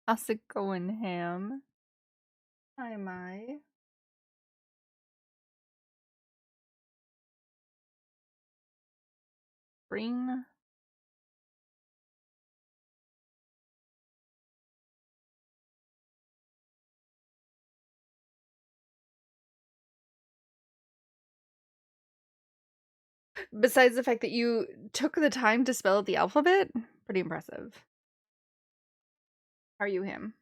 How's it going, Ham? Hi, Mai. Bring. Besides the fact that you took the time to spell the alphabet, pretty impressive. How are you, Ham?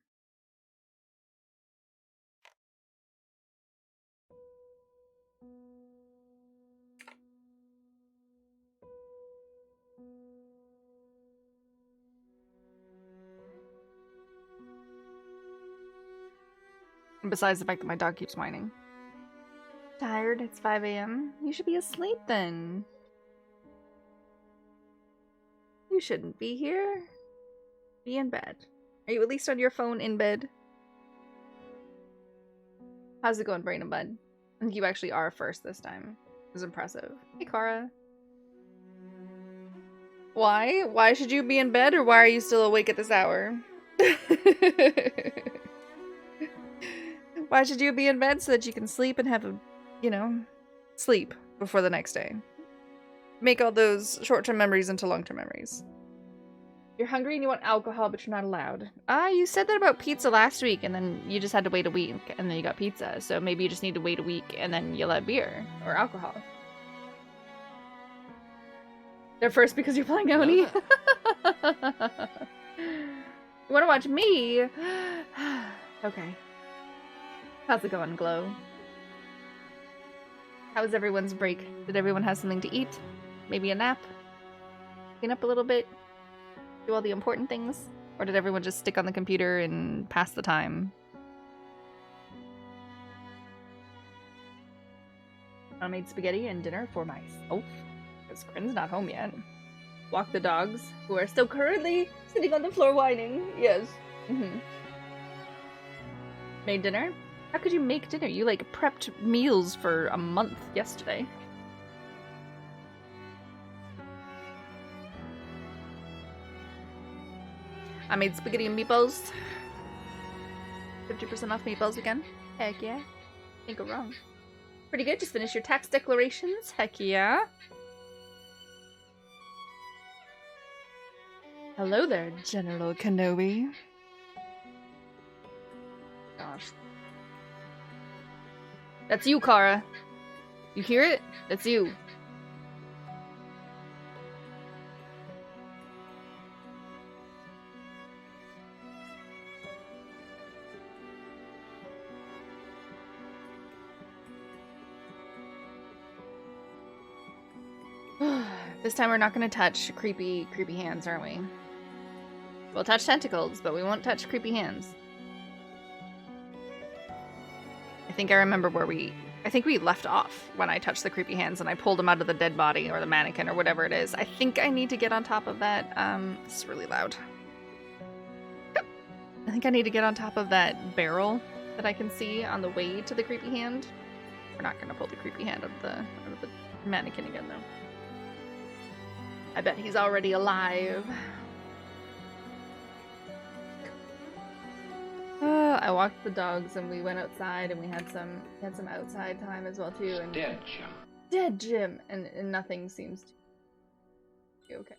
Besides the fact that my dog keeps whining. Tired? It's 5 a.m. You should be asleep then. You shouldn't be here. Be in bed. Are you at least on your phone in bed? How's it going, Brain and Bud? I think you actually are first this time. It was impressive. Hey, Kara. Why? Why should you be in bed, or why are you still awake at this hour? Why should you be in bed? So that you can sleep and have a, sleep before the next day. Make all those short-term memories into long-term memories. You're hungry and you want alcohol, but you're not allowed. You said that about pizza last week, and then you just had to wait a week, and then you got pizza. So maybe you just need to wait a week, and then you'll have beer or alcohol. They're first because you're playing Oni. You want to watch me? Okay. How's it going, Glow? How was everyone's break? Did everyone have something to eat? Maybe a nap? Clean up a little bit? Do all the important things? Or did everyone just stick on the computer and pass the time? I made spaghetti and dinner for myself, because Corinne's not home yet. Walk the dogs, who are still currently sitting on the floor whining. Yes. Made dinner? How could you make dinner? You, prepped meals for a month yesterday. I made spaghetti and meatballs. 50% off meatballs again. Heck yeah. Can't go wrong. Pretty good. Just finish your tax declarations. Heck yeah. Hello there, General Kenobi. Gosh. That's you, Kara. You hear it? That's you. This time we're not going to touch creepy hands, aren't we? We'll touch tentacles, but we won't touch creepy hands. I think I remember where I think we left off when I touched the creepy hands and I pulled them out of the dead body or the mannequin or whatever it is. I think I need to get on top of that. It's really loud. I think I need to get on top of that barrel that I can see on the way to the creepy hand. We're not going to pull the creepy hand out of the mannequin again, though. I bet he's already alive. I walked the dogs and we went outside and we had some outside time as well too. And Dead Jim. Dead Jim, and nothing seems to be okay.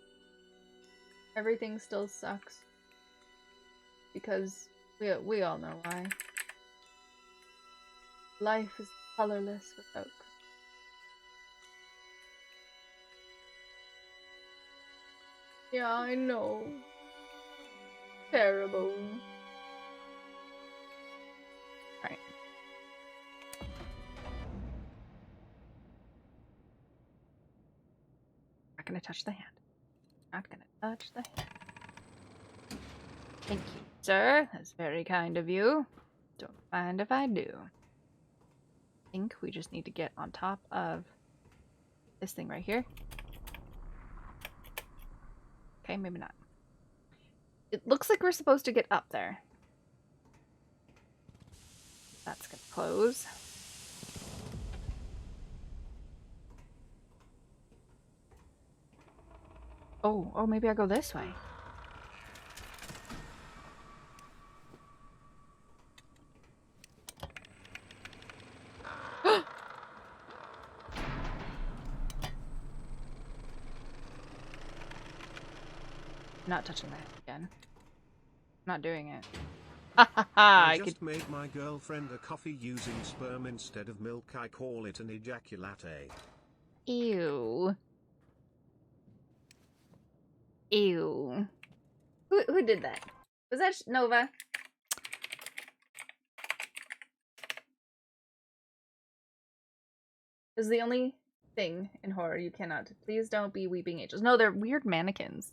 Everything still sucks because we all know why. Life is colorless without. Yeah, I know. Terrible. Alright. Not gonna touch the hand. Not gonna touch the hand. Thank you, sir. That's very kind of you. Don't mind if I do. I think we just need to get on top of this thing right here. Okay, maybe not. It looks like we're supposed to get up there. That's gonna close. Oh, maybe I go this way. Not touching that again. Not doing it. I just made my girlfriend a coffee using sperm instead of milk. I call it an ejaculate. Ew. Ew. Who did that? Was that Nova? This is the only thing in horror you cannot. Please don't be weeping angels. No, they're weird mannequins.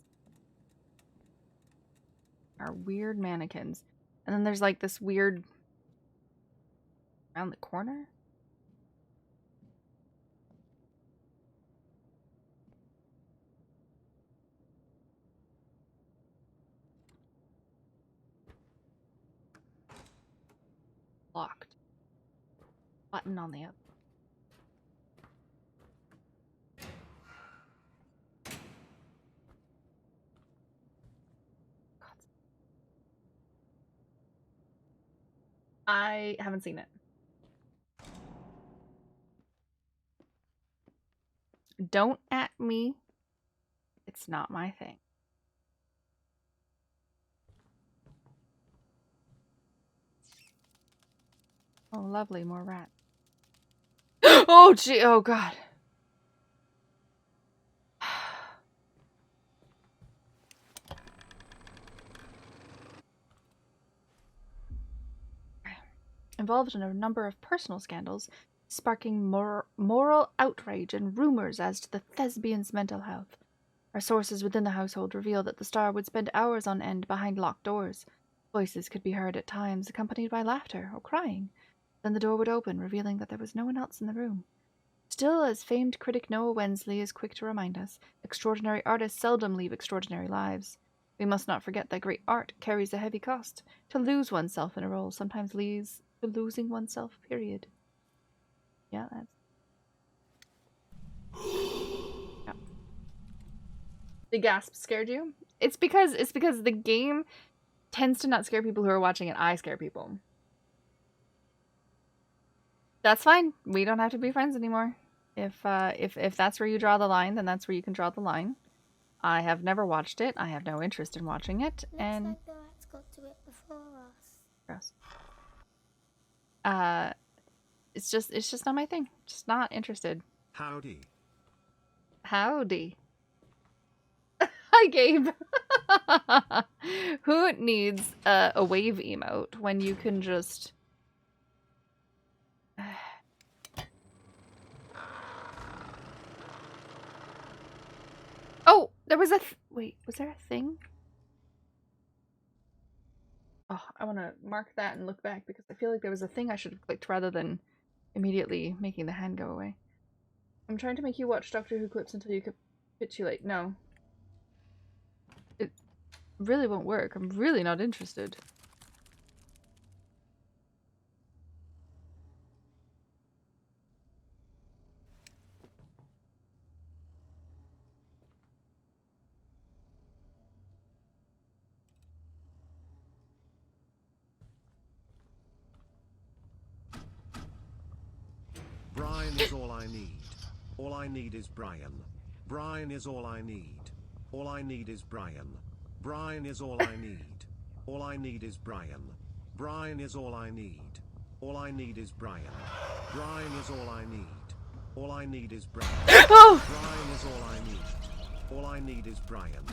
Are weird mannequins. And then there's like this weird around the corner. Locked. Button on the up. I haven't seen it. Don't at me. It's not my thing. Oh, lovely, more rats. Oh, gee, oh, God. Involved in a number of personal scandals, sparking moral outrage and rumors as to the thespian's mental health. Our sources within the household reveal that the star would spend hours on end behind locked doors. Voices could be heard at times, accompanied by laughter or crying. Then the door would open, revealing that there was no one else in the room. Still, as famed critic Noah Wensley is quick to remind us, extraordinary artists seldom leave extraordinary lives. We must not forget that great art carries a heavy cost. To lose oneself in a role sometimes leads to losing oneself, period. Yeah, that's... Yeah. The gasp scared you? It's because the game tends to not scare people who are watching it. I scare people. That's fine. We don't have to be friends anymore. If that's where you draw the line, then that's where you can draw the line. I have never watched it. I have no interest in watching it. And looks like the rats got to it before us. Gross. It's just not my thing. Just not interested. Howdy. Howdy. Hi, Gabe. Who needs a wave emote when you can just... Oh, there was a... Wait, was there a thing? Oh, I want to mark that and look back because I feel like there was a thing I should have clicked rather than immediately making the hand go away. I'm trying to make you watch Doctor Who clips until you capitulate. No. It really won't work. I'm really not interested. Brian is all I need. All I need is Brian. Brian is all I need. All I need is Brian. Brian is all I need. All I need is Brian. Brian is all I need. All I need is Brian. Brian is all I need. All I need is Brian. Oh! Brian is all I need. All I need is Brian.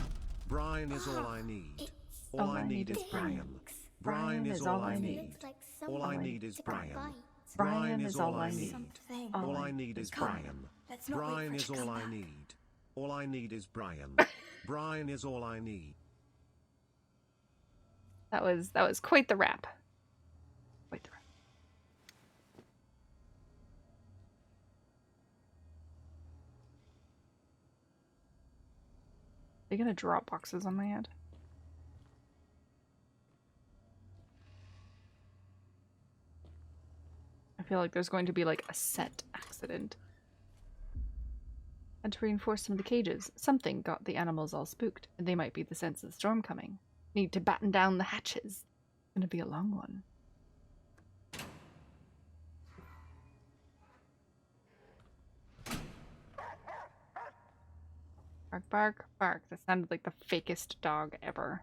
Brian is all I need. All I need is Brian. Brian is all I need. All I need is Brian. Brian is all I need. All I need is Brian. Brian is all I need. All I need is Brian. Brian is all I need. That was quite the rap. Quite the rap. Are you gonna drop boxes on my head? I feel like there's going to be like a set accident. And to reinforce some of the cages, something got the animals all spooked, and they might be the sense of the storm coming. Need to batten down the hatches. It's gonna be a long one. Bark, bark, bark. That sounded like the fakest dog ever.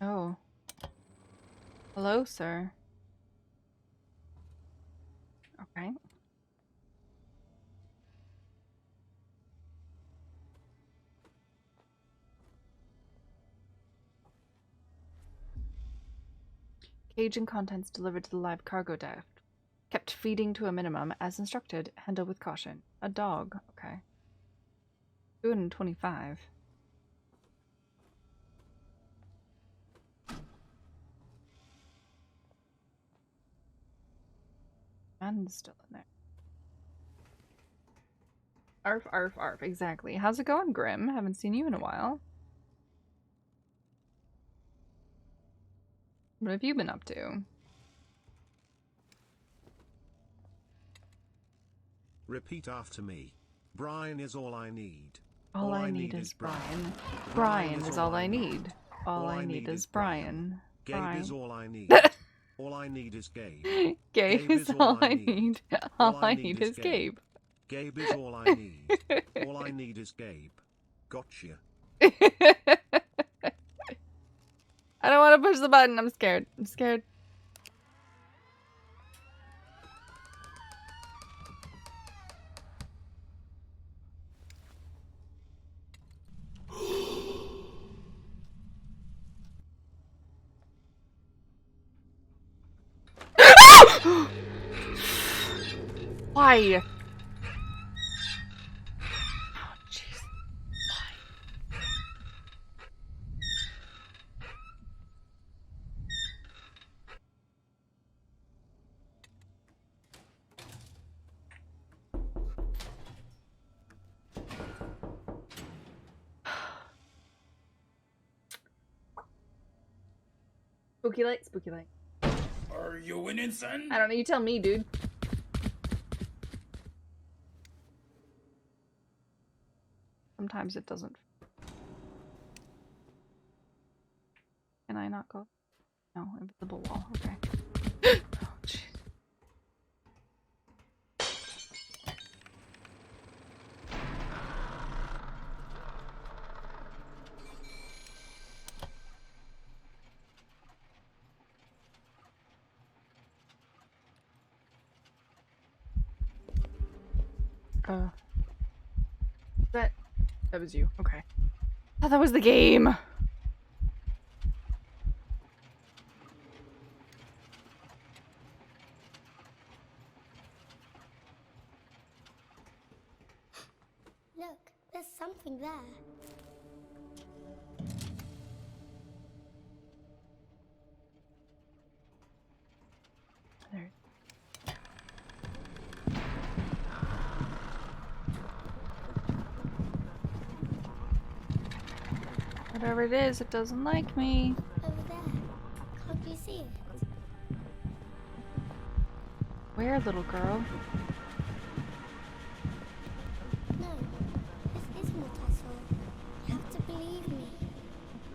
Oh. Hello, sir. Okay. Cage and contents delivered to the live cargo deck. Kept feeding to a minimum as instructed. Handle with caution. A dog. Okay. 225. And still in there. Arf, arf, arf. Exactly. How's it going, Grim? Haven't seen you in a while. What have you been up to? Repeat after me. Brian is all I need. All I need is Brian. Brian is all I need. All I need is Brian. Gabe is all I need. All I need is Gabe. Gabe is all I need. All I need is Gabe. Gabe is all I need. All I need is Gabe. Gotcha. I don't want to push the button. I'm scared. I'm scared. Why? Oh, jeez. Spooky light, spooky light. Are you winning, son? I don't know. You tell me, dude. Sometimes it doesn't. Can I not go? No, invisible wall. Okay. Oh, jeez. That was you. Okay. I thought that was the game. Look, there's something there. There. Whatever it is, it doesn't like me. Over there. Can't you see it? Where, little girl? No, this isn't what I saw. You have to believe me.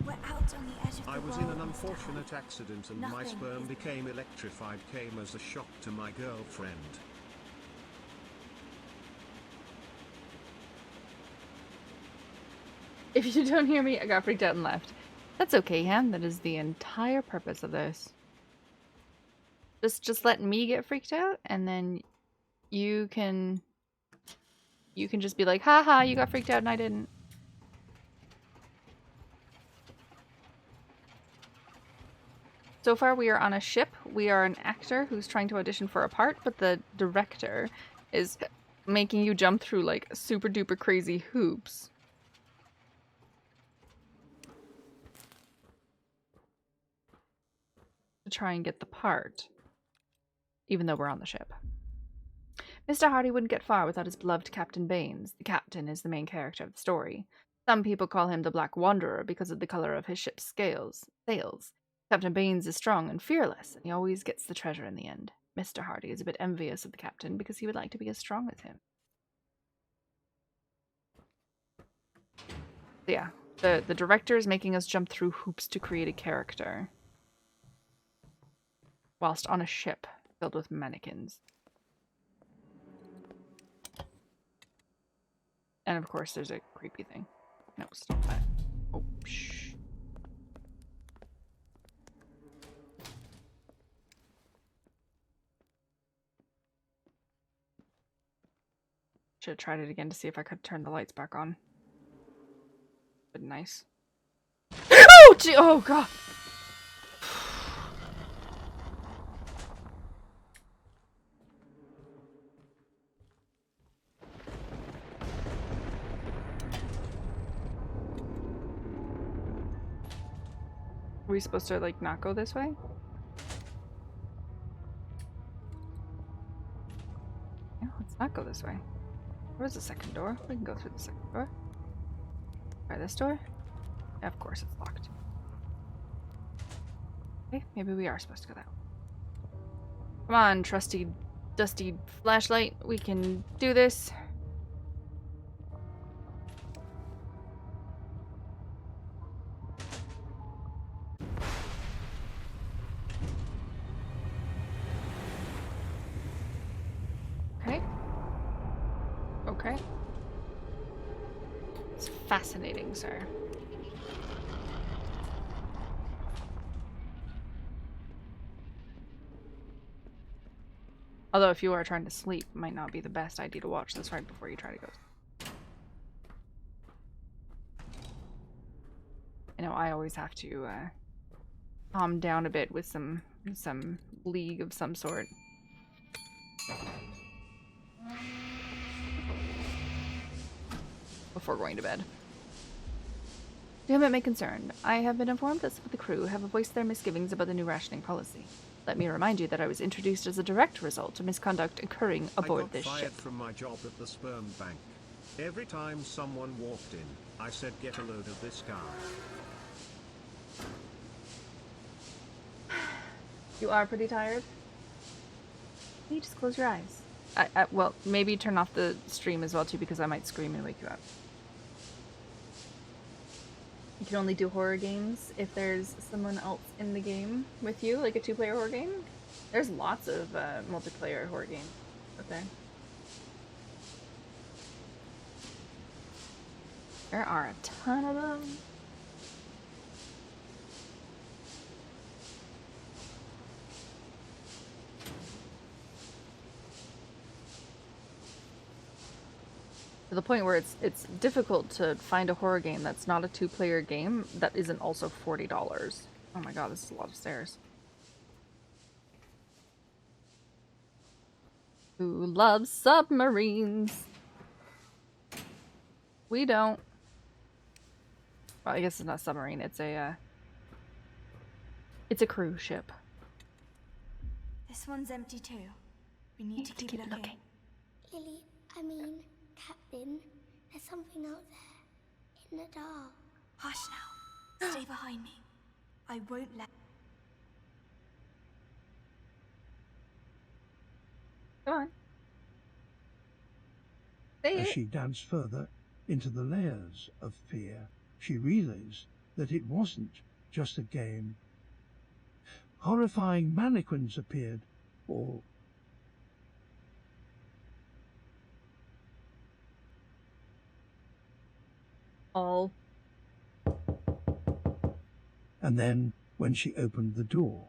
We're out on the edge of the I was world. in an unfortunate accident and my Nothing sperm is- became electrified, came as a shock to my girlfriend. If you don't hear me, I got freaked out and left. That's okay, Ham. That is the entire purpose of this. Just let me get freaked out, and then you can just be like, haha, you got freaked out and I didn't. So far we are on a ship. We are an actor who's trying to audition for a part, but the director is making you jump through like super duper crazy hoops. To try and get the part. Even though we're on the ship. Mr. Hardy wouldn't get far without his beloved Captain Baines. The captain is the main character of the story. Some people call him the Black Wanderer because of the color of his ship's sails. Captain Baines is strong and fearless, and he always gets the treasure in the end. Mr. Hardy is a bit envious of the captain because he would like to be as strong as him. So yeah, The director is making us jump through hoops to create a character. Whilst on a ship filled with mannequins. And of course there's a creepy thing. No, stop that. Oh, shh. Should have tried it again to see if I could turn the lights back on. But nice. Oh, gee, oh god! Are we supposed to, like, not go this way? Yeah, let's not go this way. Where's the second door? We can go through the second door. Try this door? Yeah, of course it's locked. Okay, maybe we are supposed to go that way. Come on, trusty, dusty flashlight. We can do this. Okay. Okay. It's fascinating, sir. Although if you are trying to sleep, it might not be the best idea to watch this right before you try to go. I know I always have to calm down a bit with some league of some sort. Before going to bed. To whom it may concern, I have been informed that some of the crew have voiced their misgivings about the new rationing policy. Let me remind you that I was introduced as a direct result of misconduct occurring aboard this ship. I got fired from my job at the sperm bank. Every time someone walked in, I said, "Get a load of this guy." You are pretty tired? Can you just close your eyes? Well, maybe turn off the stream as well too, because I might scream and wake you up. You can only do horror games if there's someone else in the game with you, like a 2-player horror game. There's lots of multiplayer horror games out there. There are a ton of them. To the point where it's difficult to find a horror game that's not a 2-player game that isn't also $40. Oh my god, this is a lot of stairs. Who loves submarines? We don't. Well, I guess it's not a submarine, it's a cruise ship. This one's empty too. We need to keep looking. Lily, I mean, Captain, there's something out there. In the dark. Hush now. Stay behind me. I won't let... Come on. Say As it. she dabs further into the layers of fear, she realizes that it wasn't just a game. Horrifying mannequins appeared, or All. and then when she opened the door,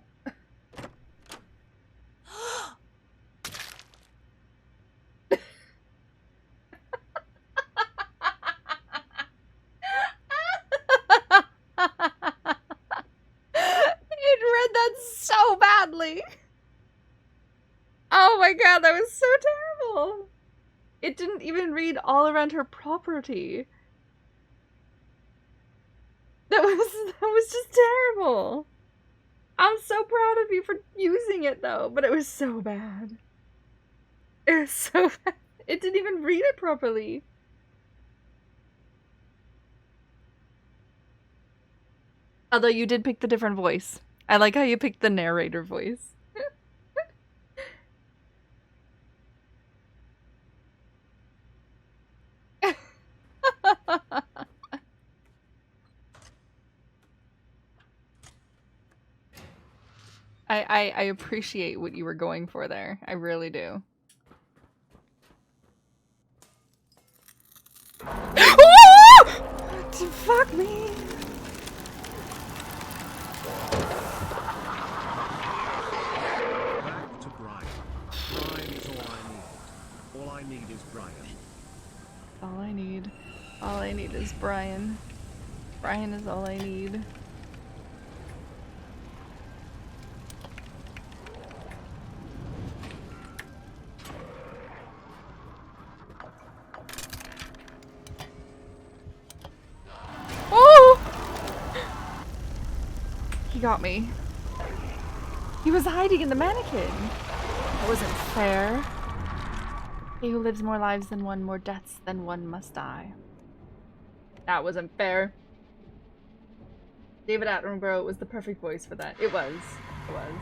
It read that so badly. Oh my god, that was so terrible. It didn't even read all around her property. That was just terrible. I'm so proud of you for using it though, but it was so bad. It was so bad. It didn't even read it properly. Although you did pick the different voice. I like how you picked the narrator voice. I appreciate what you were going for there. I really do. Fuck me. Back to Brian. Brian is all I need. All I need is Brian. All I need. All I need is Brian. Brian is all I need. He got me. He was hiding in the mannequin. That wasn't fair. He who lives more lives than one, more deaths than one must die. That wasn't fair. David Attenborough was the perfect voice for that. It was. It was.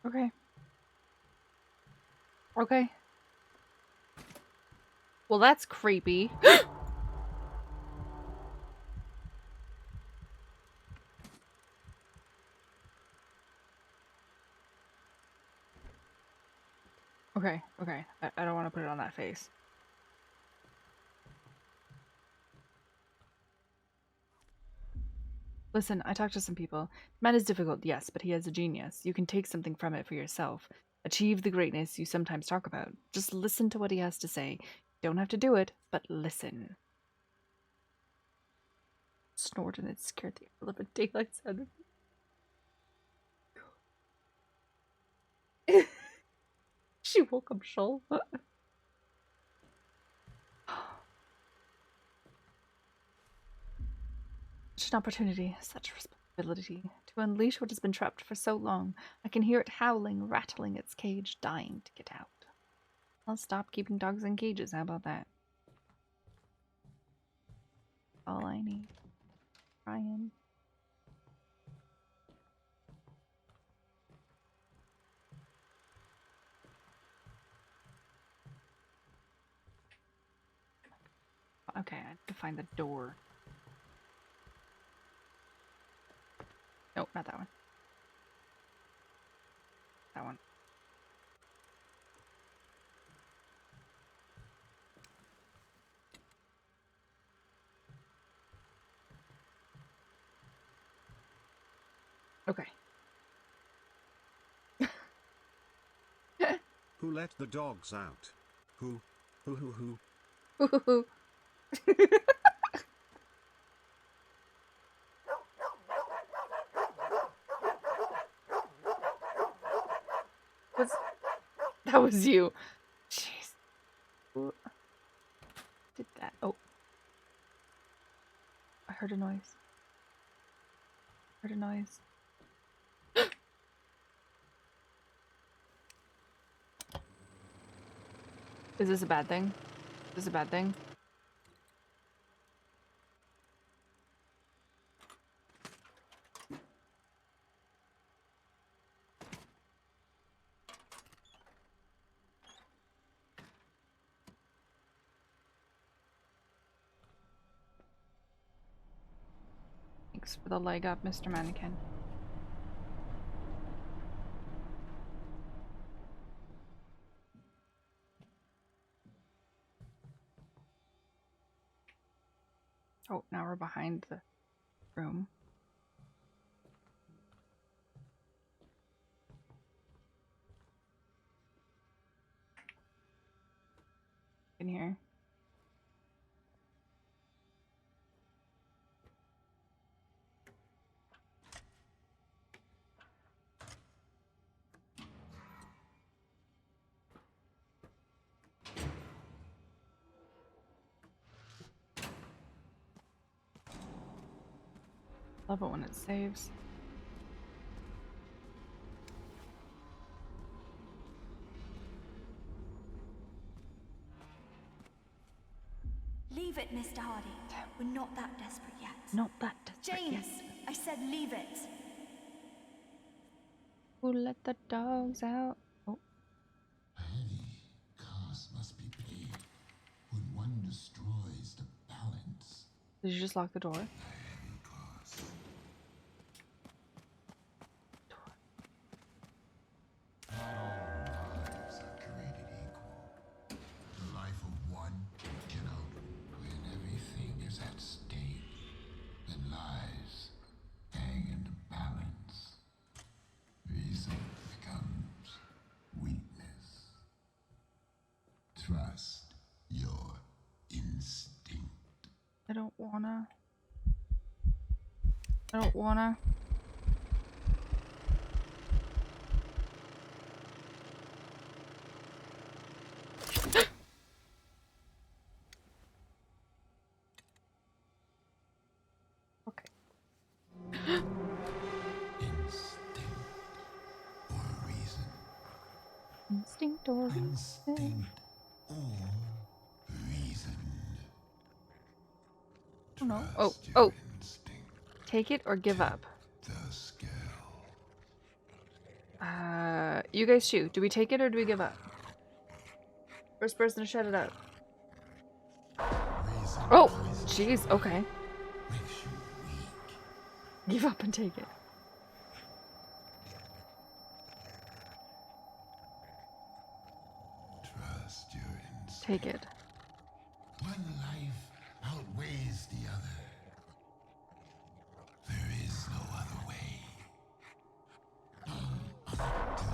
Okay. Okay. Well, that's creepy. Okay, okay. I don't want to put it on that face. Listen, I talked to some people. Man is difficult, yes, but he has a genius. You can take something from it for yourself. Achieve the greatness you sometimes talk about. Just listen to what he has to say. You don't have to do it, but listen. Snort and it scared the hell out of daylights out of me. She woke up Shoal. Such an opportunity, such responsibility, to unleash what has been trapped for so long. I can hear it howling, rattling its cage, dying to get out. I'll stop keeping dogs in cages, how about that? All I need. Brian. Okay, I have to find the door. Nope, not that one. That one. Okay. Who let the dogs out? Who? That was you. Jeez. Who did that? Oh. I heard a noise. Heard a noise. Is this a bad thing? Is this a bad thing? Thanks for the leg up, Mr. Mannequin. Oh, now we're behind the room. In here. Love it when it saves. Leave it, Mr. Hardy. We're not that desperate yet. Not that desperate James, yet. I said leave it. Who let the dogs out? Oh, A heavy cost must be paid when one destroys the balance. did you just lock the door? A heavy cost. Not all lives are created equal. The life of one, when everything is at stake, then lives hang in the balance. Reason becomes weakness. Trust your instinct. I don't wanna. I don't wanna. Okay. Instinct or reason. Instinct or Instinct or reason. Oh no. Oh, Trust your oh. instinct. Take it or give up. The scale. You guys choose. Do we take it or do we give up? First person to shut it up. Reason Oh, poison jeez. Okay. makes you weak. Give up and take it. Trust your instinct. Take it. One life outweighs the other. There is no other way. Do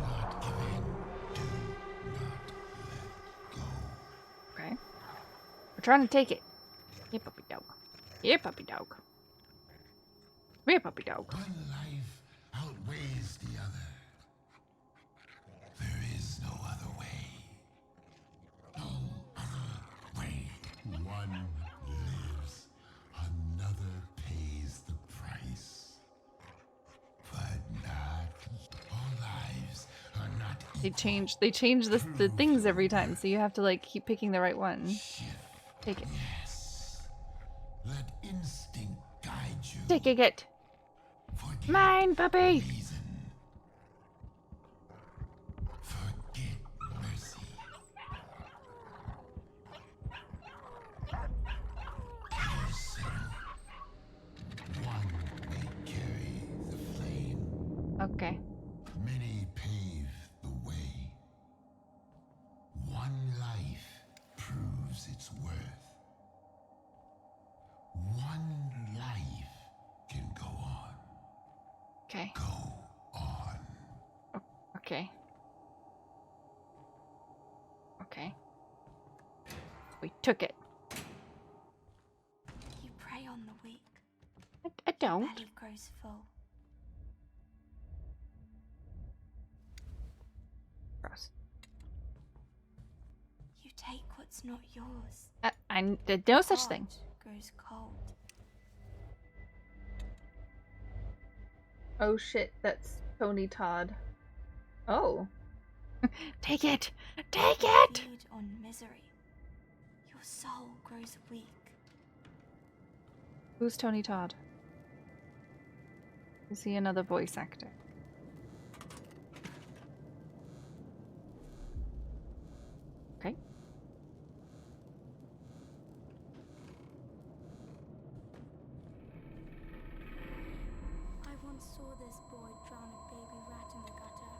not give in. Do not let go. Okay. We're trying to take it. Here, puppy dog. Here, puppy dog. Here, puppy dog. One life outweighs the other. There is no other way. No other way. One lives, another pays the price. But not all lives are not equal. They change the things every time, so you have to like keep picking the right one. Shift. Take it. Yes. Let instinct guide you. Taking it. Forget Mine, puppy. reason. Forget mercy. Listen. One may carry the flame. Okay. Many pave the way. One life proves its worth. One life can go on. Okay. Go on. Okay. Okay. We took it. You prey on the weak. I don't. Belly grows full. Gross. You take what's not yours. I did no such thing. Heart grows cold. Oh shit, that's Tony Todd. Oh. Take it! Take it! Feed on misery. Your soul grows weak. Who's Tony Todd? Is he another voice actor? Okay. I once saw this boy drown a baby rat in the gutter.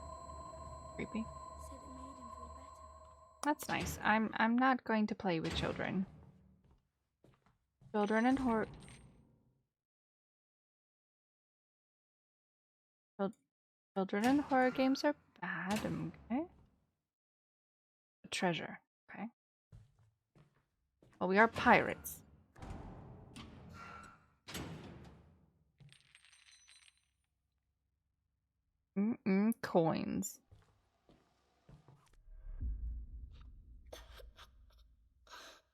Creepy. Said it made him feel better. That's nice. I'm not going to play with children. Children and horror. Children and horror games are bad. Okay. A treasure. Okay. Well, we are pirates. Coins.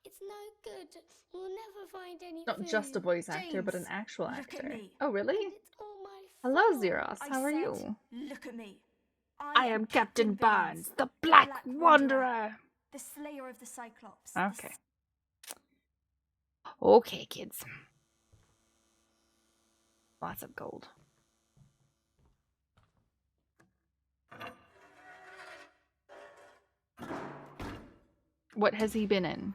It's no good. We'll never find any Not food. just a voice actor, but an James, actual look actor. at me. Oh, really? And it's all my Hello, fault. Zeros. I How are said, you? Look at me. I am Captain Barnes, the Black Wanderer. The Slayer of the Cyclops. Okay. Okay, kids. Lots of gold. What has he been in?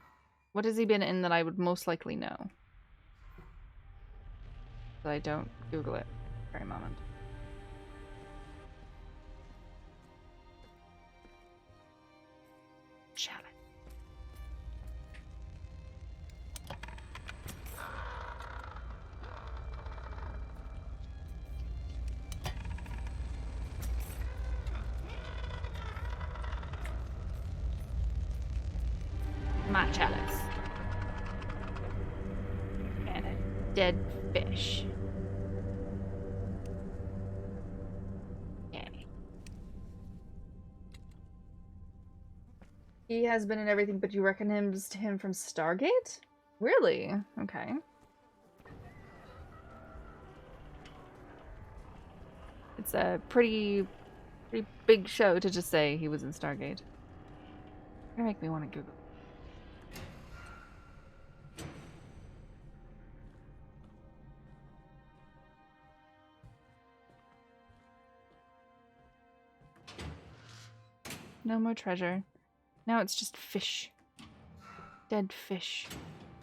What has he been in that I would most likely know? But I don't Google it for a moment. Challenge. My chalice. And a dead fish. Okay. He has been in everything, but you reckon him from Stargate? Really? Okay. It's a pretty big show to just say he was in Stargate. Gonna make me want to Google. No more treasure. Now it's just fish. Dead fish.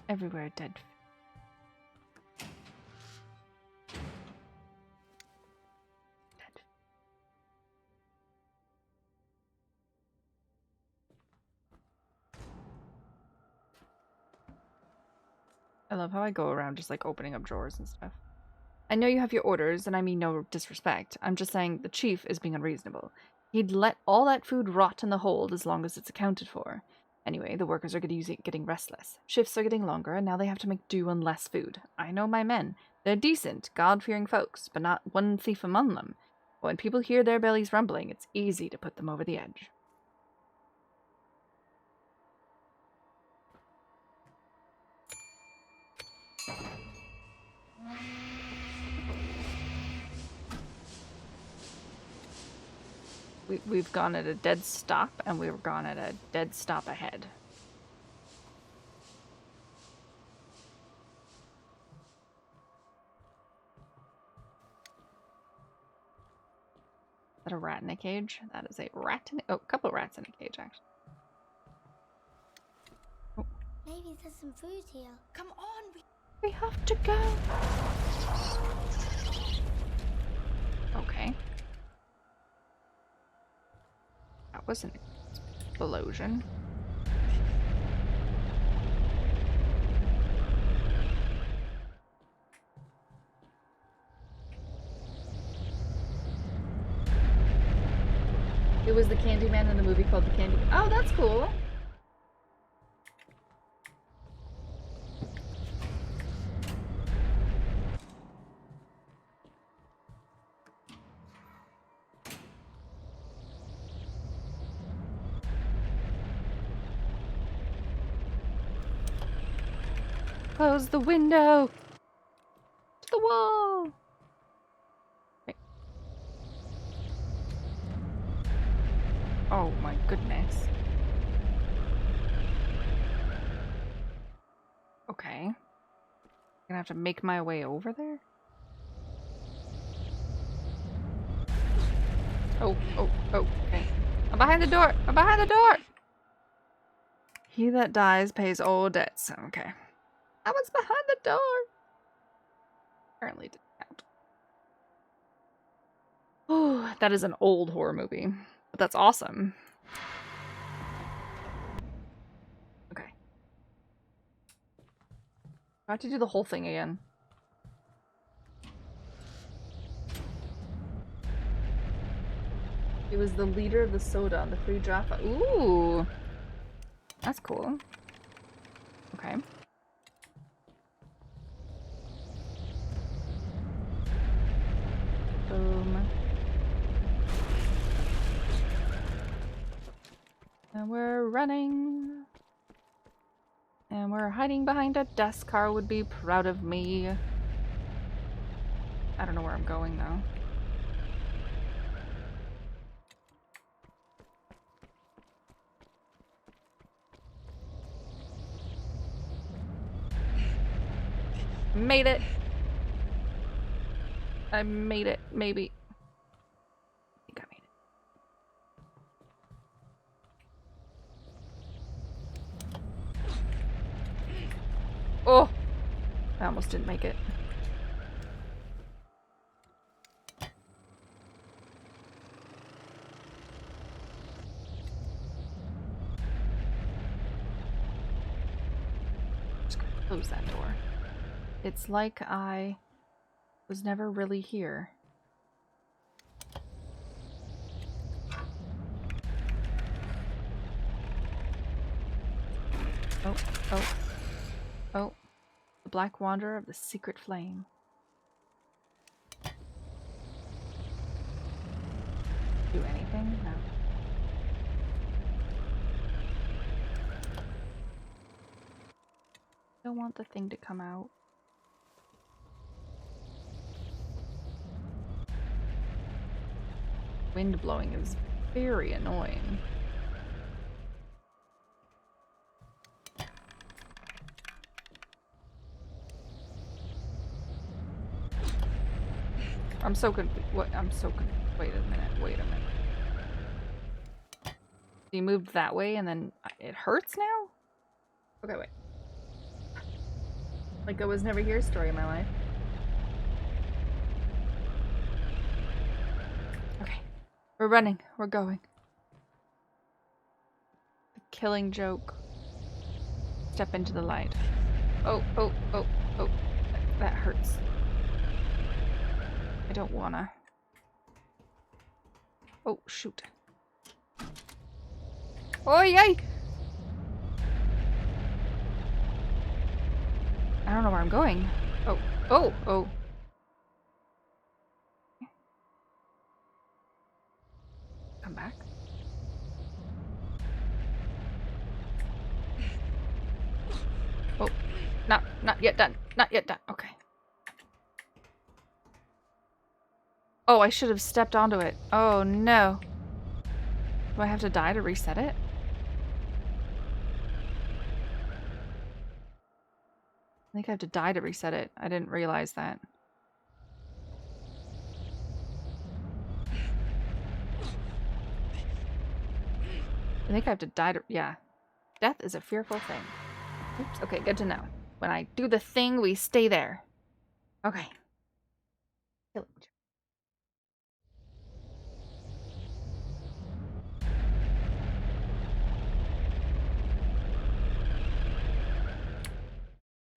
Everywhere dead fish. Dead. I love how I go around just like opening up drawers and stuff. I know you have your orders, and I mean no disrespect. I'm just saying the chief is being unreasonable. He'd let all that food rot in the hold as long as it's accounted for. Anyway, the workers are getting restless. Shifts are getting longer, and now they have to make do on less food. I know my men. They're decent, God-fearing folks, but not one thief among them. When people hear their bellies rumbling, it's easy to put them over the edge. We've gone at a dead stop, and we've gone at a dead stop ahead. Is that a rat in a cage? That is a rat in a couple of rats in a cage, actually. Oh. Maybe there's some food here. Come on, We have to go. Okay. That was an explosion. It was the Candyman in the movie called The Candy. Oh, that's cool. Close the window. To the wall. Okay. Oh my goodness. Okay. I'm gonna have to make my way over there. Oh, okay. I'm behind the door. I'm behind the door. He that dies pays all debts. Okay. I was behind the door. Apparently didn't count. Oh, that is an old horror movie. But that's awesome. Okay. I have to do the whole thing again. He was the leader of the soda on the free draft. Ooh. That's cool. Okay. Boom. And we're running. And And we're hiding behind a desk. Car would be proud of me. I don't know where I'm going though. Made it. I made it, maybe. I think I made it. Oh! I almost didn't make it. Just gonna close that door. It's like I was never really here. Oh, oh, oh. The Black Wanderer of the Secret Flame. Do anything? No. Don't want the thing to come out. Wind blowing is very annoying. I'm so confused. What? I'm so confused. Wait a minute. Wait a minute. You moved that way and then it hurts now? Okay, wait. Like I was never here story of my life. Okay. We're running. We're going. The killing joke. Step into the light. Oh, oh, oh, oh. That hurts. I don't wanna. Oh, shoot. Oh, yay! I don't know where I'm going. Oh, oh, oh. Come back. Oh, not yet done. Not yet done. Okay. Oh, I should have stepped onto it. Oh, no. Do I have to die to reset it? I think I have to die to reset it. I didn't realize that. I think I have to die to... Yeah. Death is a fearful thing. Oops. Okay, good to know. When I do the thing, we stay there. Okay. Kill it.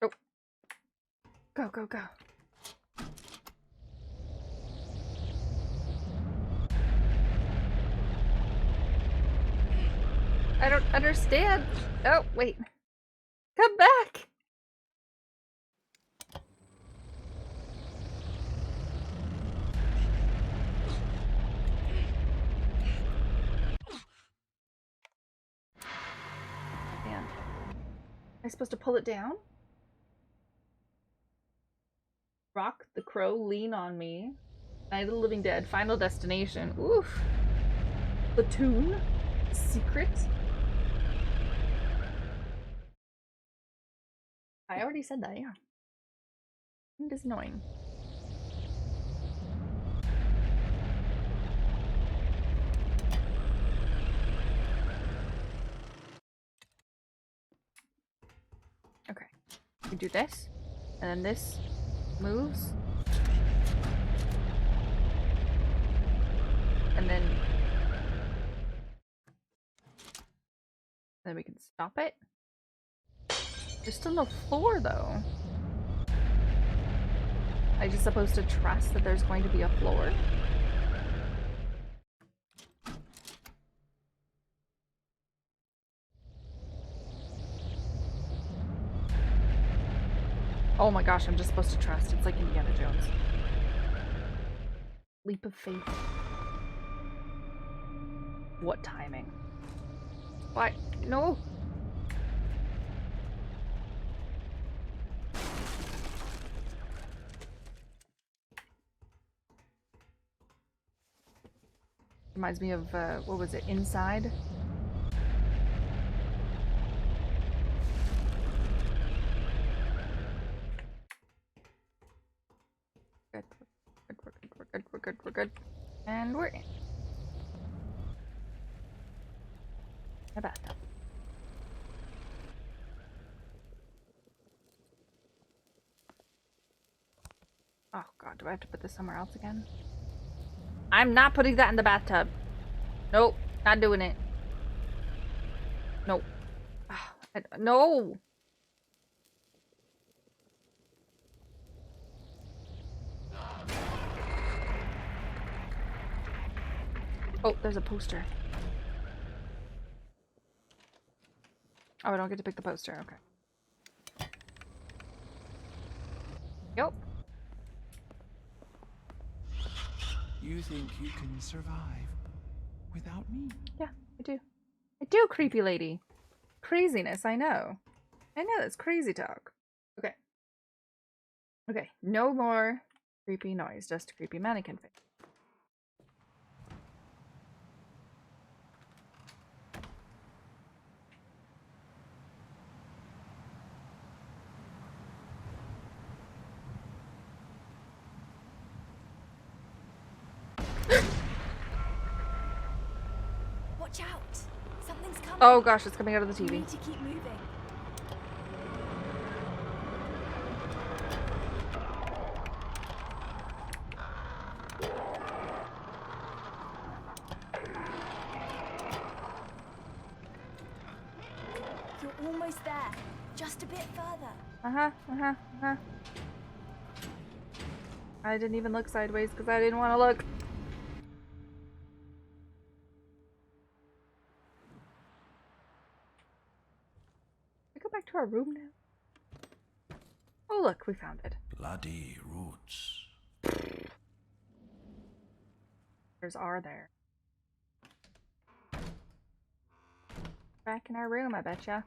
Oh. Go, go, go. I don't understand. Oh, wait. Come back! Man. Am I supposed to pull it down? Rock the Crow, Lean on Me. Night of the Living Dead, Final Destination. Oof. Platoon. Secret. I already said that, yeah. It is annoying. Okay. We do this, and then this moves. And then we can stop it. There's still no floor, though. I just supposed to trust that there's going to be a floor? Oh my gosh, I'm just supposed to trust. It's like Indiana Jones. Leap of faith. What timing? What? No! Reminds me of, what was it, Inside? Good, we're good, we're good. And we're in. A bathtub. Oh god, do I have to put this somewhere else again? I'm not putting that in the bathtub. Nope, not doing it. Nope. No! Oh, there's a poster. Oh, I don't get to pick the poster. Okay. Yep. You think you can survive without me? Yeah, I do. I do, creepy lady. Craziness, I know. I know, that's crazy talk. Okay. Okay, no more creepy noise, just a creepy mannequin face. Watch out! Something's coming. Oh gosh, it's coming out of the We TV. need to keep moving. You're almost there. Just a bit further. I didn't even look sideways because I didn't want to look. We go back to our room now. Oh look, we found it. Bloody roots. There's R there. Back in our room, I betcha.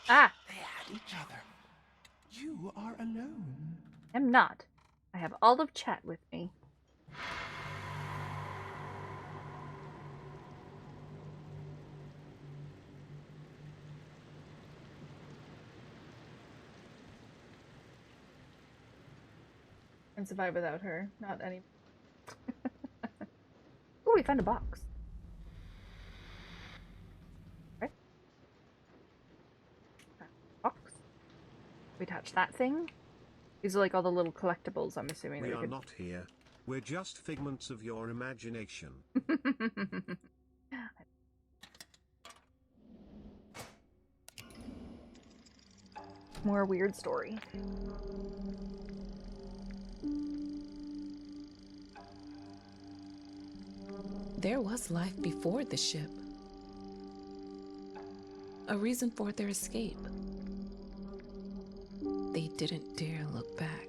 Ah! They had each other. You are alone. I'm not. I have all of chat with me. Can survive without her. Not any. Oh, we found a box. Okay. Box. We touch that thing. These are like all the little collectibles, I'm assuming. We that are could... not here. We're just figments of your imagination. More weird story. There was life before the ship. A reason for their escape. They didn't dare look back.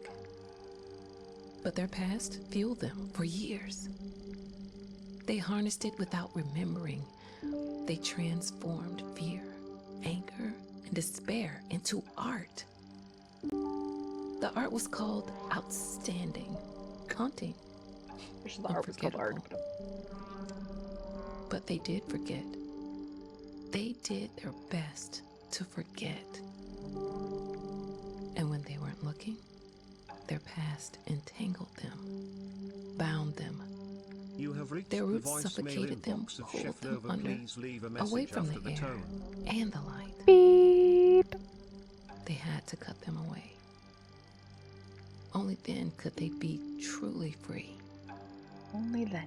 But their past fueled them for years. They harnessed it without remembering. They transformed fear, anger, and despair into art. The art was called outstanding, haunting, The art was called art. but they did forget. They did their best to forget. And when they weren't looking, their past entangled them, bound them. You have reached Their the roots voicemail suffocated them, inbox of pulled Chef them Nova. under, Please leave a away message from after the the air tone. and the light. Beep. They had to cut them away. Only then could they be truly free. Only then.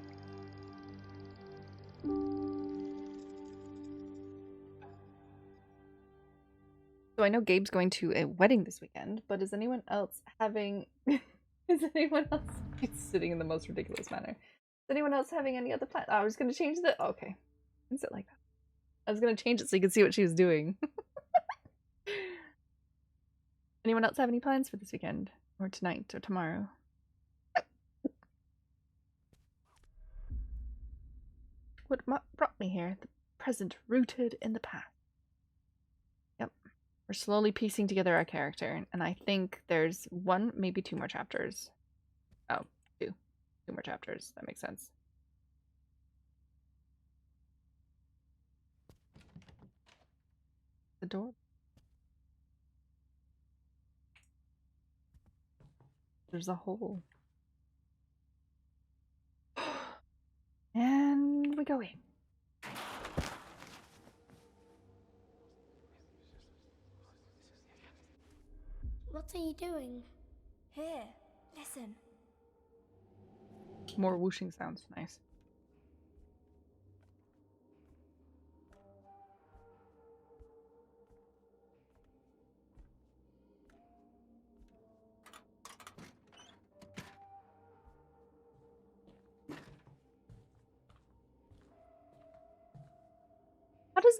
So I know Gabe's going to a wedding this weekend, but is anyone else having... is anyone else... He's sitting in the most ridiculous manner. Is anyone else having any other plans? Oh, I was going to change the... Oh, okay. Is it like that? I was going to change it so you could see what she was doing. Anyone else have any plans for this weekend? Or tonight? Or tomorrow? What brought me here? The present rooted in the past. Yep. We're slowly piecing together our character, and I think there's one, maybe two more chapters. Oh, two. Two 2 more chapters. That makes sense. The door. There's a hole. And we go in. What are you doing? Here, listen. More whooshing sounds. Nice.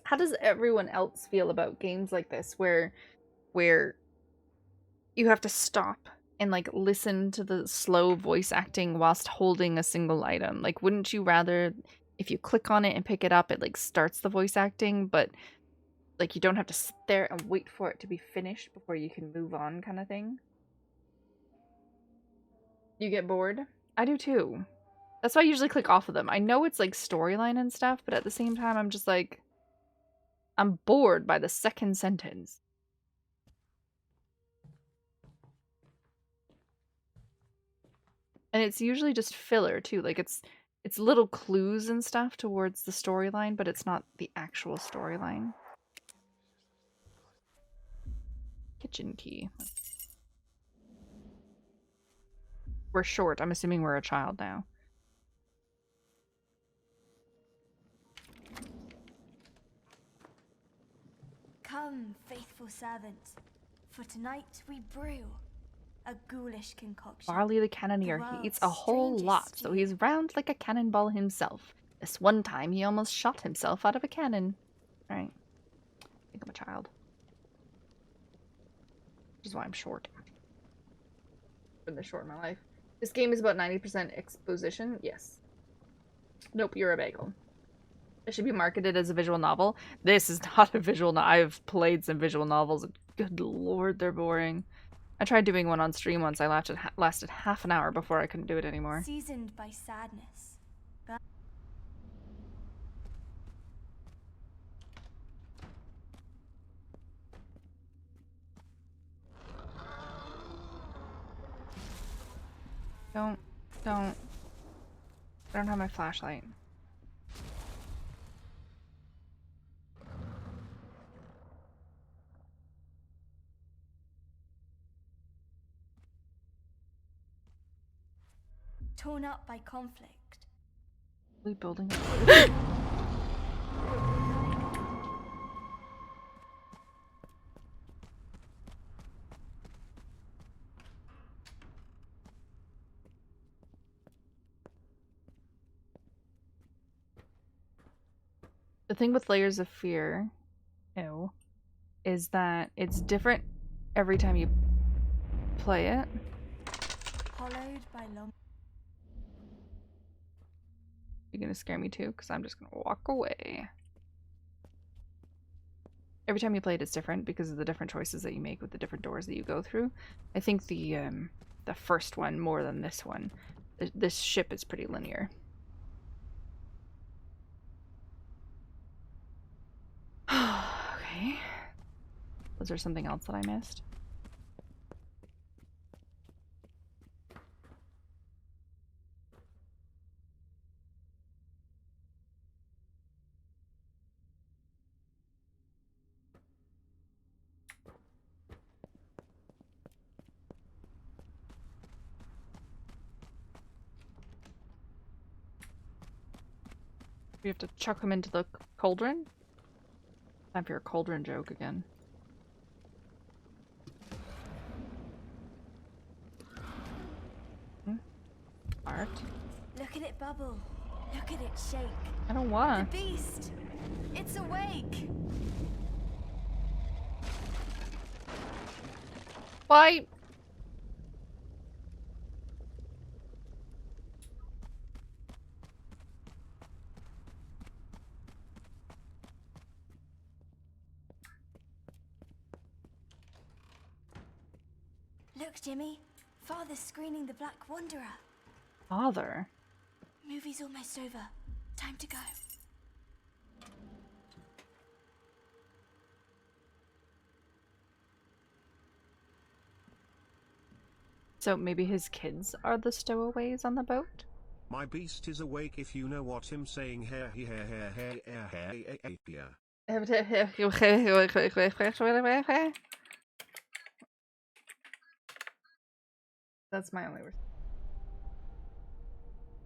How does everyone else feel about games like this where you have to stop and like listen to the slow voice acting whilst holding a single item? Like, wouldn't you rather if you click on it and pick it up, it like starts the voice acting, but like you don't have to sit there and wait for it to be finished before you can move on, kind of thing? You get bored? I do too. That's why I usually click off of them. I know it's like storyline and stuff, but at the same time, I'm just like, I'm bored by the second sentence. And it's usually just filler too. Like it's little clues and stuff towards the storyline, but it's not the actual storyline. Kitchen key. We're short. I'm assuming we're a child now. Come, faithful servant, for tonight we brew a ghoulish concoction. Barley the Cannoneer. He eats a whole lot, so he's round like a cannonball himself. This one time, he almost shot himself out of a cannon. Right. I think I'm a child. Which is why I'm short. Been this short in my life. This game is about 90% exposition. Yes. Nope, you're a bagel. It should be marketed as a visual novel. This is not a visual novel. I've played some visual novels. And good lord, they're boring. I tried doing one on stream once. I lasted half an hour before I couldn't do it anymore. Seasoned by sadness. Don't. I don't have my flashlight. Torn up by conflict. Are we building? The thing with Layers of Fear, is that it's different every time you play it. Hollowed by long. You're gonna scare me too, because I'm just gonna walk away. Every time you play it, it's different because of the different choices that you make with the different doors that you go through. I think the first one more than this one. This ship is pretty linear. Okay. Was there something else that I missed? We have to chuck him into the cauldron? Time for your cauldron joke again. Art. Look at it bubble. Look at it shake. I don't wanna. The beast. It's awake. Why? Look, Jimmy. Father's screening the Black Wanderer. Father? Movie's almost over. Time to go. So maybe his kids are the stowaways on the boat? My beast is awake if you know what I'm saying. Hair. That's my only response.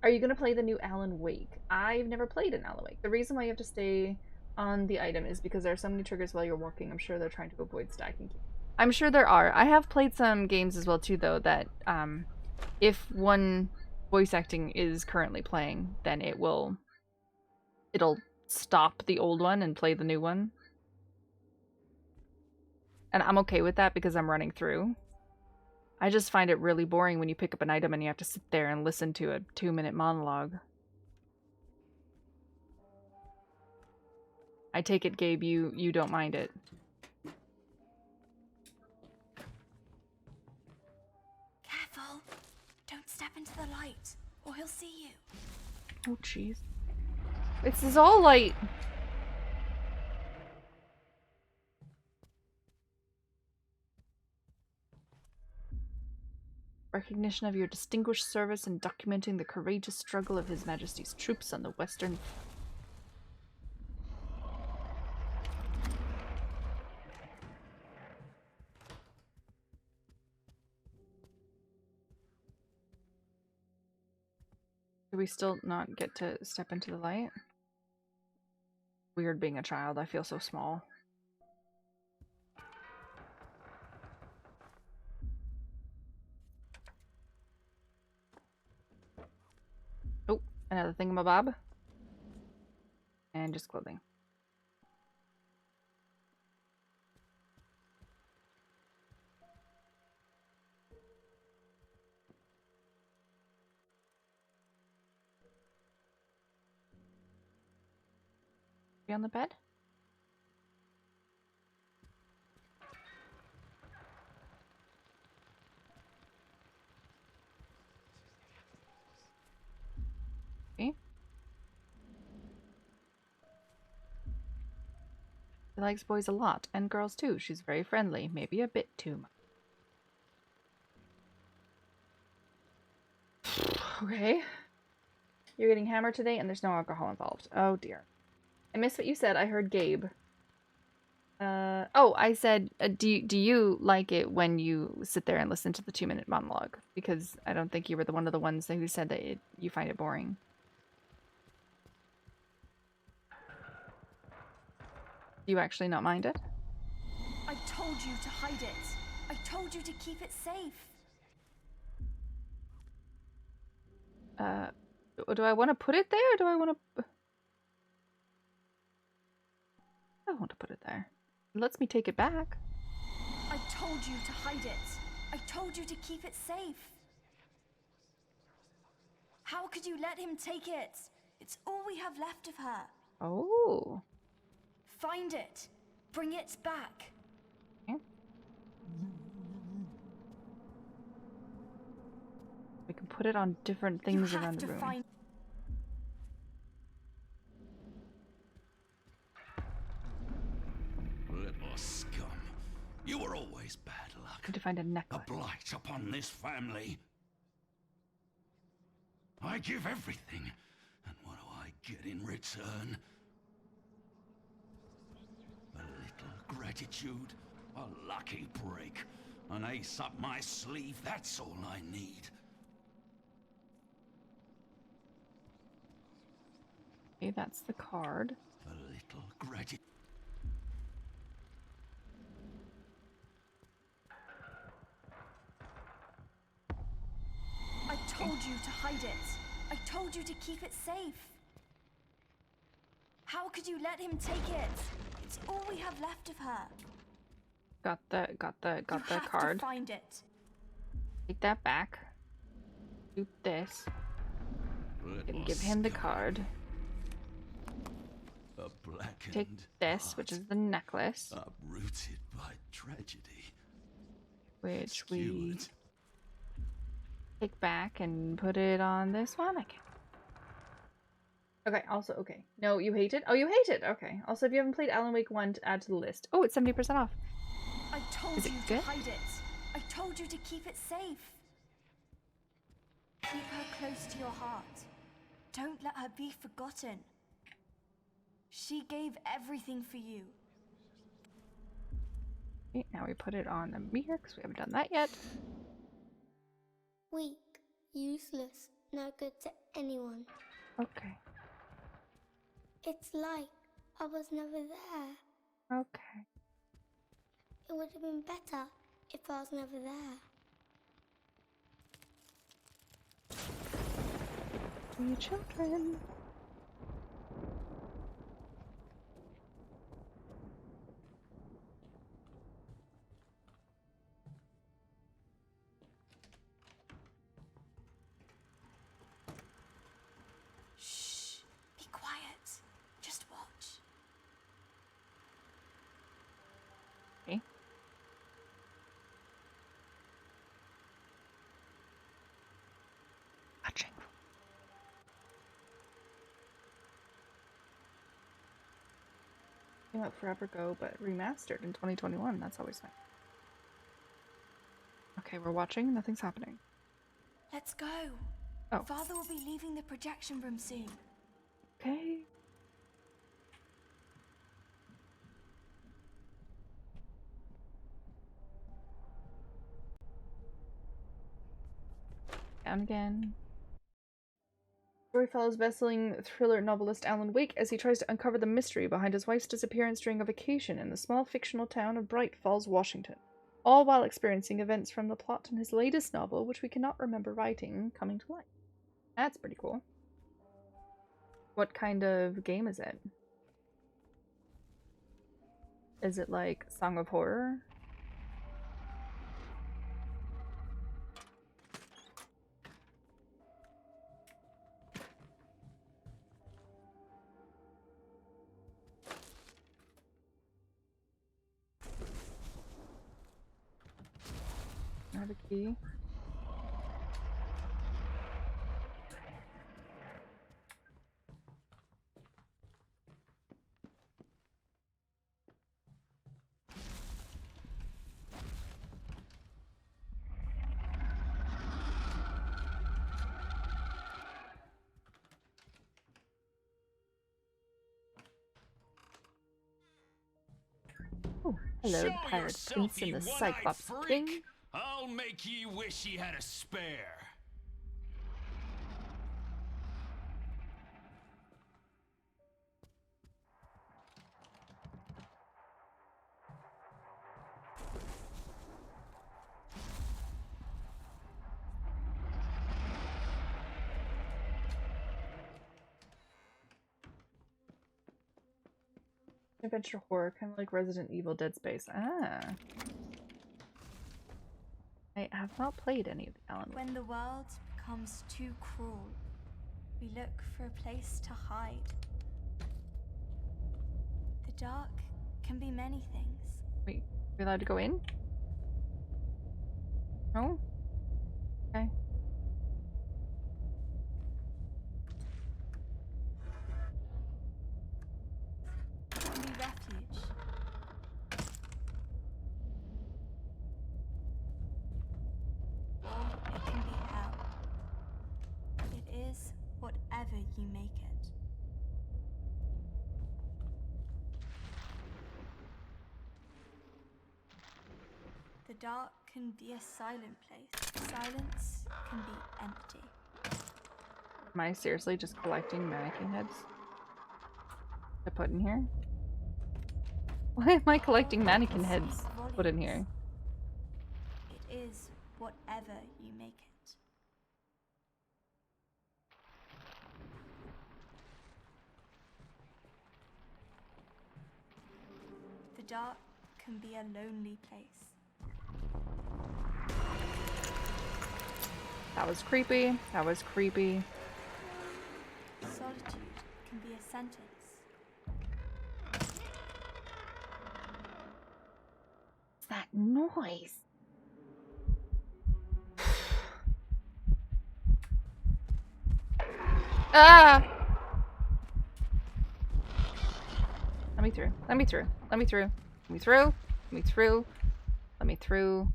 Are you gonna play the new Alan Wake? I've never played an Alan Wake. The reason why you have to stay on the item is because there are so many triggers while you're walking. I'm sure they're trying to avoid stacking. I'm sure there are. I have played some games as well too, though, that if one voice acting is currently playing, then it'll stop the old one and play the new one. And I'm okay with that because I'm running through. I just find it really boring when you pick up an item and you have to sit there and listen to a 2-minute monologue. I take it, Gabe, you don't mind it. Careful. Don't step into the light, or he'll see you. Oh, jeez. This is all light. Recognition of your distinguished service in documenting the courageous struggle of His Majesty's troops on the Western... Do we still not get to step into the light? Weird being a child. I feel so small. Oh, another thingamabob. And just clothing. Be on the bed? Okay. She likes boys a lot, and girls too. She's very friendly, maybe a bit too much. Okay. You're getting hammered today, and there's no alcohol involved. Oh dear. I missed what you said. I heard Gabe. Oh, I said, do you like it when you sit there and listen to the 2-minute monologue? Because I don't think you were one of the ones who said that you find it boring. Do you actually not mind it? I told you to hide it. I told you to keep it safe. Do I want to put it there? Or do I want to... I want to put it there. It lets me take it back. I told you to hide it. I told you to keep it safe. How could you let him take it? It's all we have left of her. Oh. Find it. Bring it back. Okay. We can put it on different things around the room. Little scum. You were always bad luck. Need to find a necklace. A blight upon this family. I give everything, and what do I get in return? A little gratitude, a lucky break, an ace up my sleeve, that's all I need. Okay, that's the card. A little gratitude. I told you to hide it. I told you to keep it safe. How could you let him take it? It's all we have left of her. Got the card. To find it. Take that back. Do this. And give him the card. A blackened Take this, which is the necklace. Uprooted by tragedy. Which we take back and put it on this one. I can't. Okay, also, okay. No, you hate it? Oh, you hate it! Okay. Also, if you haven't played Alan Wake 1, to add to the list. Oh, it's 70% off. I told Is it you good? to hide it. I told you to keep it safe. Keep her close to your heart. Don't let her be forgotten. She gave everything for you. Okay, now we put it on the mirror because we haven't done that yet. Weak, useless, no good to anyone. Okay. It's like I was never there. Okay. It would have been better if I was never there. You children. Shh. Be quiet. Just watch. Okay. Watching. Came out forever ago, but remastered in 2021. That's always nice. Okay, we're watching. Nothing's happening. Let's go. Oh. Father will be leaving the projection room soon. Okay. Down again. Story follows best-selling thriller novelist Alan Wake as he tries to uncover the mystery behind his wife's disappearance during a vacation in the small fictional town of Bright Falls, Washington, all while experiencing events from the plot in his latest novel, which we cannot remember writing, coming to life. That's pretty cool. What kind of game is it? Is it like Song of Horror? I have a key. Oh, hello, the pirate prince and the Cyclops king. I'll make ye wish ye had a spare. Adventure horror, kind of like Resident Evil, Dead Space. Ah. I have not played any of the Alan Wake. When the world becomes too cruel, we look for a place to hide. The dark can be many things. Wait, are we allowed to go in? No? Okay. It can be refuge. Or it can be hell. It is whatever you make it. The dark can be a silent place. Silence can be empty. Am I seriously just collecting mannequin heads to put in here? Why am I collecting mannequin heads to put in here? It is whatever you make it. The dark can be a lonely place. That was creepy. That was creepy. Solitude can be a sentence. What's that noise? Ah! Let me through. Let me through. Let me through. Let me through. Let me through. Let me through.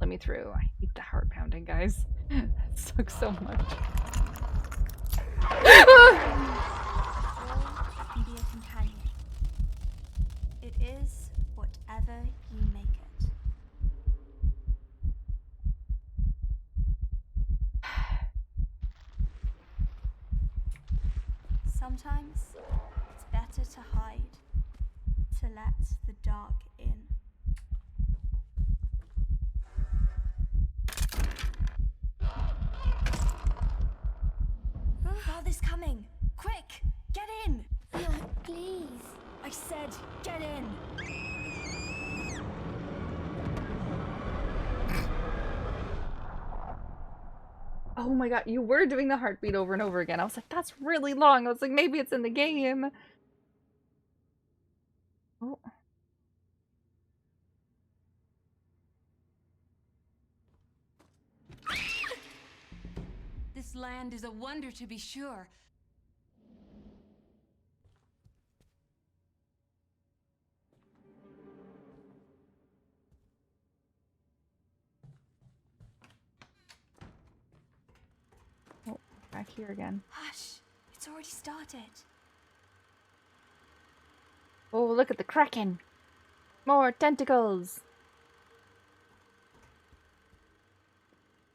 Let me through. I hate the heart pounding, guys. It sucks so much. Can be a companion. It is whatever you make it. Sometimes it's better to hide, to let the dark in. Father's coming! Quick! Get in! Please. I said, get in! Oh my god, you were doing the heartbeat over and over again. I was like, that's really long. I was like, maybe it's in the game. Oh. This land is a wonder to be sure. Oh, back here again. Hush! It's already started. Oh, look at the kraken. More tentacles.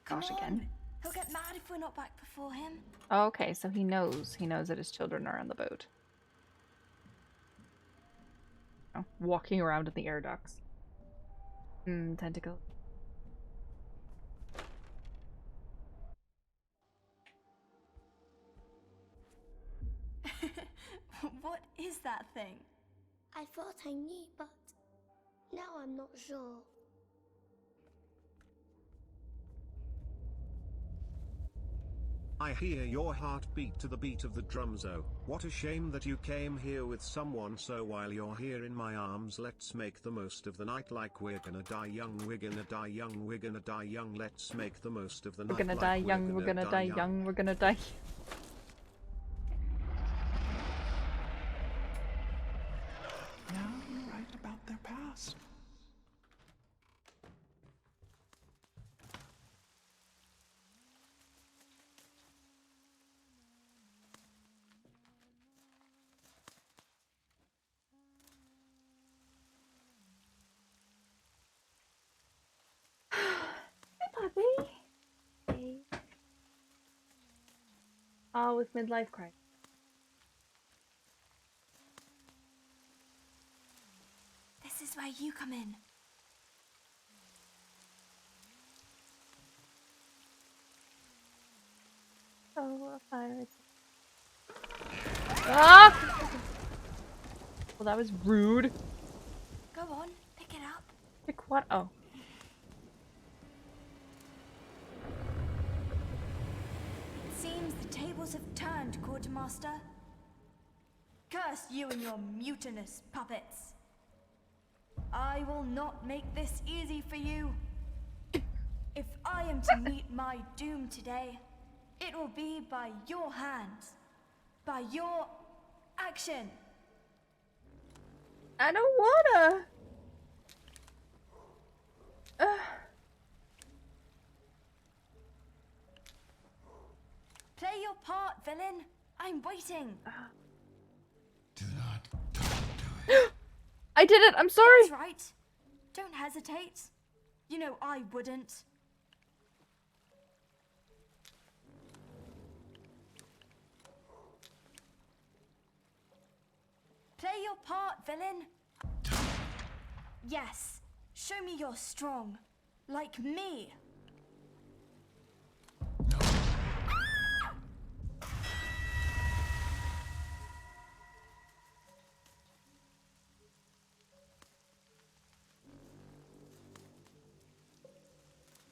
Come Gosh, on. again. He'll get mad if we're not back before him. Okay, so he knows. He knows that his children are on the boat. Oh, walking around in the air ducts. Tentacles. What is that thing? I thought I knew, but now I'm not sure. I hear your heartbeat to the beat of the drums. Oh, what a shame that you came here with someone. So while you're here in my arms, let's make the most of the night like we're gonna die young. We're gonna die young. We're gonna die young. Let's make the most of the night. We're gonna like die young. We're gonna die young. We're gonna die. Yeah, you're right about their past. Hey, puppy. Hey. Oh, with midlife crisis. This is where you come in. Oh, a fire. Ah! Well, that was rude. Go on, pick it up. Pick what? Oh. It seems the tables have turned, Quartermaster. Curse you and your mutinous puppets. I will not make this easy for you. If I am to meet my doom today, it will be by your hands, by your action. I don't wanna. Play your part, villain. I'm waiting. Do not talk to it. I did it. I'm sorry. That's right. Don't hesitate. You know I wouldn't. Play your part, villain. Yes. Show me you're strong. Like me.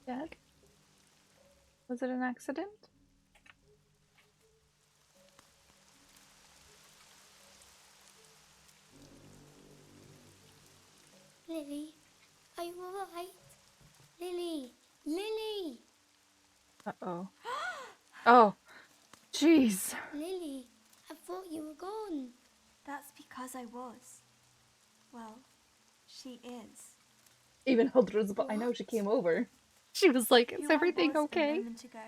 Dad? Was it an accident? Lily, are you alright? Lily! Lily! Uh-oh. Oh. Jeez. Lily, I thought you were gone. That's because I was. Well, she is. Even Huldr's, but I know she came over. She was like, "Is Who I everything was okay?" a moment ago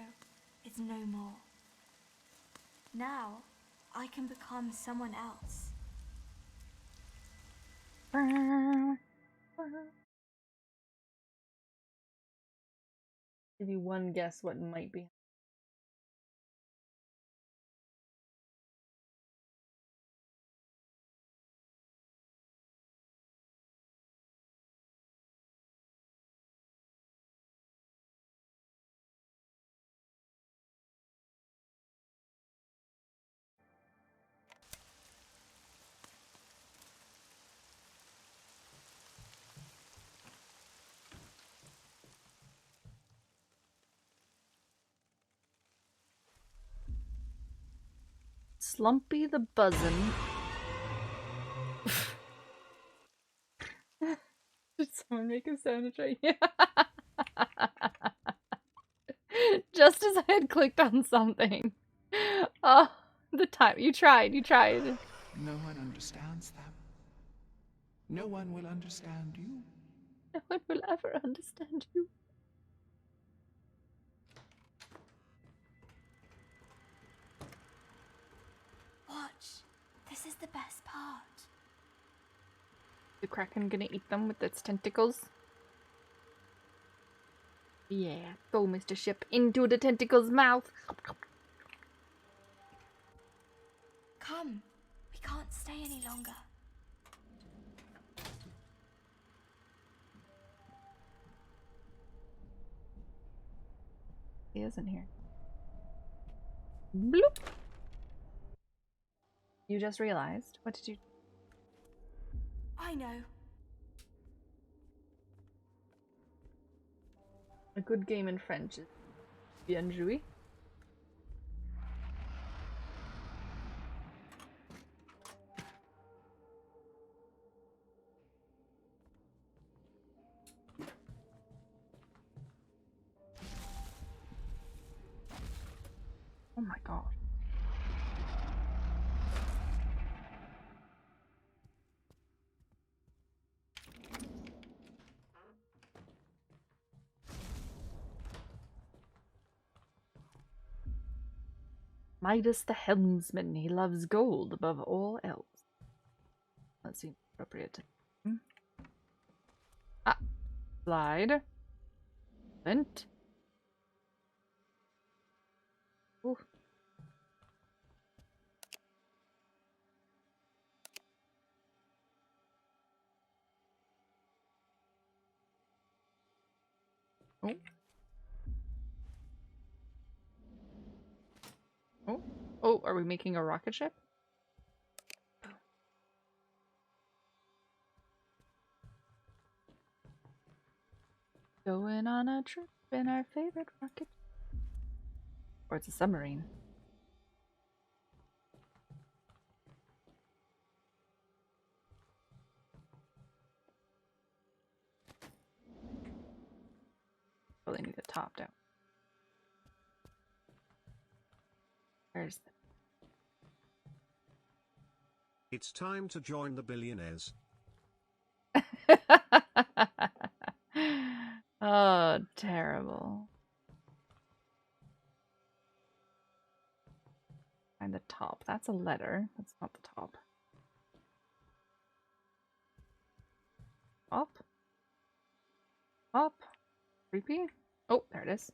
is no more. Now, I can become someone else. Give you one guess what it might be. Slumpy the Buzzin'. Did someone make a sound right? Yeah. Just as I had clicked on something. Oh, the time. You tried. No one understands them. No one will understand you. No one will ever understand you. Watch. This is the best part. The Kraken gonna eat them with its tentacles? Yeah, go, Mr. Ship, into the tentacle's mouth. Come. We can't stay any longer. He isn't here. Bloop. You just realized. What did you... I know. A good game in French is bien joué. Oh my god. Midas the helmsman, he loves gold above all else. That seems appropriate. Ah, slide. Vent. Ooh. Oh. Oh. Oh, are we making a rocket ship? Going on a trip in our favorite rocket. Or it's a submarine. Probably need the top down. There's the... It's time to join the billionaires. Oh, terrible. Find the top. That's a letter. That's not the top. Up. Up. Creepy. Oh, there it is.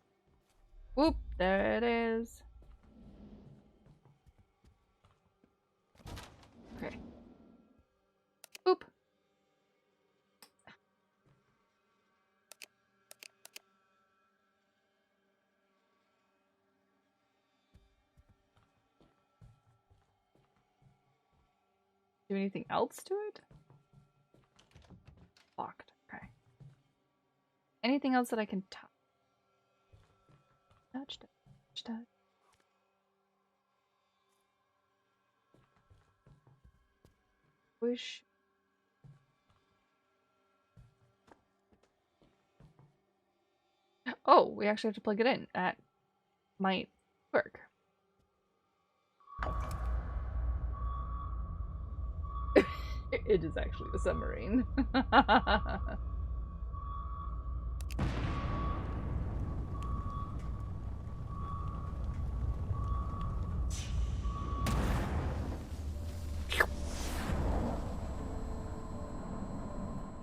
Whoop. There it is. Okay. Boop. Do anything else to it? Locked. Okay. Anything else that I can touch? Touch. Wish. Oh, we actually have to plug it in. That might work. It is actually a submarine.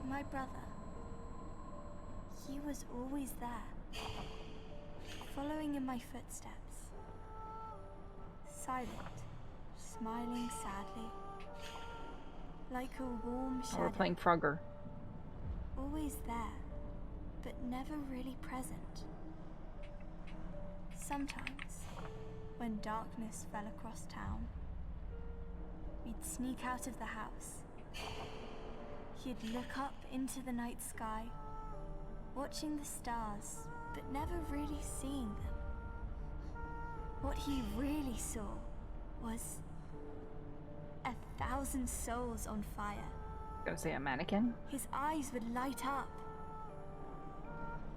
My brother. He was always there, following in my footsteps. Silent, smiling sadly, like a warm shadow. We're playing Frogger. Always there, but never really present. Sometimes, when darkness fell across town, we'd sneak out of the house. He'd look up into the night sky, watching the stars, but never really seeing them. What he really saw was 1,000 souls on fire. Gonna say a mannequin? His eyes would light up.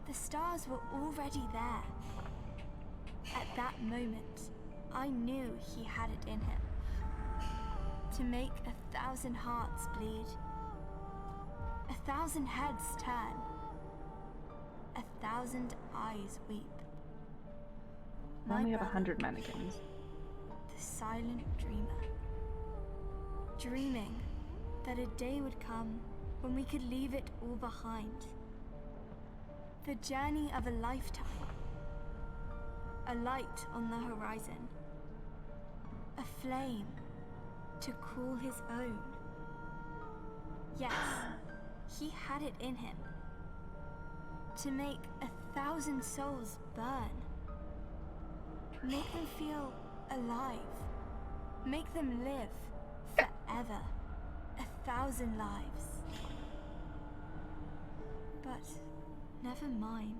The stars were already there. At that moment, I knew he had it in him. To make 1,000 hearts bleed, 1,000 heads turn, 1,000 eyes weep. I only have brother, 100 mannequins. the silent dreamer, dreaming that a day would come when we could leave it all behind. The journey of a lifetime, a light on the horizon, a flame to call his own. Yes, he had it in him to make 1,000 souls burn, make them feel alive, make them live forever, 1,000 lives. But never mine.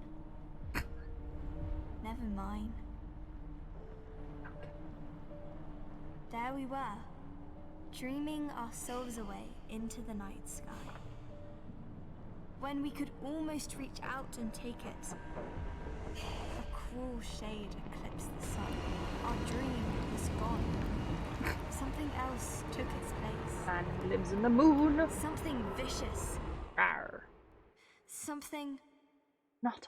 Never mine. There we were, dreaming our souls away into the night sky. When we could almost reach out and take it, a cruel shade eclipsed the sun. Our dream was gone. Something else took its place. Man who lives in the moon. Something vicious. Arr. Something Not.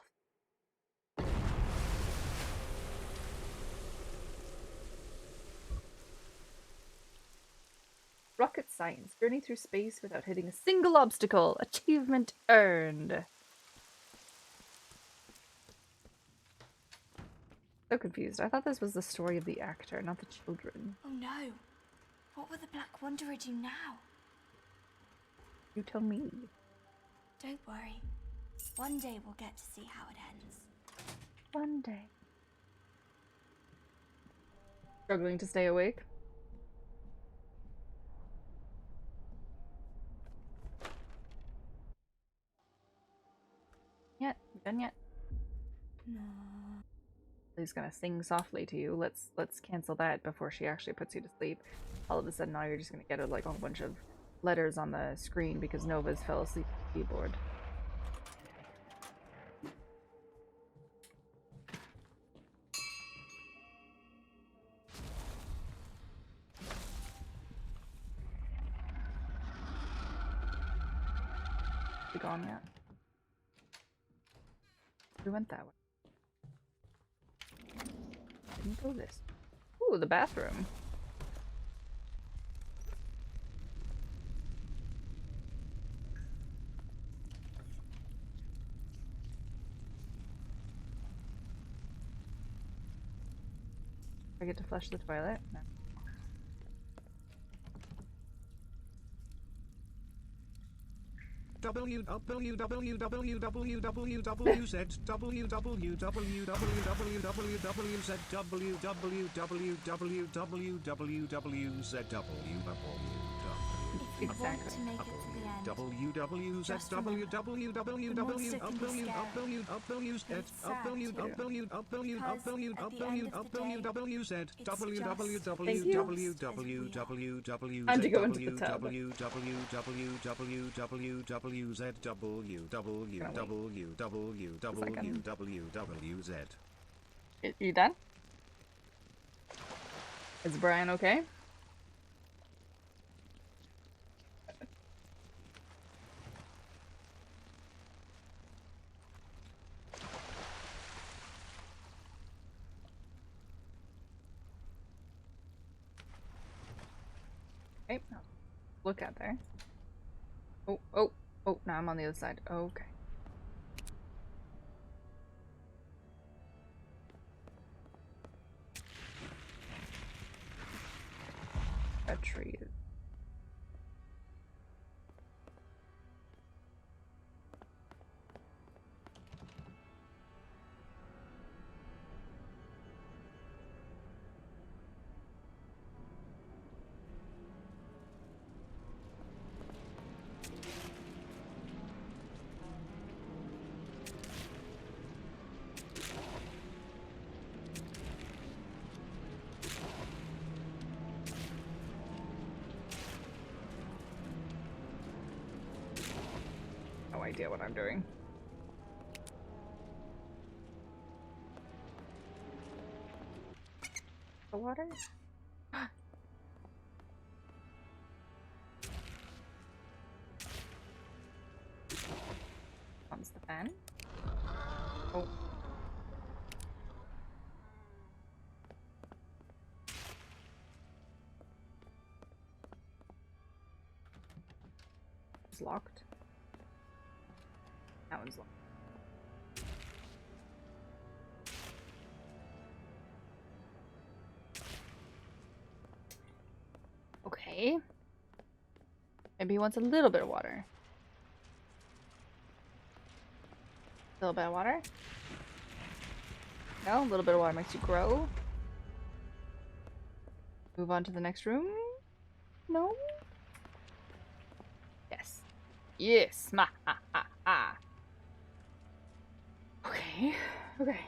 Rocket science. Journey through space without hitting a single obstacle. Achievement earned. So confused. I thought this was the story of the actor, not the children. Oh no! What will the Black Wanderer do now? You tell me. Don't worry. One day we'll get to see how it ends. One day. Struggling to stay awake? Yet? Done yet? No. He's gonna sing softly to you. Let's cancel that before she actually puts you to sleep. All of a sudden now you're just gonna get like a whole bunch of letters on the screen because Nova's fell asleep at the keyboard. We gone yet? We went that way. Didn't go this. Ooh, the bathroom. I get to flush the toilet? No. If you want to make it to the end, just remember, the monster can be scary, but it's sad too, because at the end of the day, Time to go into the tub. You done? Is Brian okay? Okay, look out there. Oh, oh, oh, now I'm on the other side. Okay. A tree. No idea what I'm doing. The water? Comes the fan. Oh. It's locked. That one's locked. Okay. Maybe he wants a little bit of water. A little bit of water? No, a little bit of water makes you grow. Move on to the next room? No? Yes. Yes! Ma ha ha ha! Okay, okay.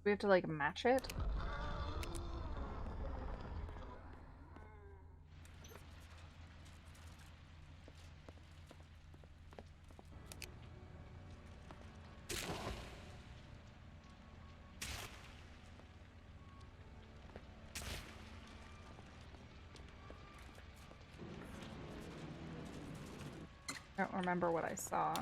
We have to, like, match it? I don't remember what I saw.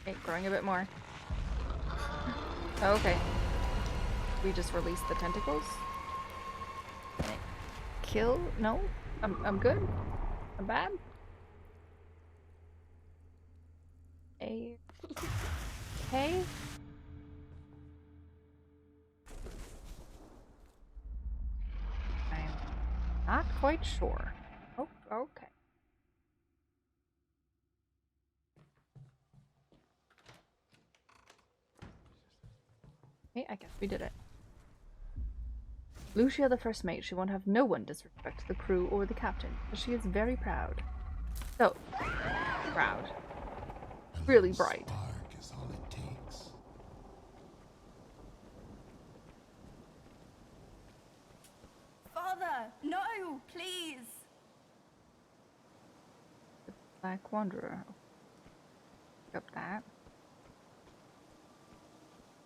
Okay, growing a bit more. Oh, okay. We just released the tentacles. Okay. Kill? No? I'm good? I'm bad? Hey. Hey? I'm not quite sure. Oh, okay. Okay, I guess we did it. Lucia, the first mate, she won't have no one disrespect the crew or the captain, but she is very proud. So, proud. Really bright. Spark is all it takes. Father, no, please. The Black Wanderer. Pick up that.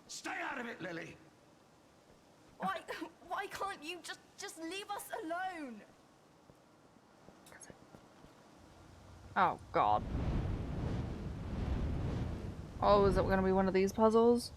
Stay out of it, Lily! Why can't you just leave us alone? Oh, God. Oh, is it gonna be one of these puzzles?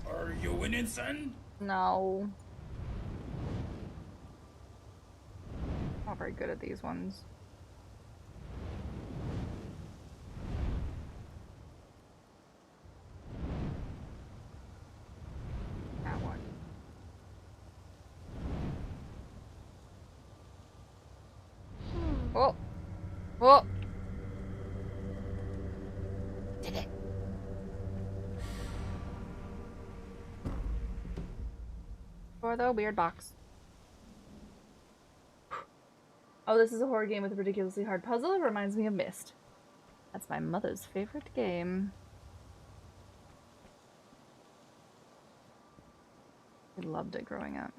Are you winning, son? No. Not very good at these ones. That one. Oh! Oh! Did it. for the weird box. Oh, this is a horror game with a ridiculously hard puzzle. It reminds me of Myst. That's my mother's favorite game. I loved it growing up.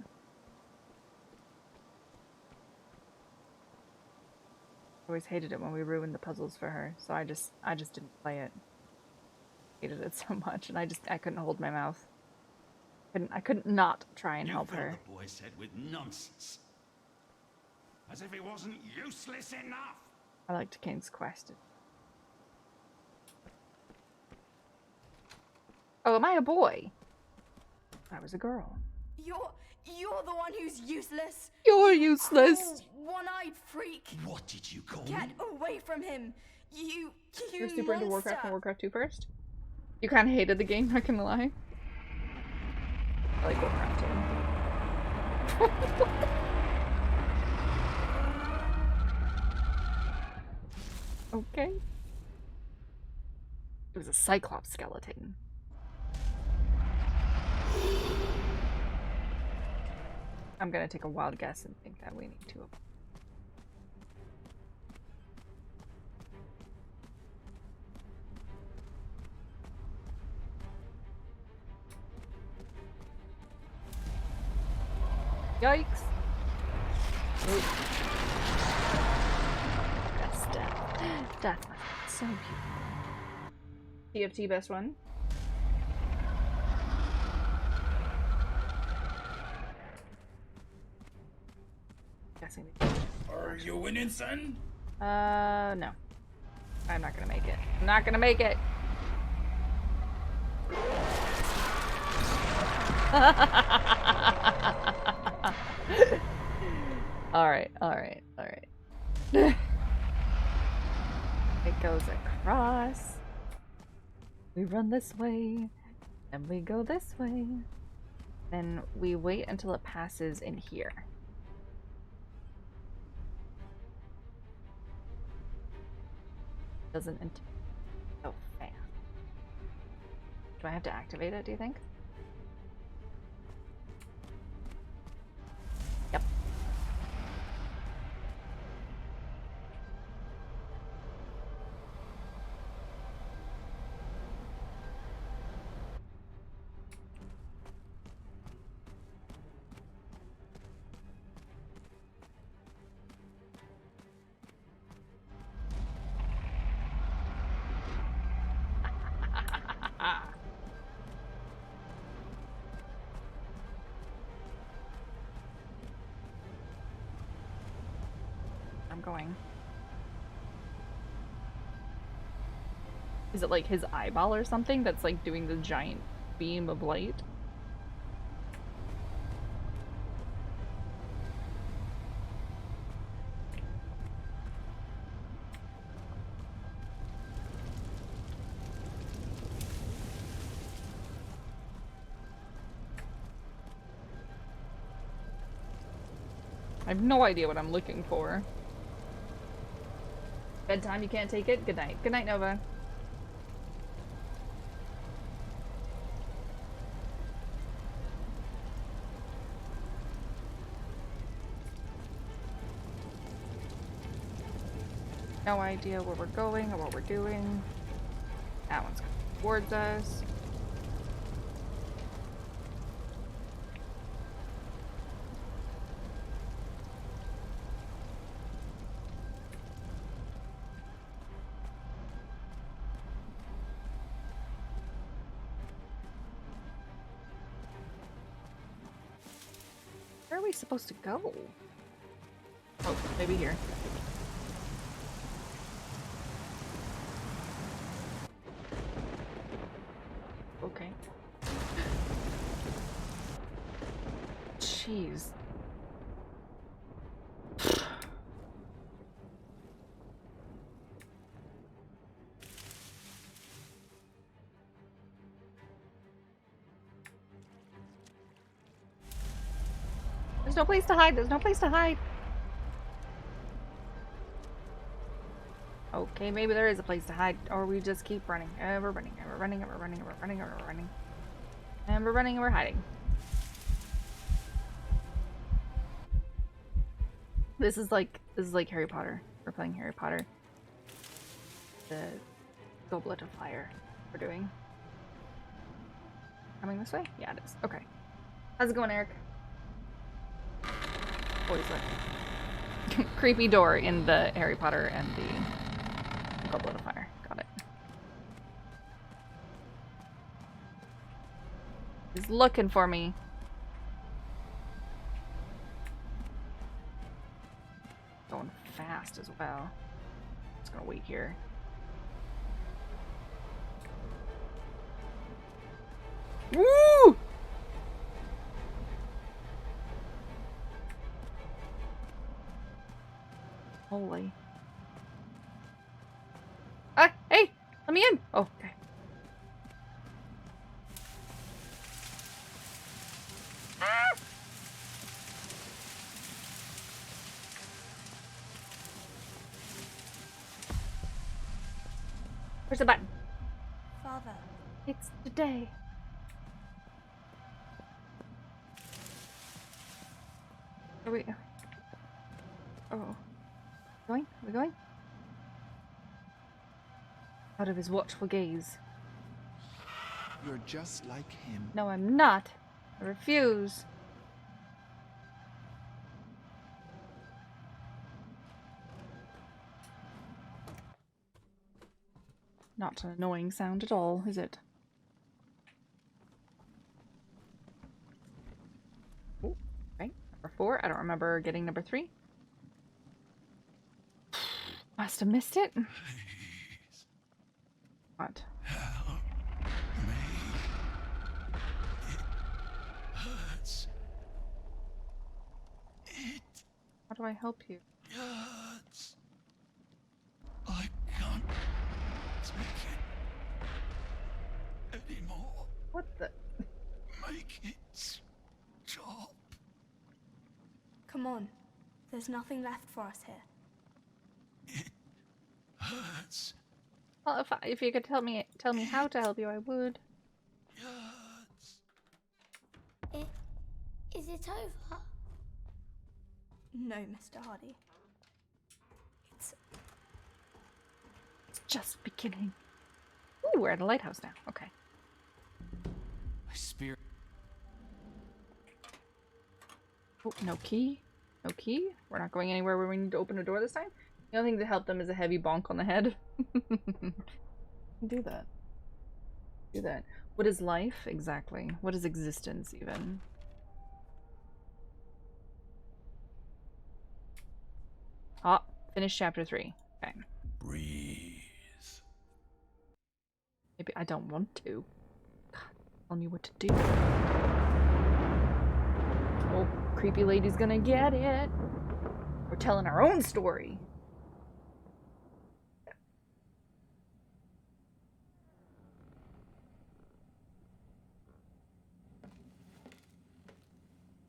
I always hated it when we ruined the puzzles for her, so I just didn't play it. Hated it so much, and I couldn't hold my mouth. I couldn't not try and help her. The boy said with nonsense. As if he wasn't useless enough. I liked King's Quest. Oh, am I a boy? I was a girl. You're the one who's useless. You're useless. You one-eyed freak. What did you call Get me? away from him. You You're super into Warcraft and monster. Warcraft 2 first? You kind of hated the game, not gonna lie. I like Warcraft 2. Okay. It was a Cyclops skeleton. I'm gonna take a wild guess and think that we need two of them. Yikes. Ooh. That's death. Death must be so beautiful. TFT best one. Guessing. Are you winning, son? No. I'm not gonna make it. I'm not gonna make it. Alright. It goes across. We run this way. And we go this way. Then we wait until it passes in here. Doesn't go fast. Do I have to activate it, do you think? Yep. I'm going. Is it like his eyeball or something that's like doing the giant beam of light? I have no idea what I'm looking for. Bedtime, you can't take it? Good night. Good night, Nova. No idea where we're going or what we're doing. That one's coming towards us. Where are we supposed to go? Oh, maybe here. Okay. Jeez. There's no place to hide. There's no place to hide. Okay, maybe there is a place to hide, or we just keep running. We're running, and we're running, and we're running, and we're running, and we're running. And we're running, and we're hiding. This is like Harry Potter. We're playing Harry Potter. The Goblet of Fire we're doing. Coming this way? Yeah, it is. Okay. How's it going, Eric? Always look. Creepy door in the Harry Potter and the Goblet of Fire. Got it. He's looking for me. Going fast as well. Just gonna wait here. Woo! Holy. Ah, hey! Let me in! Oh, okay. Ah! Where's the button? Father. It's today. Are we... Oh. Going? Are we going? Out of his watchful gaze. You're just like him. No, I'm not. I refuse. Not an annoying sound at all, is it? Ooh, okay. Number 4. I don't remember getting number 3. Must have missed it. Please. What? Help me. It hurts. It How do I help you? hurts. I can't take it anymore. What the? Make it stop. Come on. There's nothing left for us here. It hurts. Well, if you could tell me how to help you, I would. Hurts. Is it over? No, Mr. Hardy. It's just beginning. Ooh, we're at a lighthouse now. Okay. My spirit. Oh, no key. No key. We're not going anywhere where we need to open a door this time. The only thing to help them is a heavy bonk on the head. Do that. Do that. What is life? Exactly. What is existence, even? Ah, finish chapter 3. Okay. Breathe. Maybe I don't want to. God, tell me what to do. Oh, creepy lady's gonna get it. We're telling our own story.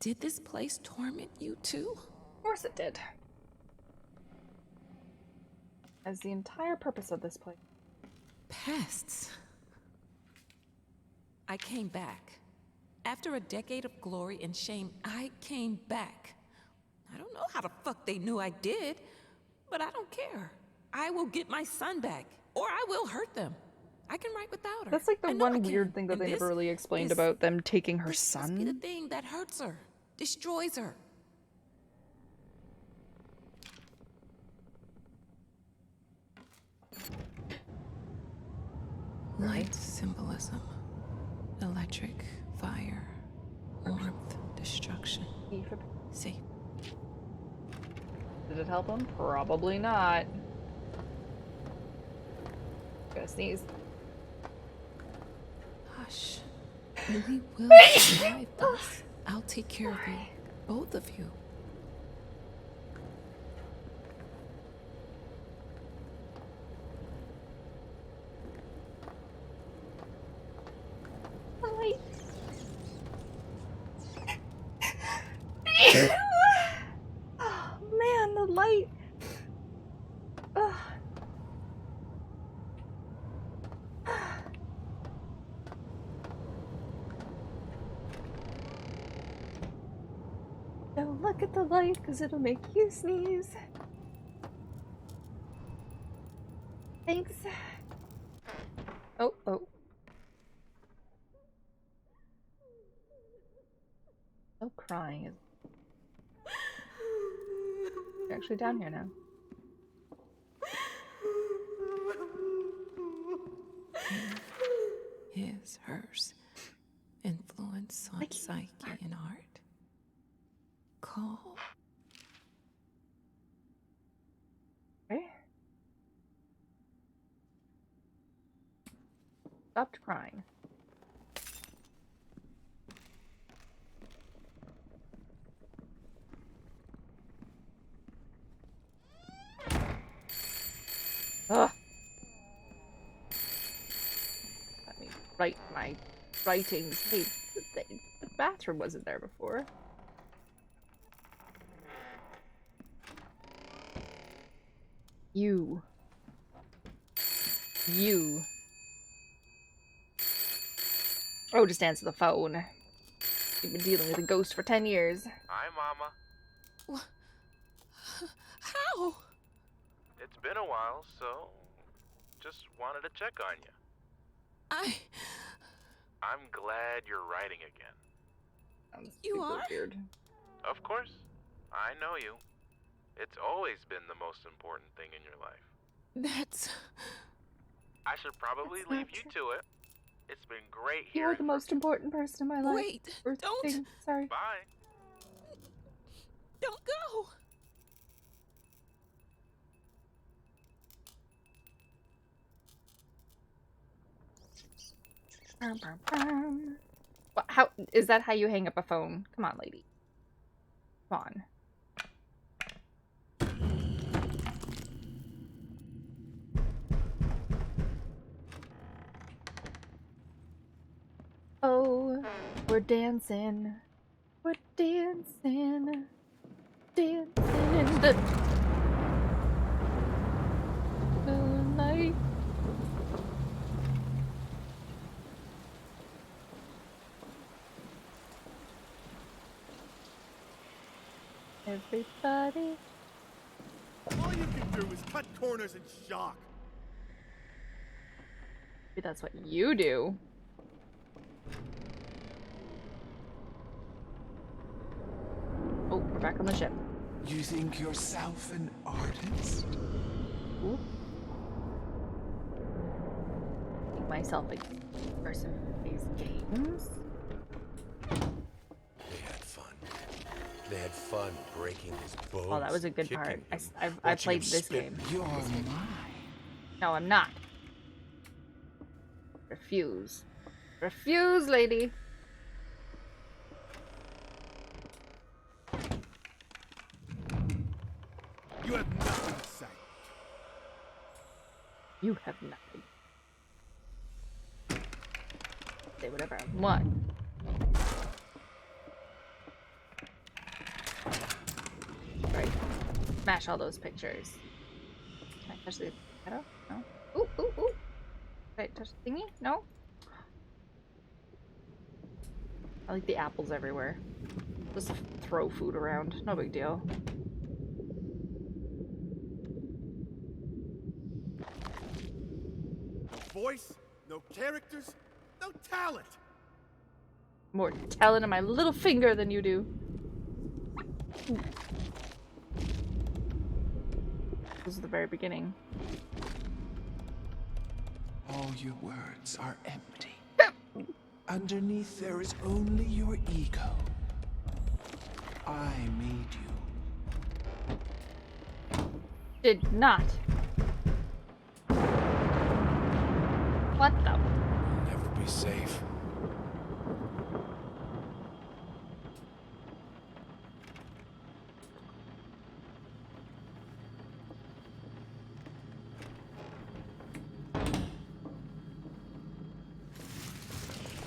Did this place torment you too? Of course it did. As the entire purpose of this place. Pests. I came back. After a decade of glory and shame, I came back. I don't know how the fuck they knew I did, but I don't care. I will get my son back, or I will hurt them. I can write without her. That's like the I know I one can. weird thing that And they never this really explained is- about them taking her this must be the son. thing that hurts her, destroys her. Light symbolism. Electric, fire, warmth, destruction. See? Did it help him? Probably not. Gonna sneeze. Hush. We will survive this. I'll take care of you. Both of you. Light. Oh man, the light. Ugh. No. look at the light because it'll make you sneeze. Thanks. Oh, oh. No crying is. You're actually down here now. His, hers, influence on psyche and art. Call. Okay. Stopped crying. Ugh. Let me write my writings. Hey, the bathroom wasn't there before. You. Oh, just answer the phone. You've been dealing with a ghost for 10 years. Hi, Mama. How? It's been a while, so just wanted to check on you. I'm glad you're writing again. You are? Weird. Of course. I know you. It's always been the most important thing in your life. That's... I should probably That's leave not you true. to it. It's been great hearing You're the most from important person in my life. Wait, Or don't. thing. Sorry. you. Bye. Don't go! What, how is that how you hang up a phone? Come on, lady. Come on. Oh, we're dancing. We're dancing. Dancing in the moonlight. Everybody. All you can do is cut corners and shock. Maybe that's what you do. Oh, we're back on the ship. You think yourself an artist? Ooh. Think myself a person who plays games. They had fun. They had fun breaking his bones. Oh, that was a good kicking part. him, I watching played him this spit. game. You're mine. No, I'm not. Refuse. Refuse, lady. You have nothing to say. You have nothing. Say whatever I want. Right. Smash all those pictures. Can I touch the shadow? No. Ooh, ooh, ooh. Can I touch the thingy? No. I like the apples everywhere. Just throw food around. No big deal. No voice, no characters, no talent. More talent in my little finger than you do. This is the very beginning. All your words are empty. Underneath there is only your ego. I made you. Did not. What the? You'll never be safe.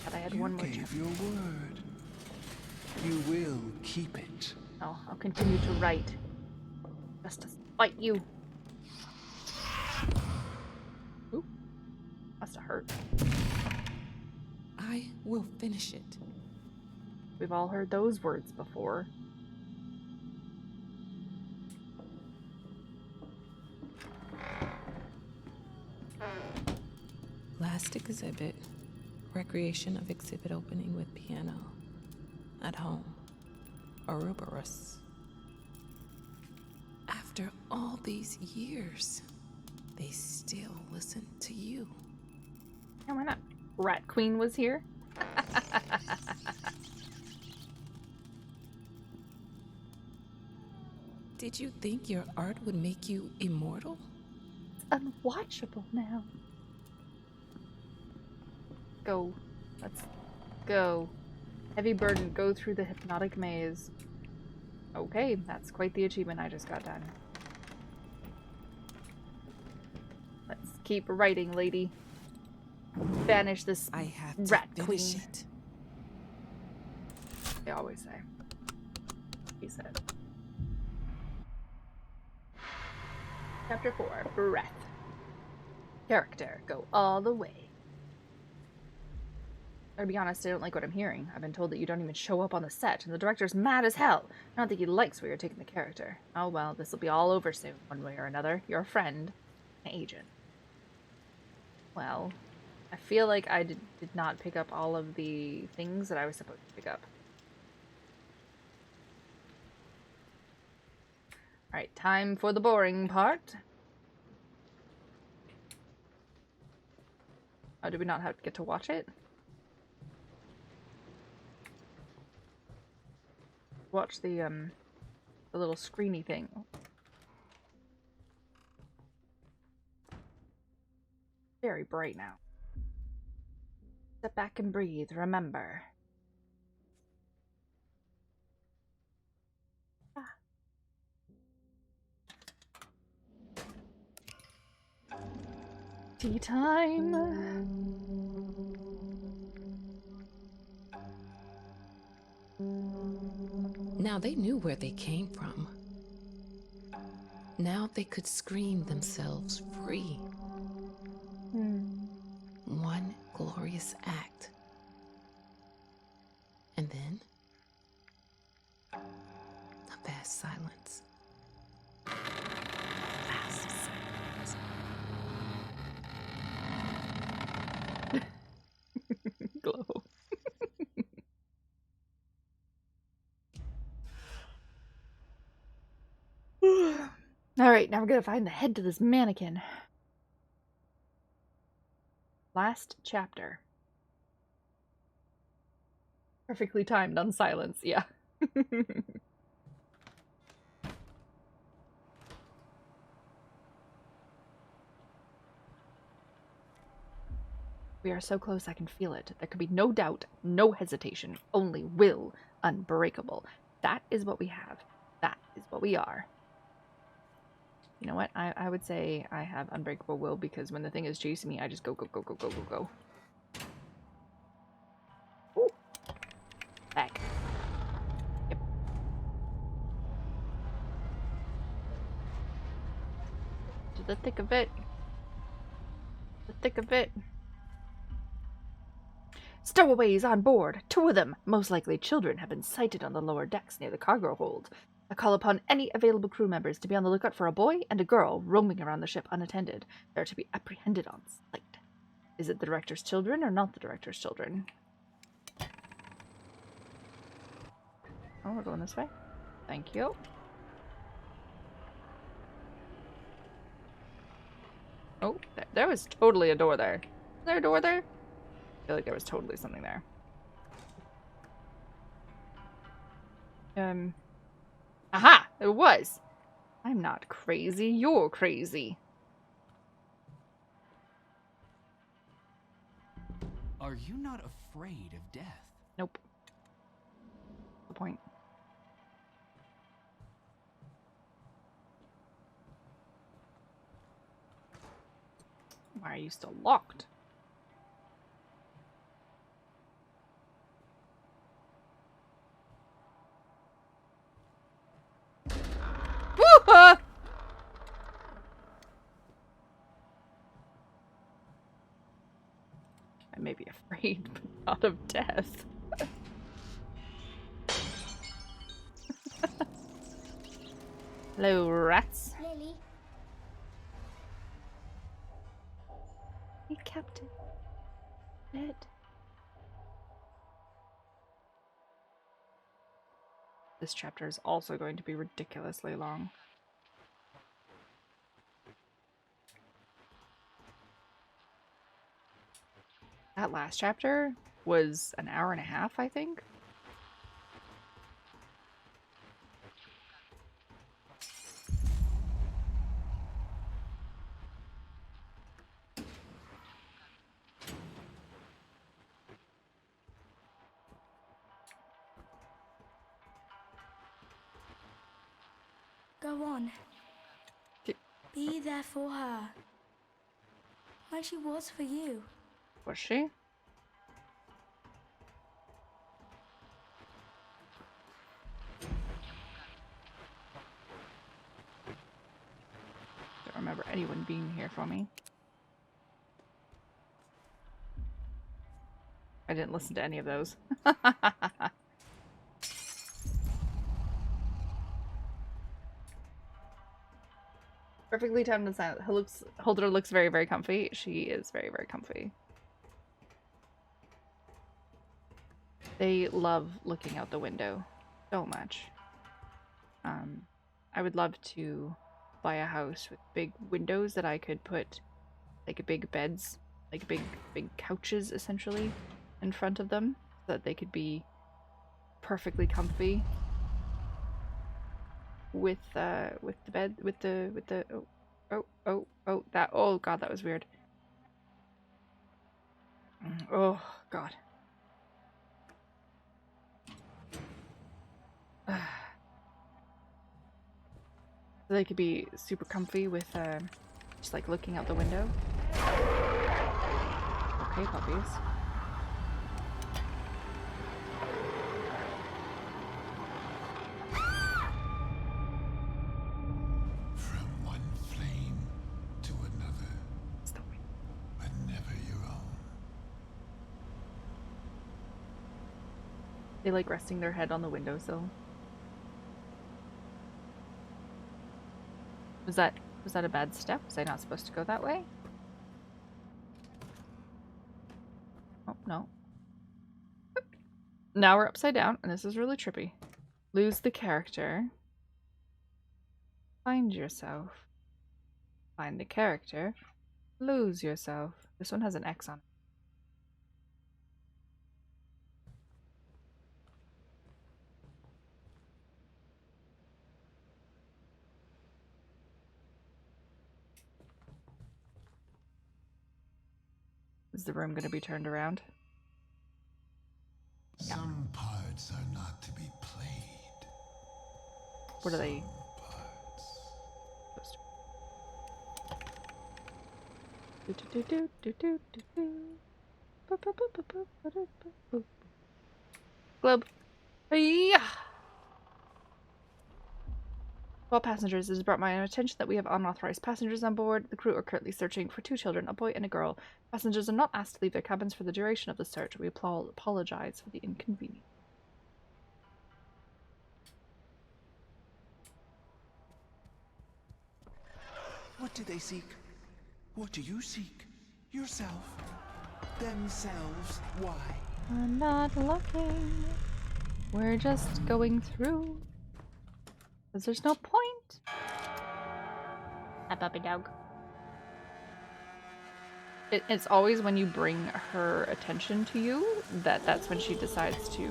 But I had You one more gave chance. your word. You will keep it. Oh, I'll continue to write. Just to spite you. Ooh. Must have hurt. I will finish it. We've all heard those words before. Last exhibit. Recreation of exhibit opening with piano. At home. Ouroboros. After all these years, they still listen to you. Yeah, why not? Rat Queen was here. Did you think your art would make you immortal? It's unwatchable now. Go. Let's go. Heavy burden, go through the hypnotic maze. Okay, that's quite the achievement I just got done. Let's keep writing, lady. Banish this rat queen. They always say. He said. Chapter 4, Breath. Character, go all the way. To be honest, I don't like what I'm hearing. I've been told that you don't even show up on the set, and the director's mad as hell. I don't think he likes where you're taking the character. Oh well, this'll be all over soon, one way or another. You're a friend. An agent. Well, I feel like I did not pick up all of the things that I was supposed to pick up. Alright, time for the boring part. Oh, did we not have to get to watch it? Watch the little screeny thing. Very bright now. Step back and breathe, remember. Tea time. Now they knew where they came from. Now they could scream themselves free. One glorious act. And then, a vast silence. Vast silence. Glow. Alright, now we're gonna find the head to this mannequin. Last chapter. Perfectly timed on silence, yeah. We are so close I can feel it. There could be no doubt, no hesitation, only will, unbreakable. That is what we have. That is what we are. You know what? I would say I have unbreakable will because when the thing is chasing me, I just go, go, go, go, go, go, go. Ooh. Back. Yep. To the thick of it. The thick of it. Stowaways on board. 2 of them, most likely children, have been sighted on the lower decks near the cargo hold. I call upon any available crew members to be on the lookout for a boy and a girl roaming around the ship unattended. They are to be apprehended on sight. Is it the director's children or not the director's children? Oh, we're going this way. Thank you. Oh, there was totally a door there. Is there a door there? I feel like there was totally something there. Aha! It was! I'm not crazy, you're crazy. Are you not afraid of death? Nope. What's the point? Why are you still locked? I may be afraid, but not of death. Hello, rats. Lily. He kept it. Ned. This chapter is also going to be ridiculously long. That last chapter was an hour and a half, I think. Go on. Be there for her. Like she was for you. Was she? Don't remember anyone being here for me. I didn't listen to any of those. Perfectly timed and silent. Holder looks very, very comfy. She is very, very comfy. They love looking out the window so much. I would love to buy a house with big windows that I could put like big beds, like big couches essentially in front of them so that they could be perfectly comfy with the bed with the oh god, that was weird. Oh god. So they could be super comfy with just like looking out the window. Okay, puppies. From one flame to another, but never your own. They like resting their head on the windowsill. Was that a bad step? Was I not supposed to go that way? Oh, no. Now we're upside down, and this is really trippy. Lose the character. Find yourself. Find the character. Lose yourself. This one has an X on it. Is the room going to be turned around? Some parts are not to be played. What are they? Globe. Yeah. Well, passengers, it has brought my attention that we have unauthorized passengers on board. The crew are currently searching for 2 children, a boy and a girl. Passengers are not asked to leave their cabins for the duration of the search. We apologize for the inconvenience. What do they seek? What do you seek? Yourself. Themselves. Why? I'm not looking. We're just going through. Because there's no point. Hi, puppy dog. It's always when you bring her attention to you that's when she decides to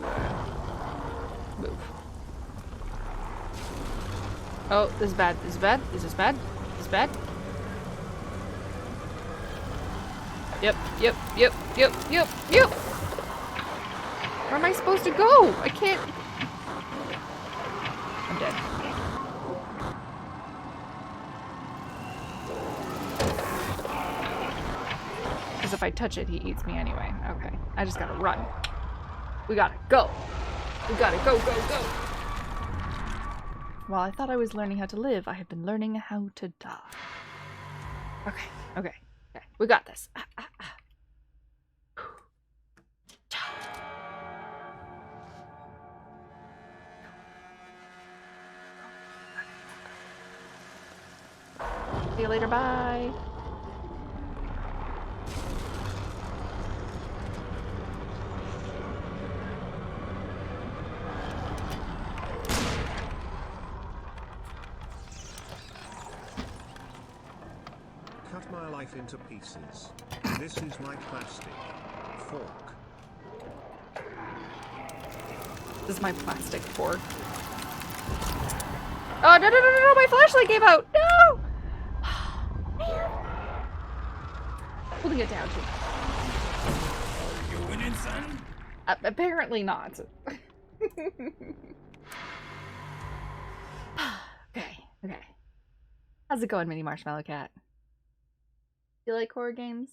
move. Oh, this is bad. This is bad. This is bad. This is bad. Yep. Where am I supposed to go? I can't. I'm dead. Because if I touch it, he eats me anyway. Okay. I just gotta run. We gotta go. We gotta go. While I thought I was learning how to live, I have been learning how to die. Okay. We got this. See you later, bye. knife into pieces. This is my plastic fork. This is my plastic fork. Oh, no, no, no, no, no, my flashlight gave out! No! Man. Holding it down too. You winning, son? Apparently not. Okay, okay. How's it going, Mini Marshmallow Cat? You like horror games?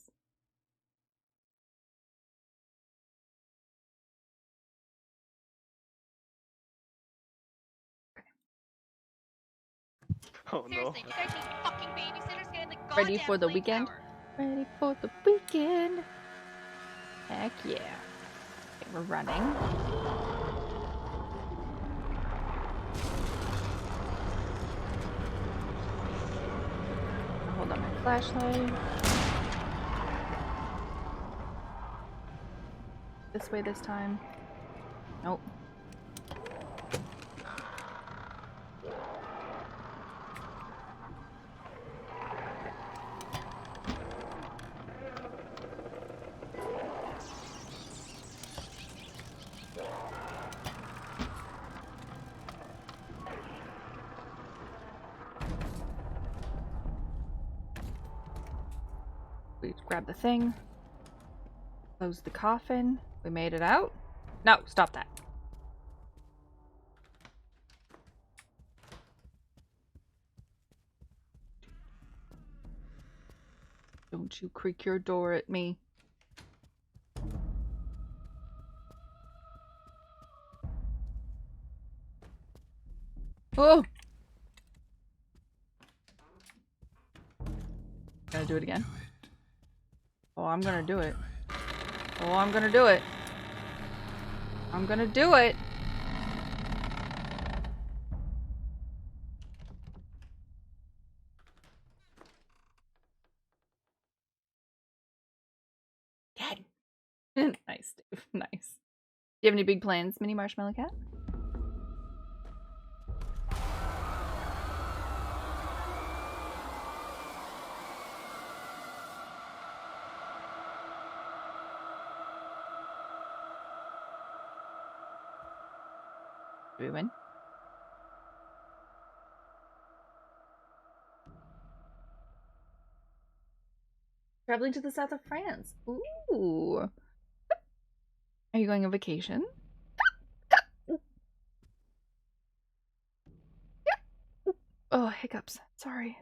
Oh no. Seriously, you guys need fucking babysitters getting the goddamn Ready for the flame weekend? tower. Ready for the weekend. Heck yeah. Okay, we're running. I'll hold on my flashlight. This way this time. Nope. We grab the thing. Close the coffin. We made it out. No, stop that. Don't you creak your door at me. Oh! Gonna do it again? Oh, I'm gonna do it. Oh, I'm gonna do it. I'm gonna do it. Dead. Nice, Dave. Nice. Do you have any big plans, Mini Marshmallow Cat? Do we win? Traveling to the south of France. Ooh. Are you going on vacation? Oh, hiccups. Sorry.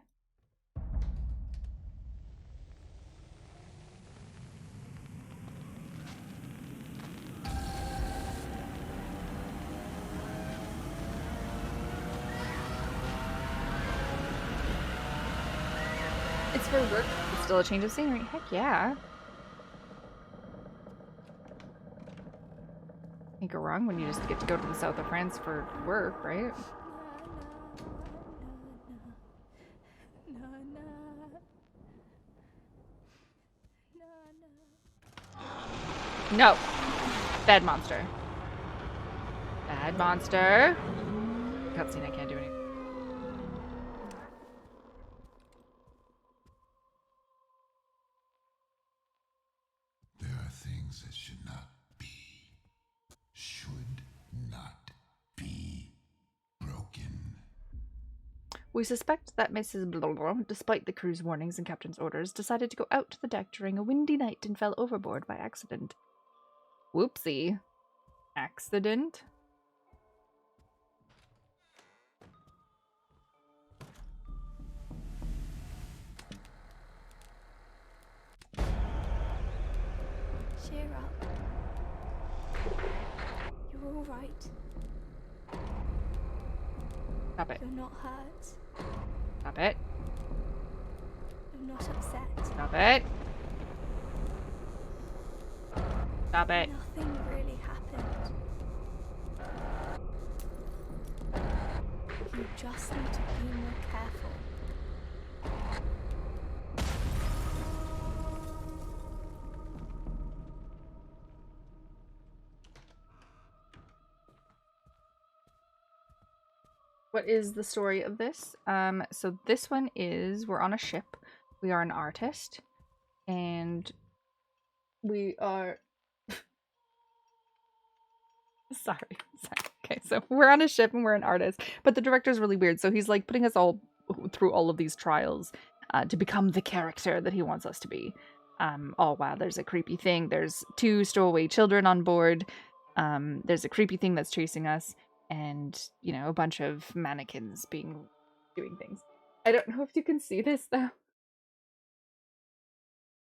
It's for work. It's still a change of scenery. Heck yeah. Can't go wrong when you just get to go to the south of France for work, right? No. Bad monster. Bad monster. Cutscene, I can't do anything. There are things that should not be. Should not be broken. We suspect that Mrs. Blah, despite the crew's warnings and captain's orders, decided to go out to the deck during a windy night and fell overboard by accident. Whoopsie. Accident? Cheer up. You're all right. Stop it. You're not hurt. Stop it. You're not upset. Stop it. Stop it. Nothing really happened. You just need to be more careful. What is the story of this? So this one is we're on a ship. We are an artist, and we are... Sorry. Okay, so we're on a ship and we're an artist, but the director's really weird. So he's like putting us all through all of these trials to become the character that he wants us to be. Oh wow, there's a creepy thing. There's 2 stowaway children on board. There's a creepy thing that's chasing us, and you know, a bunch of mannequins doing things. I don't know if you can see this though.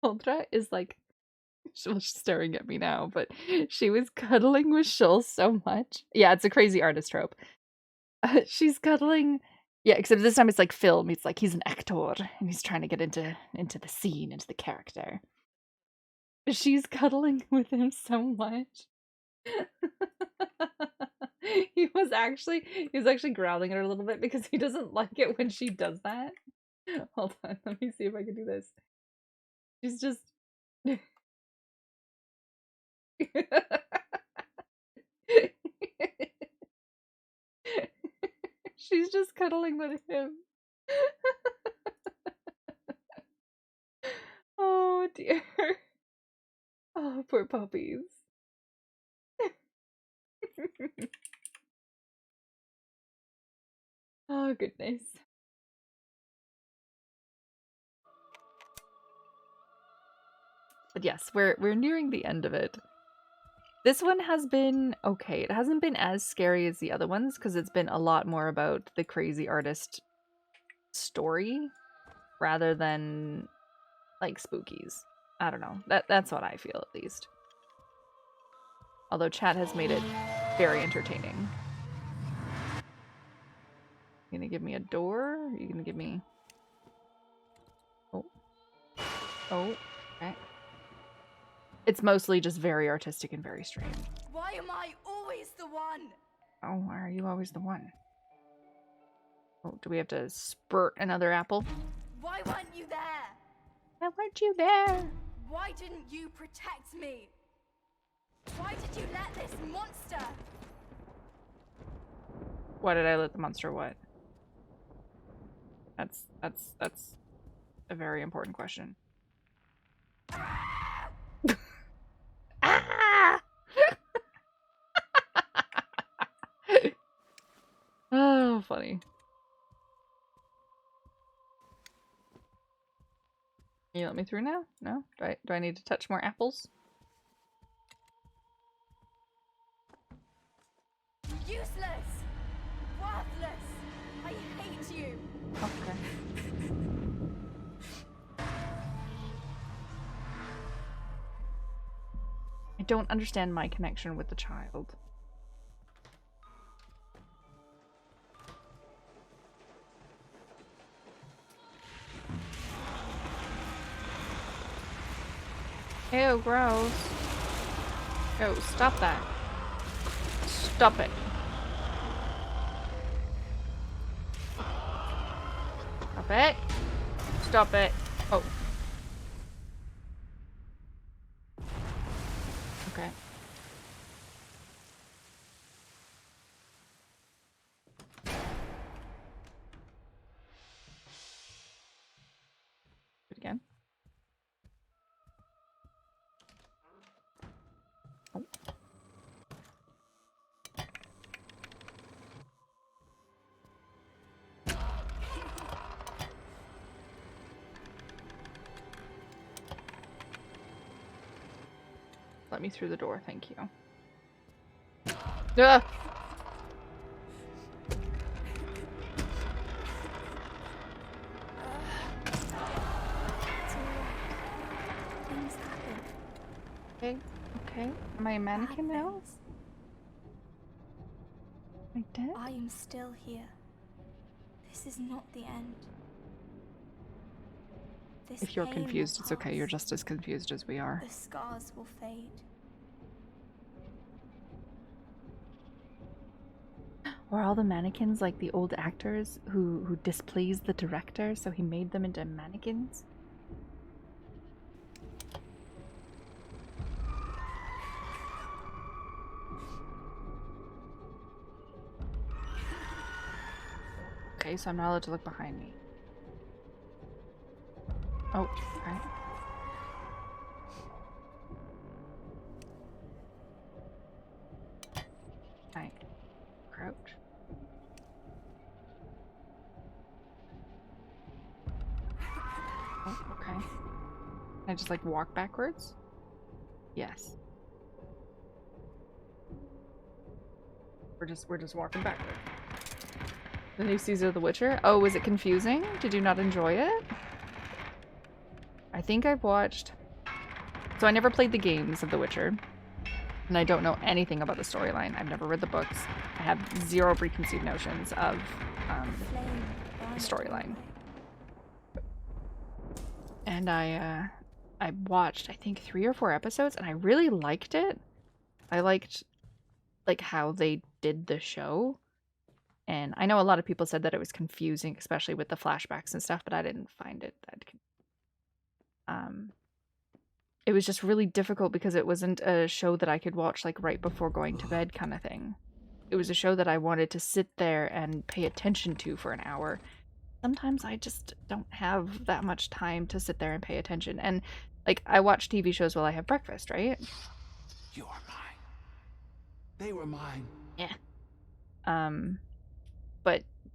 Ultra is like, she's staring at me now, but she was cuddling with Shul so much. Yeah, it's a crazy artist trope. She's cuddling. Yeah, except this time it's like film. It's like he's an actor and he's trying to get into the scene, into the character. She's cuddling with him so much. he was actually growling at her a little bit because he doesn't like it when she does that. Hold on, let me see if I can do this. She's just she's just cuddling with him. Oh dear. Oh, poor puppies. Oh goodness. But yes, we're nearing the end of it. This one has been okay. It hasn't been as scary as the other ones because it's been a lot more about the crazy artist story rather than like spookies. I don't know. That's what I feel at least. Although chat has made it very entertaining. You gonna give me a door? Or are you gonna give me... Oh. Oh, okay. It's mostly just very artistic and very strange. Why am I always the one? Oh, why are you always the one? Oh, do we have to spurt another apple? Why weren't you there? Why weren't you there? Why didn't you protect me? Why did you let this monster? Why did I let the monster what? That's a very important question. Ah! Oh, funny. Can you let me through now? No? Do I need to touch more apples? Useless! Worthless! I hate you! Okay. I don't understand my connection with the child. Ew, gross. Oh, stop that. Stop it. Stop it. Stop it. Oh. Okay. Do it again. Oh. Let me through the door, thank you. Ah! Things happen. Okay, okay. Am I a mannequin now? I did? I am still here. This is not the end. This If you're pain will confused, it's okay. You're pass. just as confused as we are. The scars will fade. Were all the mannequins like the old actors who displeased the director, so he made them into mannequins? Okay, so I'm not allowed to look behind me. Oh, okay. Alright. Crouch. Oh, okay. Can I just like walk backwards? Yes. We're just walking backwards. The new season of The Witcher? Oh, was it confusing? Did you not enjoy it? I think I've watched... So I never played the games of The Witcher. And I don't know anything about the storyline. I've never read the books. I have zero preconceived notions of the storyline. And I watched, I think, 3 or 4 episodes, and I really liked it. I liked, like, how they did the show. And I know a lot of people said that it was confusing, especially with the flashbacks and stuff, but I didn't find it that it was just really difficult because it wasn't a show that I could watch like right before going to bed kind of thing. It was a show that I wanted to sit there and pay attention to for an hour. Sometimes I just don't have that much time to sit there and pay attention. And like I watch TV shows while I have breakfast, right? You are mine. They were mine. Yeah.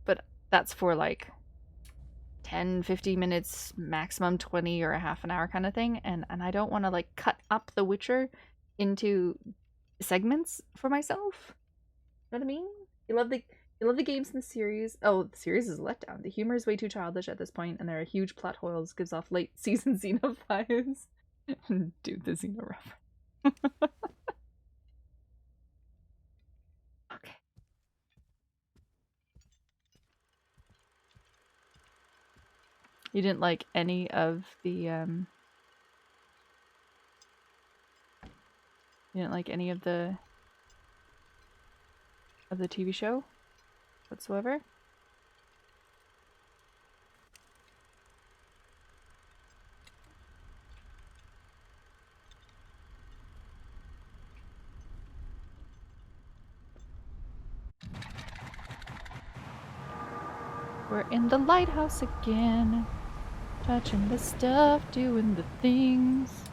But that's for like 10, 50 minutes, maximum 20 or a half an hour kind of thing. And I don't want to like cut up The Witcher into segments for myself. You know what I mean? You love the games in the series. Oh, the series is a letdown. The humor is way too childish at this point, and there are huge plot holes. Gives off late season Xena vibes. Dude, the Xena reference. Okay. You didn't like any of the you didn't like any of the TV show whatsoever? We're in the lighthouse again. Touching the stuff, doing the things.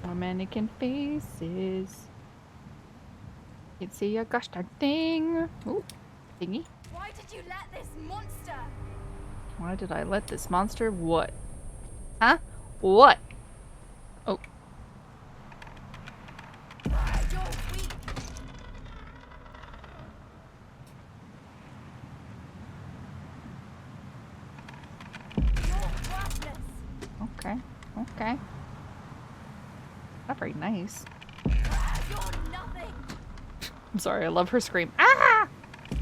More mannequin faces. You can see a gosh darn thing. Ooh, thingy. Why did you let this monster? Why did I let this monster? What? Huh? What? Oh. You're weak. You're worthless. Okay. Okay. Not very nice. You're nothing. I'm sorry, I love her scream. Ah!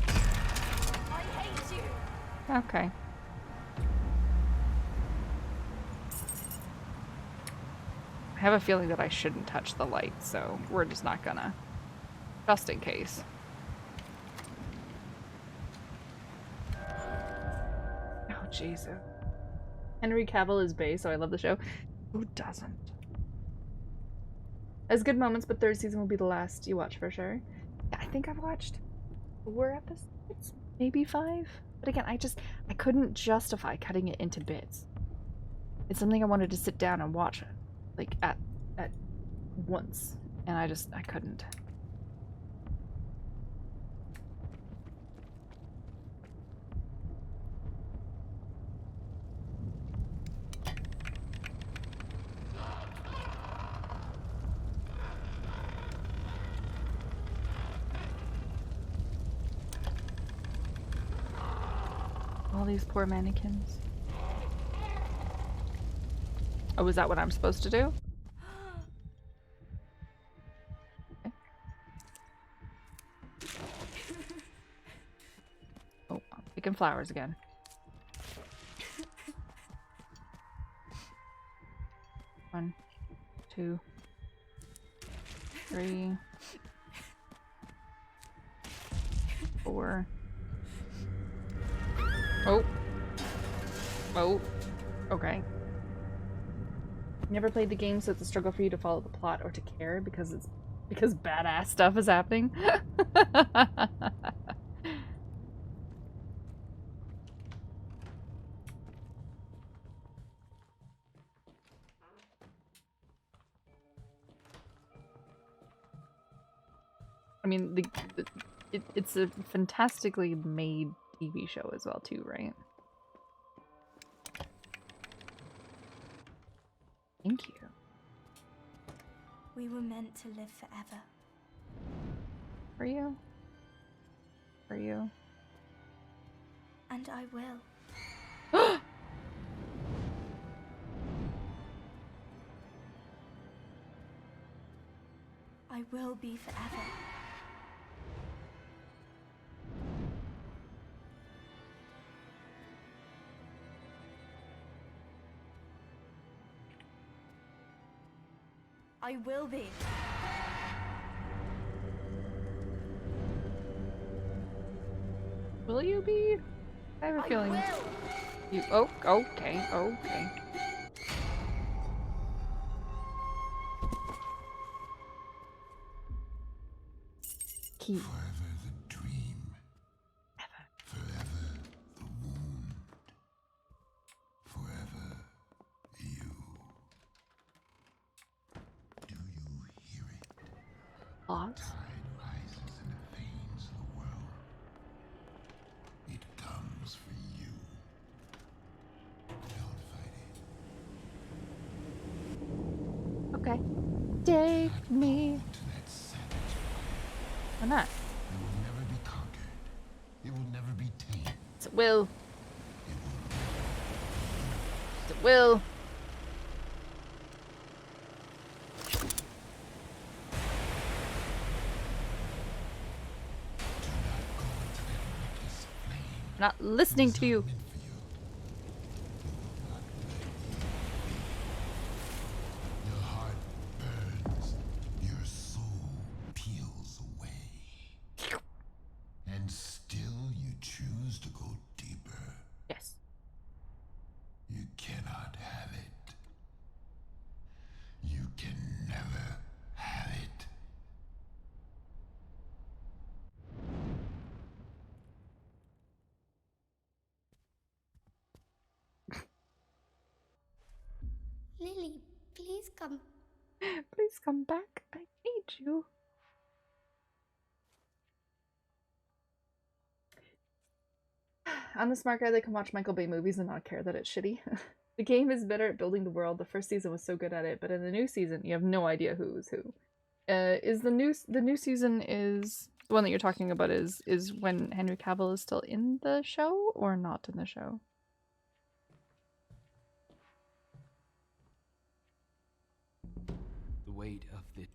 I hate you. Okay. I have a feeling that I shouldn't touch the light, so we're just not gonna. Just in case. Oh, Jesus. Henry Cavill is bae, so I love the show. Who doesn't? Has good moments, but third season will be the last you watch for sure. Yeah, I think I've watched 4 episodes, maybe 5. But again, I couldn't justify cutting it into bits. It's something I wanted to sit down and watch, like at once, and I couldn't. All these poor mannequins. Oh, is that what I'm supposed to do? Okay. Oh, I'm picking flowers again. One, 2, 3, 4. Oh. Oh. Okay. Never played the game, so it's a struggle for you to follow the plot or to care because badass stuff is happening. mean, it's a fantastically made TV show as well, too, right? Thank you. We were meant to live forever. For you? For you? And I will. I will be forever. I will be. Will you be? I have a feeling. You. Oh, okay, okay. Key. Forever the dream. Forever the wound. Forever you. Do you hear it? What? Tide rises in the veins of the world. It comes for you. Don't fight it. Okay. Take me. Why not? It will never be conquered. It will never be tamed. It will. It will. I'm not listening to you. Your heart burns. Your soul peels away. And still you choose to go deeper. Yes. You cannot have it. You can never have it. Lily, please come. Please come back. I need you. I'm the smart guy that can watch Michael Bay movies and not care that it's shitty. The game is better at building the world. The first season was so good at it, but in the new season, you have no idea who's who. Is the new season is the one that you're talking about is when Henry Cavill is still in the show or not in the show? The weight of the...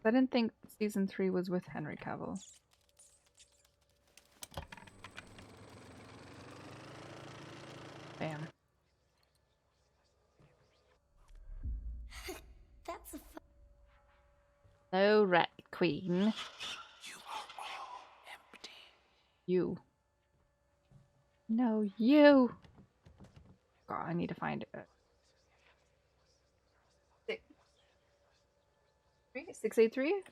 I didn't think season 3 was with Henry Cavill. Bam. That's a Hello, Rat Queen. You are all empty. You. No, you. God, I need to find it. 683?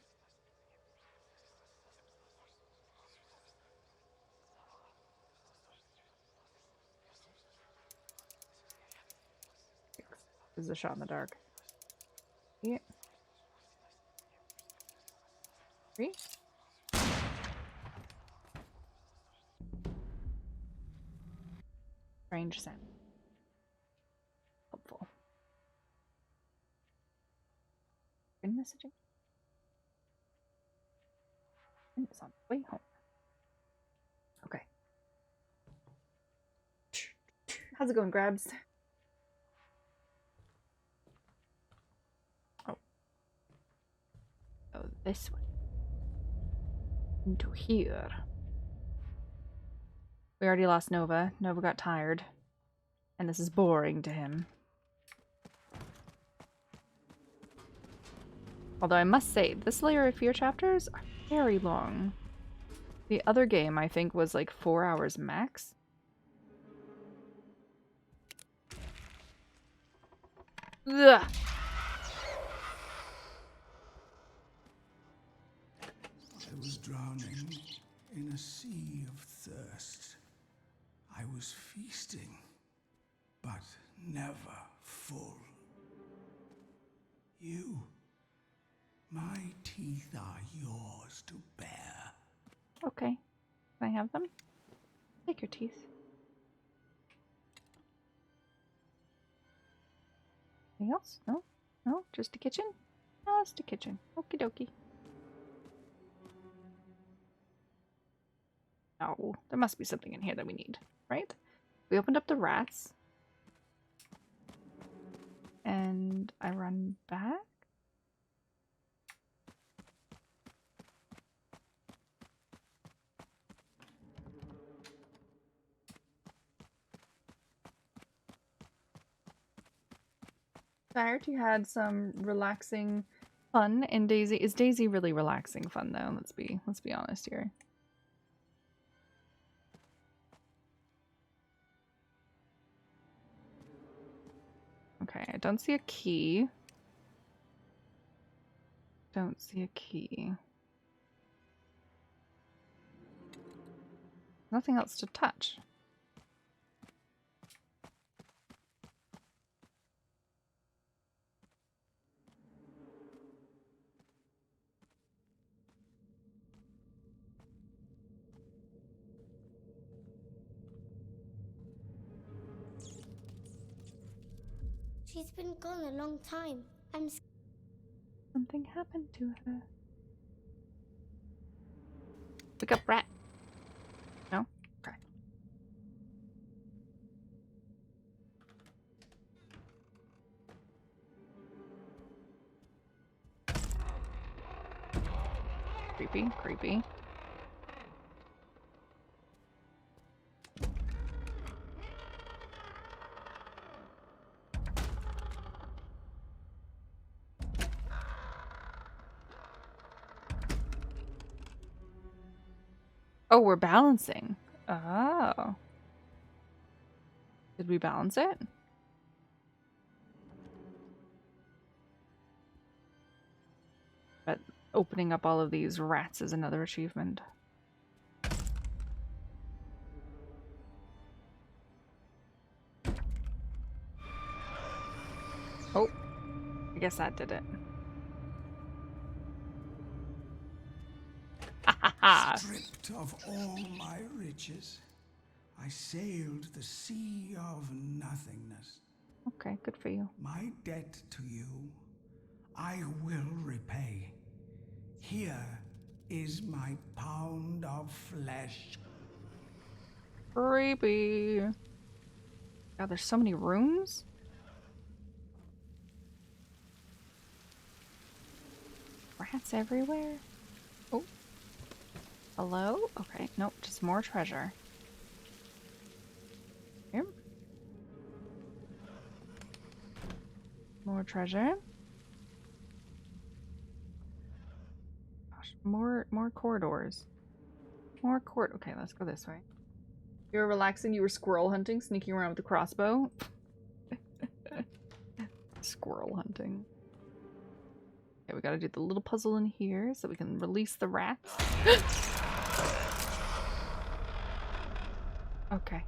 This is a shot in the dark. Yeah. 3? Strange sound. Helpful. In messaging? It's on the way home. Okay. How's it going, Grabs? Oh. Oh, this way. Into here. We already lost Nova. Nova got tired. And this is boring to him. Although I must say, this Layer of Fear chapters are very long. The other game, I think, was like 4 hours max. Ugh. I was drowning in a sea of thirst. I was feasting, but never full. You, my teeth are yours to bear. Okay. Can I have them? Take your teeth. Anything else? No? No? Just a kitchen? Just a kitchen. Okie dokie. Oh, there must be something in here that we need, right? We opened up the rats. And I run back? Clarity had some relaxing fun in Daisy. Is Daisy really relaxing fun though? Let's be honest here. Okay, I don't see a key. Don't see a key. Nothing else to touch. She's been gone a long time. Something happened to her. Pick up rat. No? Okay. Creepy, creepy. Oh, we're balancing. Oh. Did we balance it? But opening up all of these rats is another achievement. Oh, I guess that did it. Stripped of all my riches, I sailed the sea of nothingness. Okay, good for you. My debt to you, I will repay. Here is my pound of flesh. Creepy. God, there's so many rooms. Rats everywhere. Oh. Hello? Okay, nope, just more treasure. Here. More treasure. Gosh, more corridors. Okay, let's go this way. You were relaxing, you were squirrel hunting, sneaking around with a crossbow. Squirrel hunting. Okay, we gotta do the little puzzle in here so we can release the rats. Okay.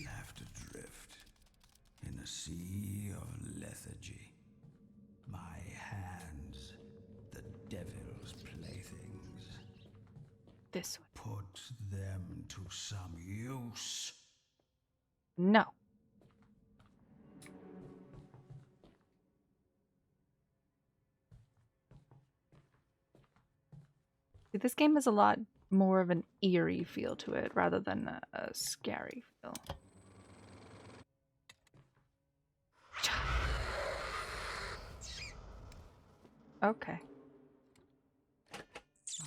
Left adrift in a sea of lethargy. My hands, the devil's playthings. This way. Put them to some use. No. See, this game has a lot more of an eerie feel to it rather than a scary feel. Okay.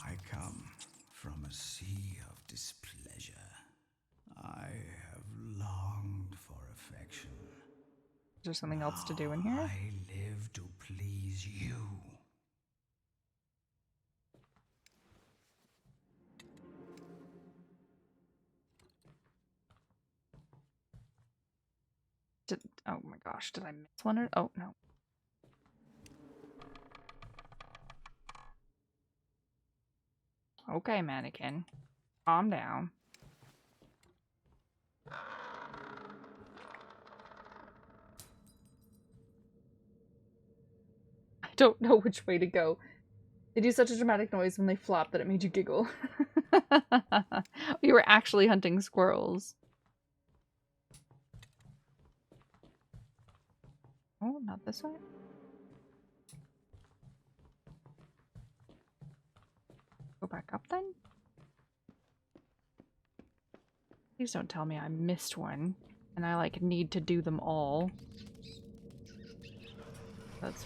I come from a sea of displeasure. I have longed for affection. Is there something else to do in here? I live to please you. Oh my gosh, did I miss one? Oh, no. Okay, mannequin. Calm down. don't know which way to go. They do such a dramatic noise when they flop that it made you giggle. You were actually hunting squirrels. Oh, not this way. Go back up then? Please don't tell me I missed one and I like need to do them all. That's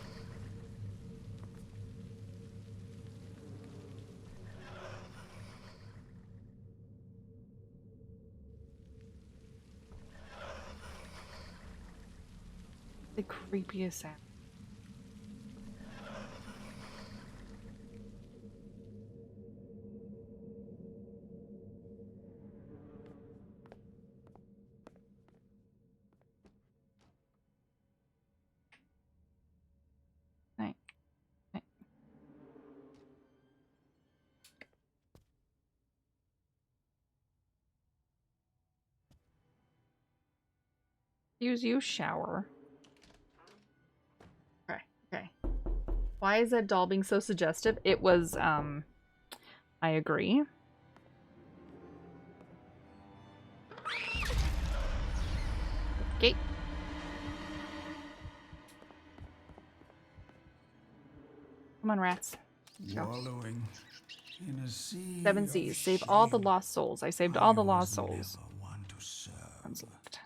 the creepiest sound. Right. Right. Use shower. Okay, okay. Why is that doll being so suggestive? It was, I agree. Okay. Come on, rats. Let's go. Wallowing in a sea 7 of C's. Save all the shame. lost souls. I saved all the I lost was souls. never one to serve. Unselect.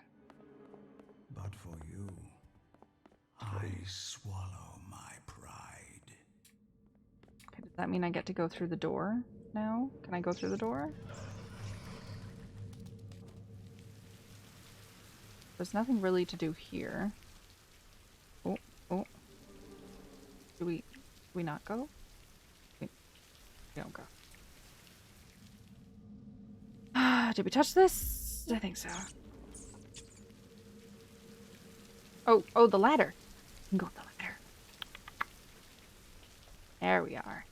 But for you, I swallow my pride. Okay, does that mean I get to go through the door now? Can I go through the door? There's nothing really to do here. Oh, oh. Do we not go? We don't go. Did we touch this? I think so. Oh, the ladder. We can go up the ladder. There we are.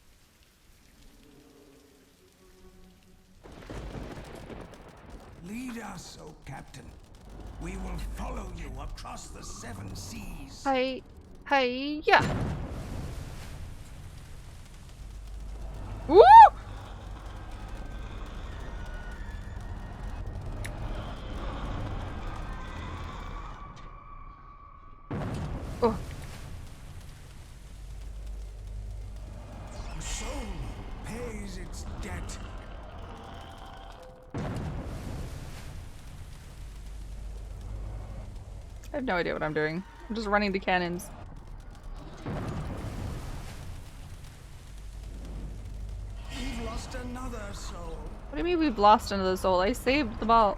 Lead us, O Captain. We will follow you across the 7 seas. Hi, yeah. Woo! Oh. The soul pays its debt. I have no idea what I'm doing. I'm just running to cannons. We've lost another soul. What do you mean we've lost another soul? I saved them all.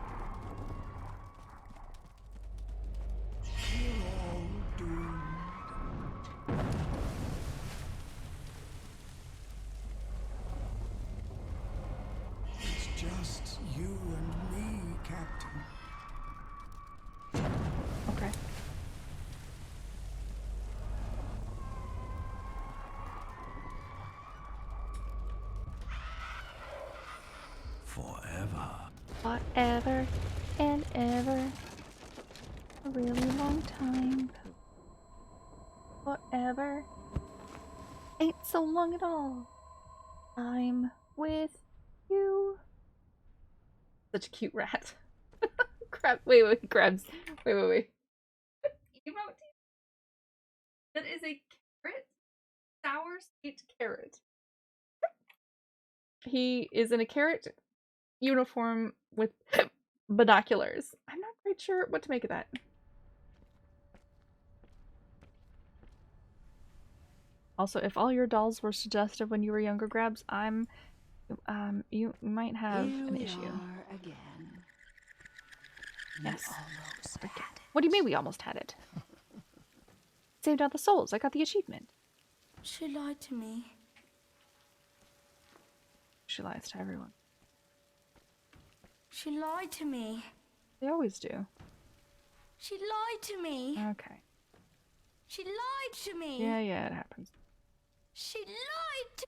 We're all doomed. It's just you and me, Captain. Okay. Forever. Forever and ever. A really long time. Forever. Ain't so long at all. I'm with you. Such a cute rat. Crap. Wait, grabs. Wait. Emote. That is a carrot? Sour sweet carrot. He is in a carrot uniform with binoculars. I'm not quite sure what to make of that. Also, if all your dolls were suggestive when you were younger, Grabs, you might have an issue. Again. Yes. What do you mean we almost had it? Saved all the souls. I got the achievement. She lied to me. She lies to everyone. She lied to me. They always do. She lied to me. Okay. She lied to me. Yeah, it happens. She lied to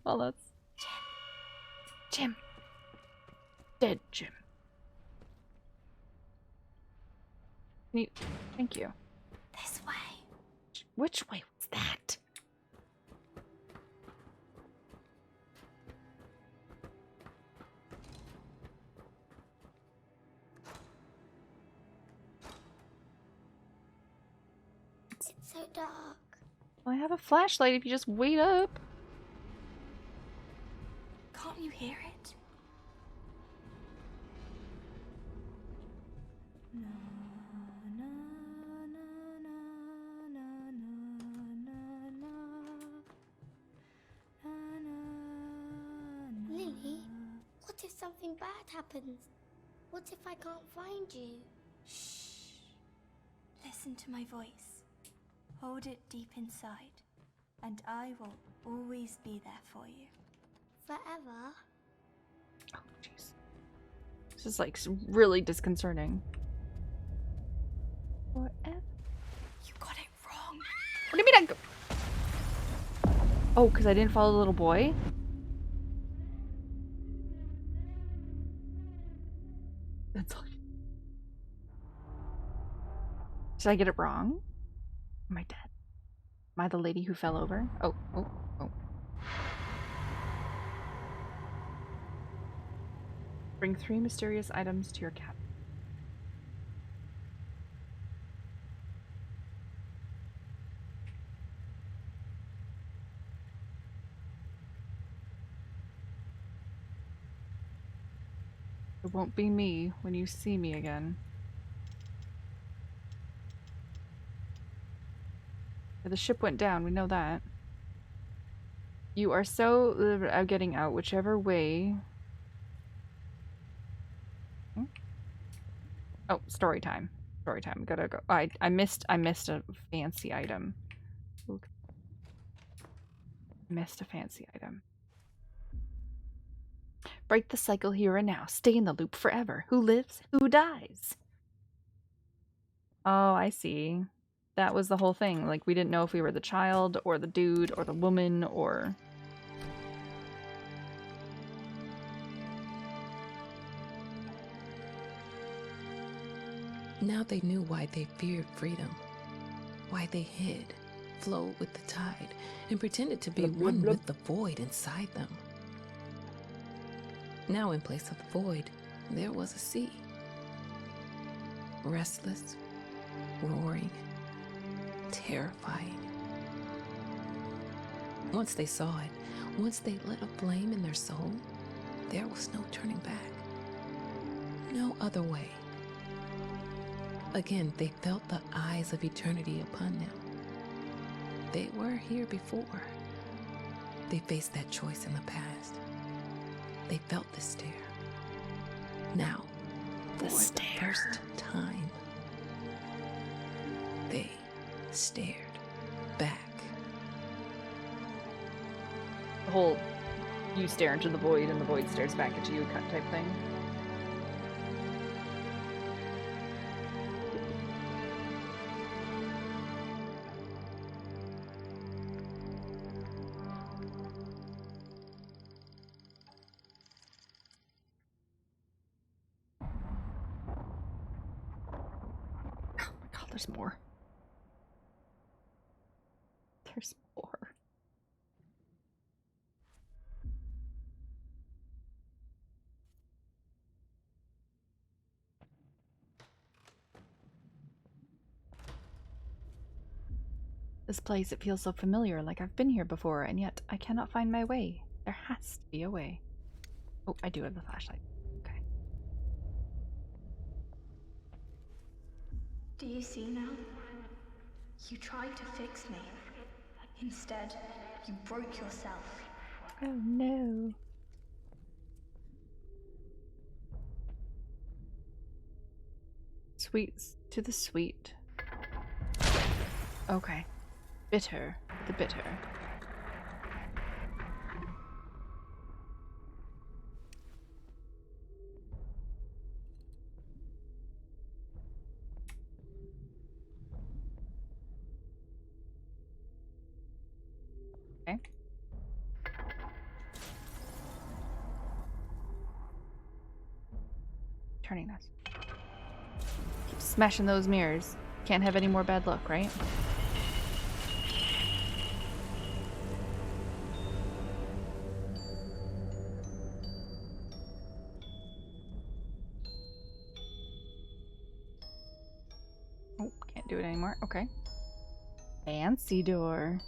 Well, that's Jim. Dead Jim. Thank you. This way. Which way was that? It's so dark. Well, I have a flashlight if you just wait up. Can't you hear it? Lily, what if something bad happens? What if I can't find you? Shh. Listen to my voice. Hold it deep inside, and I will always be there for you. Forever? Oh, jeez. This is like really disconcerting. Forever? You got it wrong. What do you mean I go? Oh, because I didn't follow the little boy? That's all. Did I get it wrong? Am I dead? Am I the lady who fell over? Oh. Bring 3 mysterious items to your cabin. It won't be me when you see me again. The ship went down, we know that. You are so getting out whichever way. Oh, story time. Story time. Gotta go. I missed a fancy item. Oops. Missed a fancy item. Break the cycle here and now. Stay in the loop forever. Who lives? Who dies? Oh, I see. That was the whole thing. Like, we didn't know if we were the child, or the dude, or the woman, or... Now they knew why they feared freedom, why they hid, flowed with the tide, and pretended to be one with the void inside them. Now in place of the void, there was a sea. Restless, roaring, terrifying. Once they saw it, once they lit a flame in their soul, there was no turning back. No other way. Again, they felt the eyes of eternity upon them. They were here before. They faced that choice in the past. They felt the stare. Now, for the first time, they stared back. The whole you stare into the void and the void stares back at you type thing. There's more. There's more. This place, it feels so familiar, like I've been here before, and yet I cannot find my way. There has to be a way. Oh, I do have the flashlight. Okay. Do you see now? You tried to fix me. Instead, you broke yourself. Oh no. Sweets to the sweet. Okay. Bitter. The bitter. Okay. Turning this. Keep Smashing those mirrors. Can't have any more bad luck, right? Oh, can't do it anymore. Okay. Fancy door.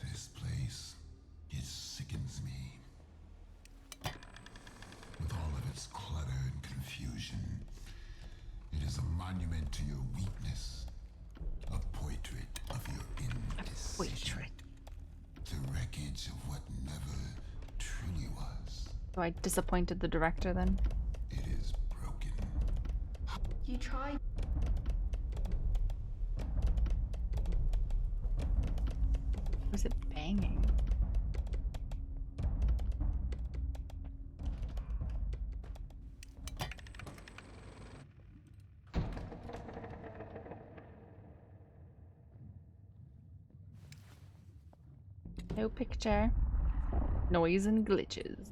This place, it sickens me. With all of its clutter and confusion, it is a monument to your weakness. A portrait of your indecision. The wreckage of what never truly was. So I disappointed the director then? It is broken. You tried. Was it banging? No picture. Noise and glitches.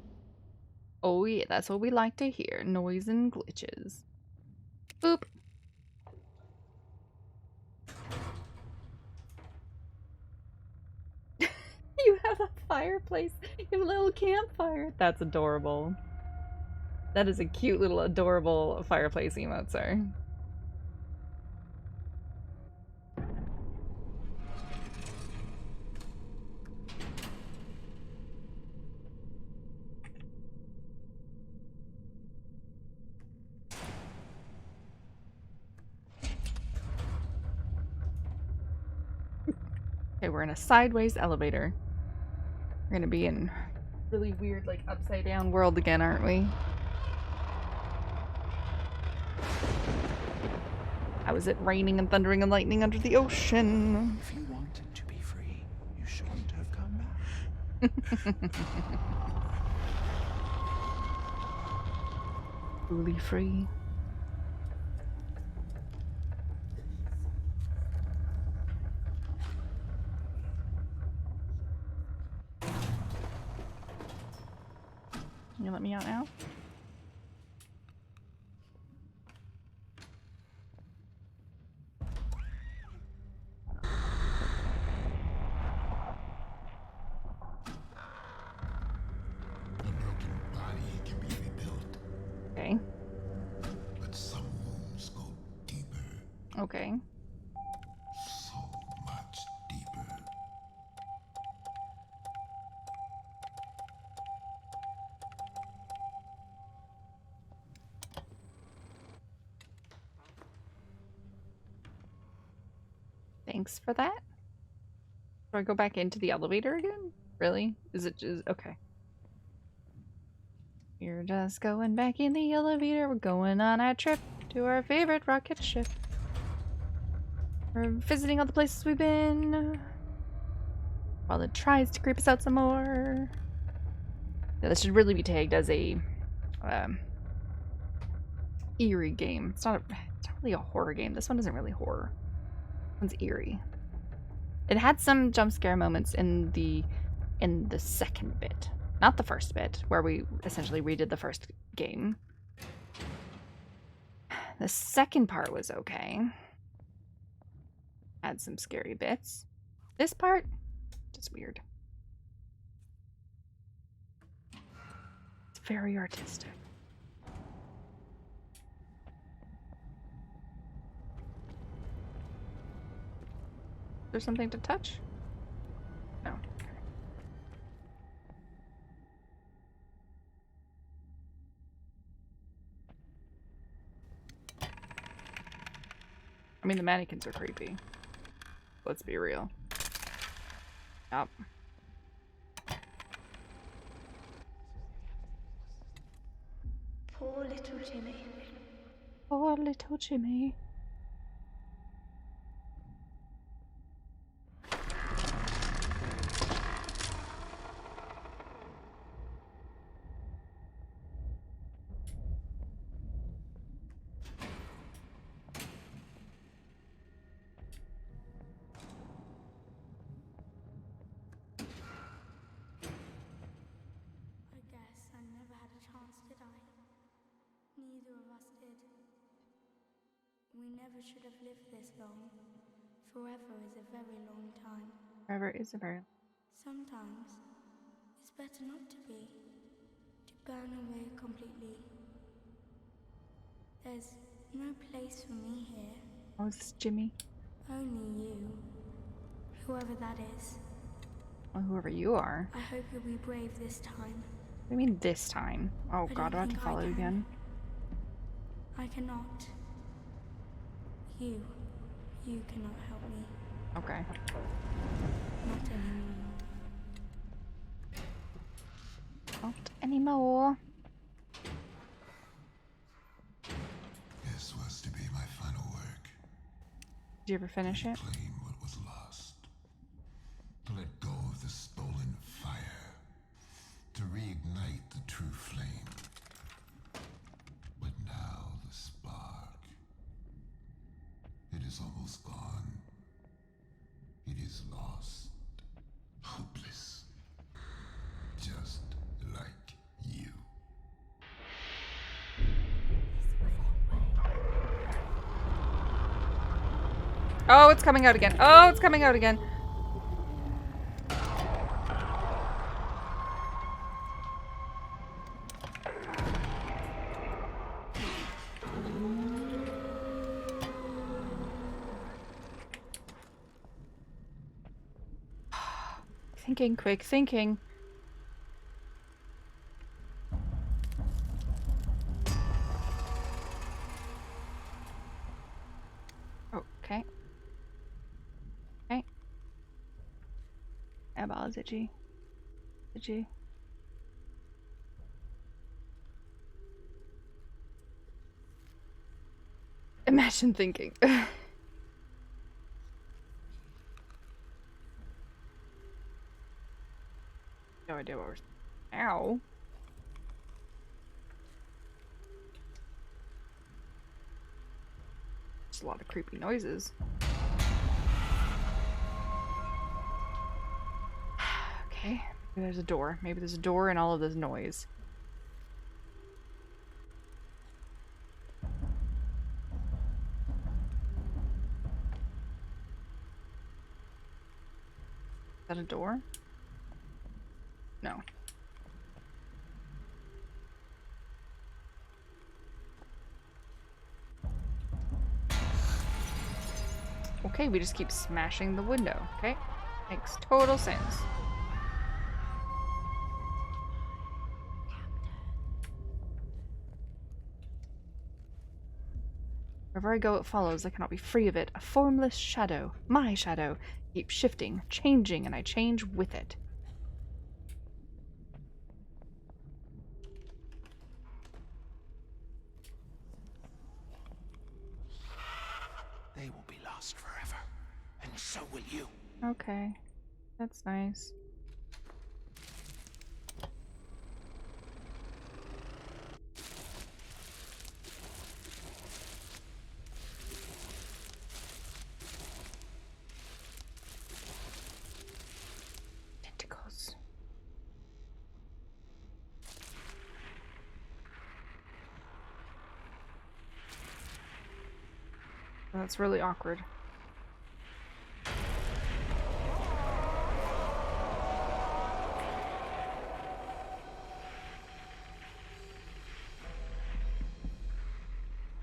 Oh yeah, that's what we like to hear. Noise and glitches. Boop. You have a fireplace. You have a little campfire. That's adorable. That is a cute little adorable fireplace emote, sir. Okay, we're in a sideways elevator. We're gonna be in really weird, like, upside down world again, aren't we? How is it raining and thundering and lightning under the ocean? If you wanted to be free, you shouldn't have come back. Truly free. Can you let me out now? A broken body can be rebuilt. Okay. But some wounds go deeper. Okay. So much deeper. Thanks for that. Do I go back into the elevator again? Really? Is it just... Okay. We're just going back in the elevator. We're going on a trip to our favorite rocket ship. We're visiting all the places we've been. While it tries to creep us out some more. Yeah, this should really be tagged as a eerie game. It's not really a horror game. This one isn't really horror. This one's eerie. It had some jump scare moments in the second bit. Not the first bit, where we essentially redid the first game. The second part was okay. Had some scary bits. This part, just weird. It's very artistic. Is there something to touch? No. I mean, the mannequins are creepy. Let's be real. Yep. Poor little Jimmy. Poor little Jimmy. We never should have lived this long. Forever is a very long time. Forever is a very. Sometimes it's better not to be. To burn away completely. There's no place for me here. Oh, it's Jimmy. Only you. Whoever that is. Well, whoever you are. I hope you'll be brave this time. What do you mean this time? Oh god, do I have to follow you again? I cannot. You cannot help me. Okay. Not anymore. Not anymore. This was to be my final work. Did you ever finish it? Claim what was lost. To let go of the stolen fire. To reignite the true flame. But now the spark. It is almost gone. It is lost. Hopeless. Just like you. Oh, it's coming out again. Oh, it's coming out again. Thinking, quick thinking. Okay. Okay. Eyeball is itchy. Itchy. Imagine thinking. No idea what we're. Ow. There's a lot of creepy noises. Okay. Maybe there's a door. Maybe there's a door in all of this noise. Is that a door? No. Okay, we just keep smashing the window, okay? Makes total sense. Wherever I go, it follows. I cannot be free of it. A formless shadow. My shadow. Keeps shifting, changing, and I change with it. They will be lost forever, and so will you. Okay. That's nice. Tentacles. That's really awkward.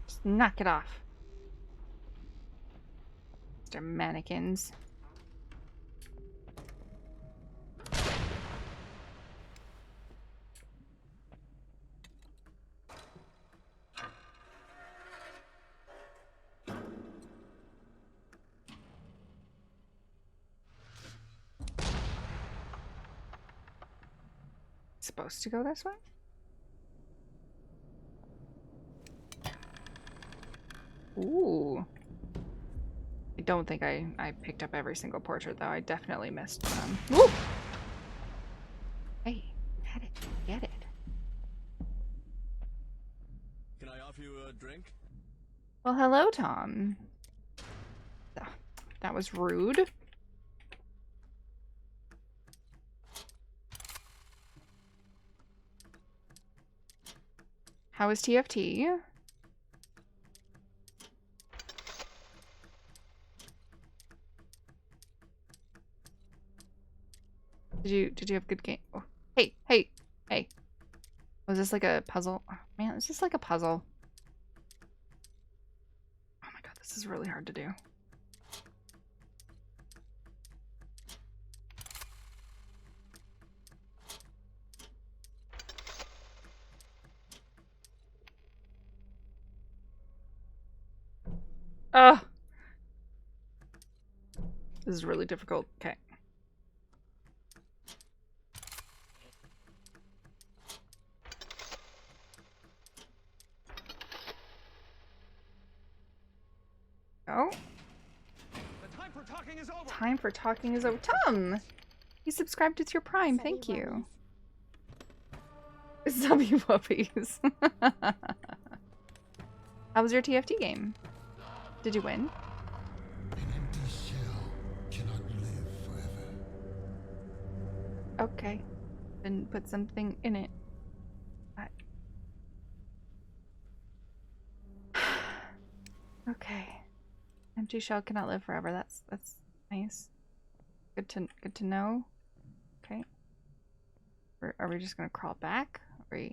Just knock it off. Mr. Mannequins. Supposed to go this way? Ooh. I don't think I picked up every single portrait, though. I definitely missed some. Woo! Hey, get it. Get it. Can I offer you a drink? Well, hello, Tom. That was rude. How is TFT? Did you have good game? Oh, hey, hey, hey. Was this like a puzzle? Oh, man, is this like a puzzle? Oh my god, this is really hard to do. Ugh. This is really difficult. Okay. Oh. The time for talking is over. Time for talking is over. Tom! You subscribed with your Prime. Thank you. Zombie puppies. How was your TFT game? Did you win? An empty shell cannot live forever. Okay. Then put something in it. Okay. Empty shell cannot live forever. That's nice. Good to know. Okay. Are we just gonna crawl back? Where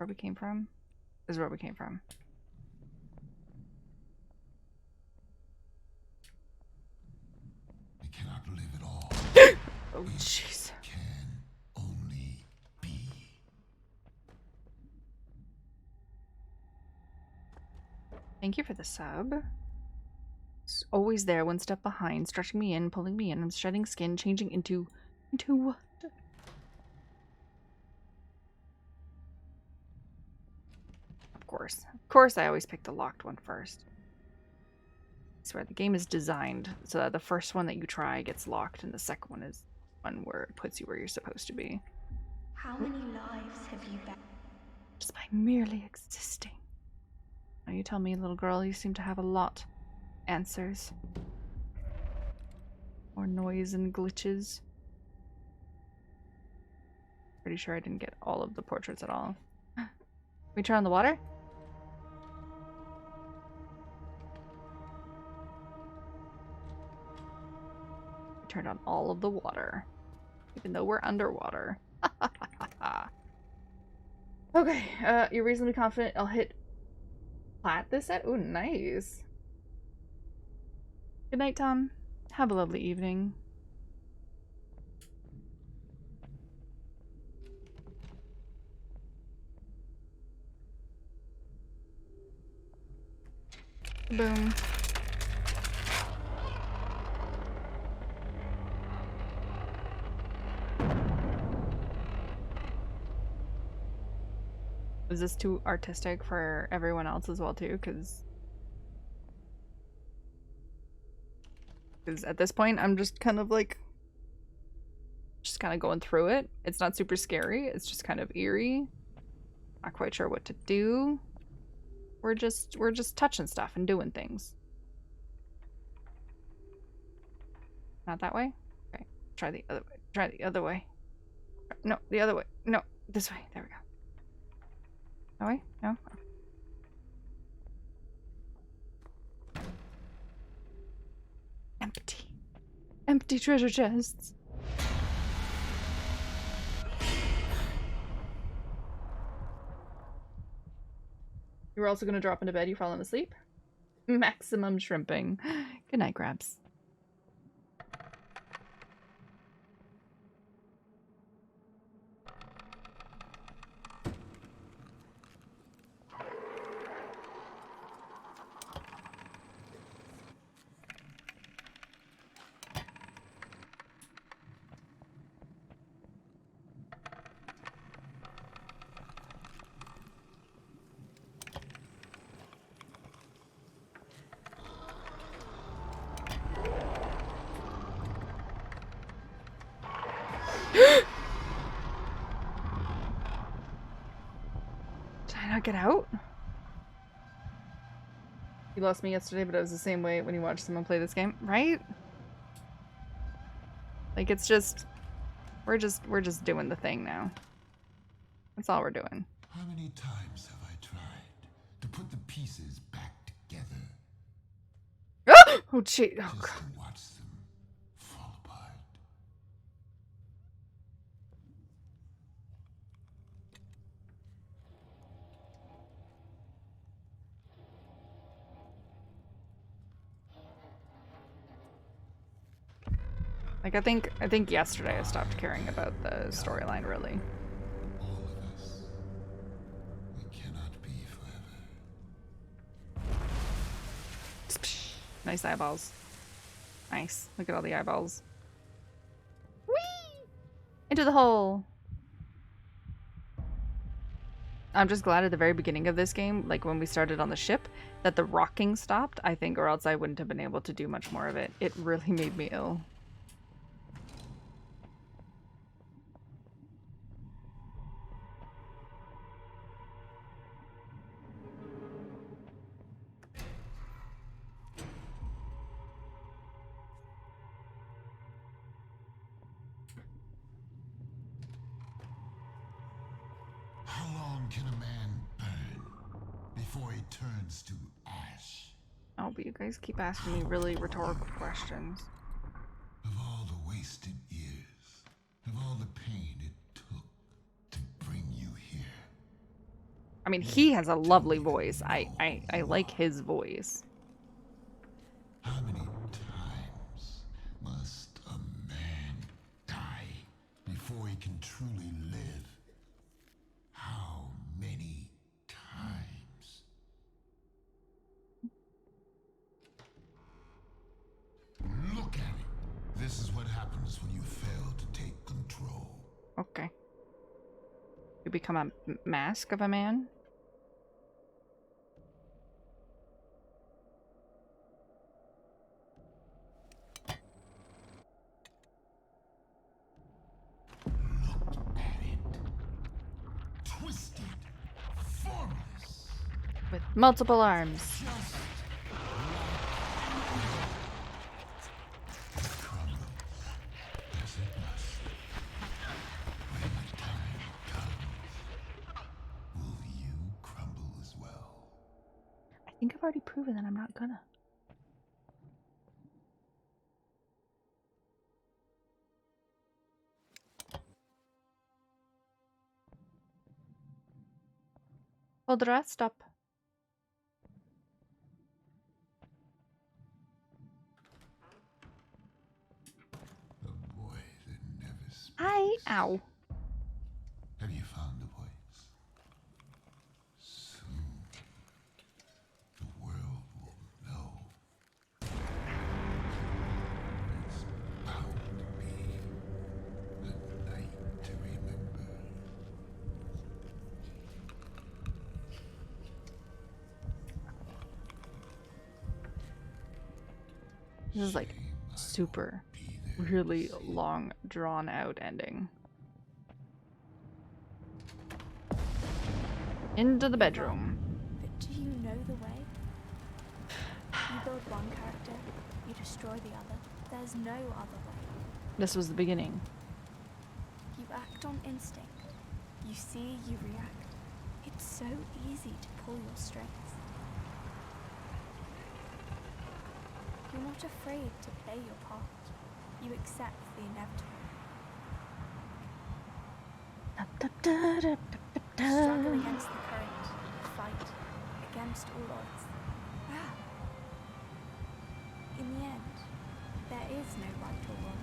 we came from? This is where we came from. It cannot live at all. Oh jeez. Can only be. Thank you for the sub. It's always there, one step behind, stretching me in, pulling me in. I'm shedding skin, changing into what? Of course I always pick the locked one first. I swear the game is designed so that the first one that you try gets locked and the second one is one where it puts you where you're supposed to be. How many lives have you been? Just by merely existing. Now you tell me, little girl, you seem to have a lot. Answers. More noise and glitches. Pretty sure I didn't get all of the portraits at all. We turn on the water? We turned on all of the water. Even though we're underwater. Okay, you're reasonably confident I'll hit plat this set? Ooh, nice. Good night, Tom. Have a lovely evening. Boom. Is this too artistic for everyone else as well too? Because at this point I'm just kind of like going through it. It's not super scary. It's just kind of eerie. Not quite sure what to do. We're just touching stuff and doing things. Not that way? Okay. Try the other way. Try the other way. No, the other way. No, this way. There we go. That way? No? Oh. Empty. Empty treasure chests. You were also going to drop into bed. You fallen asleep? Maximum shrimping. Good night, Grabs. Did I not get out? You lost me yesterday, but it was the same way when you watched someone play this game, right? Like, it's just... We're just doing the thing now. That's all we're doing. How many times have I tried to put the pieces back together? Oh, gee. Oh, just God. to watch them fall apart. Like, I think yesterday I stopped caring about the storyline, really. All of us. We cannot be forever. Nice eyeballs. Nice. Look at all the eyeballs. Whee! Into the hole! I'm just glad at the very beginning of this game, like when we started on the ship, that the rocking stopped, I think, or else I wouldn't have been able to do much more of it. It really made me ill. How long can a man burn before he turns to ash? Oh, but you guys keep asking me really rhetorical questions. Of all the wasted years, of all the pain it took to bring you here. I mean, he has a lovely voice. I like his voice. How many times must a man die before he can truly live? How many times? Look at it. This is what happens when you fail to take control. Okay. You become a mask of a man? Twisted, formless. With multiple arms. I think I've already proven that I'm not gonna. Hold the rest up. Hi. Ow. Have you found the voice? Soon, the world will know. It's bound to be a night to remember. This is like super, really long, drawn out ending. Into the bedroom. But do you know the way? You build one character, you destroy the other. There's no other way. This was the beginning. You act on instinct. You see, you react. It's so easy to pull your strings. You're not afraid to play your part. You accept the inevitable. Struggle against the current. Fight against all odds. Wow. In the end, there is no right or wrong.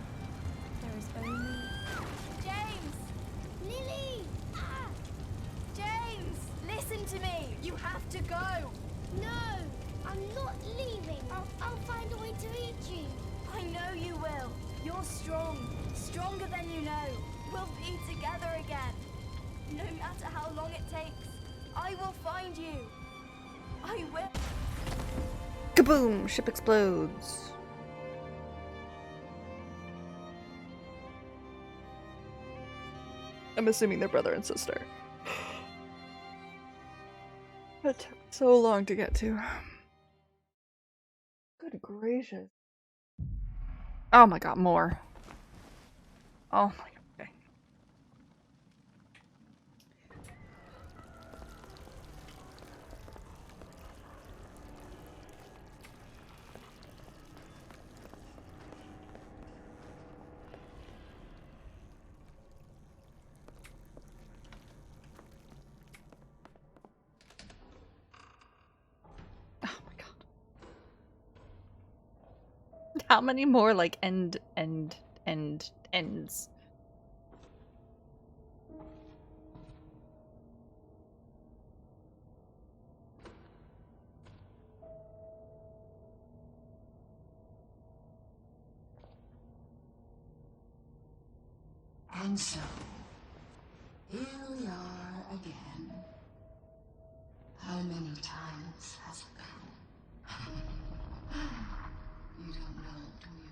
There is only... James! Lily! Ah! James! Listen to me! You have to go! No! I'm not leaving. I'll find a way to reach you. I know you will. You're strong. Stronger than you know. We'll be together again. No matter how long it takes, I will find you. I will. Kaboom! Ship explodes. I'm assuming they're brother and sister. That took so long to get to. Good gracious. Oh my god, more. Oh my god. Okay. How many more like end ends. And so, here we are again. How many times has it been? You don't know, do you?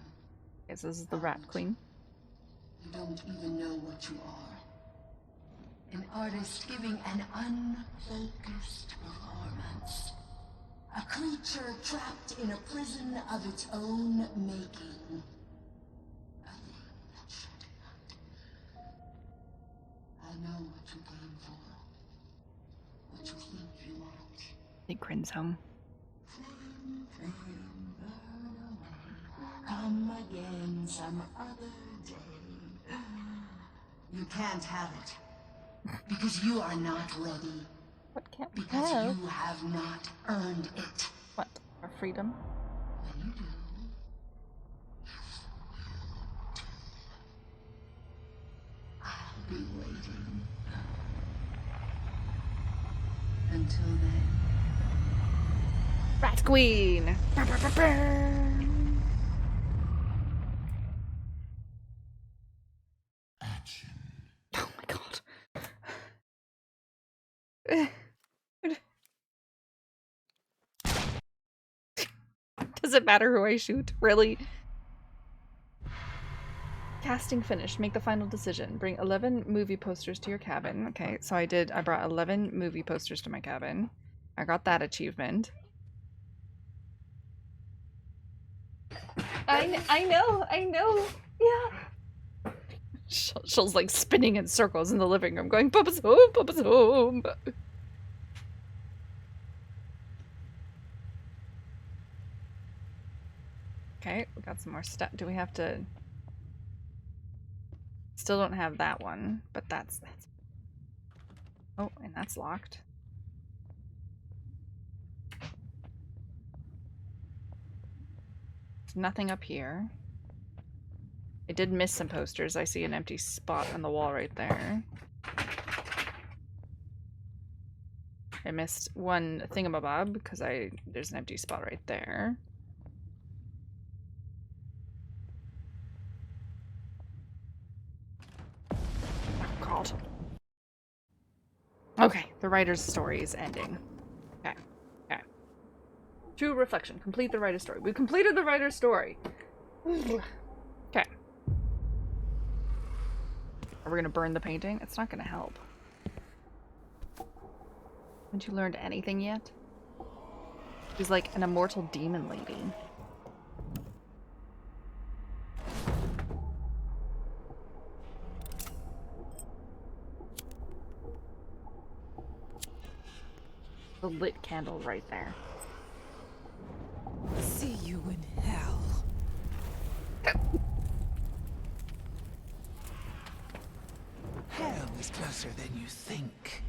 Guess this is the Rat Queen. You don't even know what you are. An artist giving an unfocused performance. A creature trapped in a prison of its own making. A thing that should not. I know what you came for. What you think you want. He grins home. Come again some other day. You can't have it. Because you are not ready. What can't we Because have? you have not earned it. What? Our freedom? When you do, I'll be waiting. Until then. Rat Queen! Action. Oh my god. Does it matter who I shoot? Really? Casting finished. Make the final decision. Bring 11 movie posters to your cabin. Okay, so I brought 11 movie posters to my cabin. I got that achievement. I know. Yeah. Shell's like spinning in circles in the living room going, Papa's home, Papa's home. Okay, we got some more stuff. Do we have to... Still don't have that one, but that's... Oh, and that's locked. There's nothing up here. I did miss some posters. I see an empty spot on the wall right there. I missed one thingamabob because there's an empty spot right there. Oh god. Okay, the writer's story is ending. Okay. Okay. True reflection. Complete the writer's story. We completed the writer's story. Okay. Are we gonna burn the painting? It's not gonna help. Haven't you learned anything yet? She's like an immortal demon lady. The lit candle right there. See you in hell. Hell is closer than you think.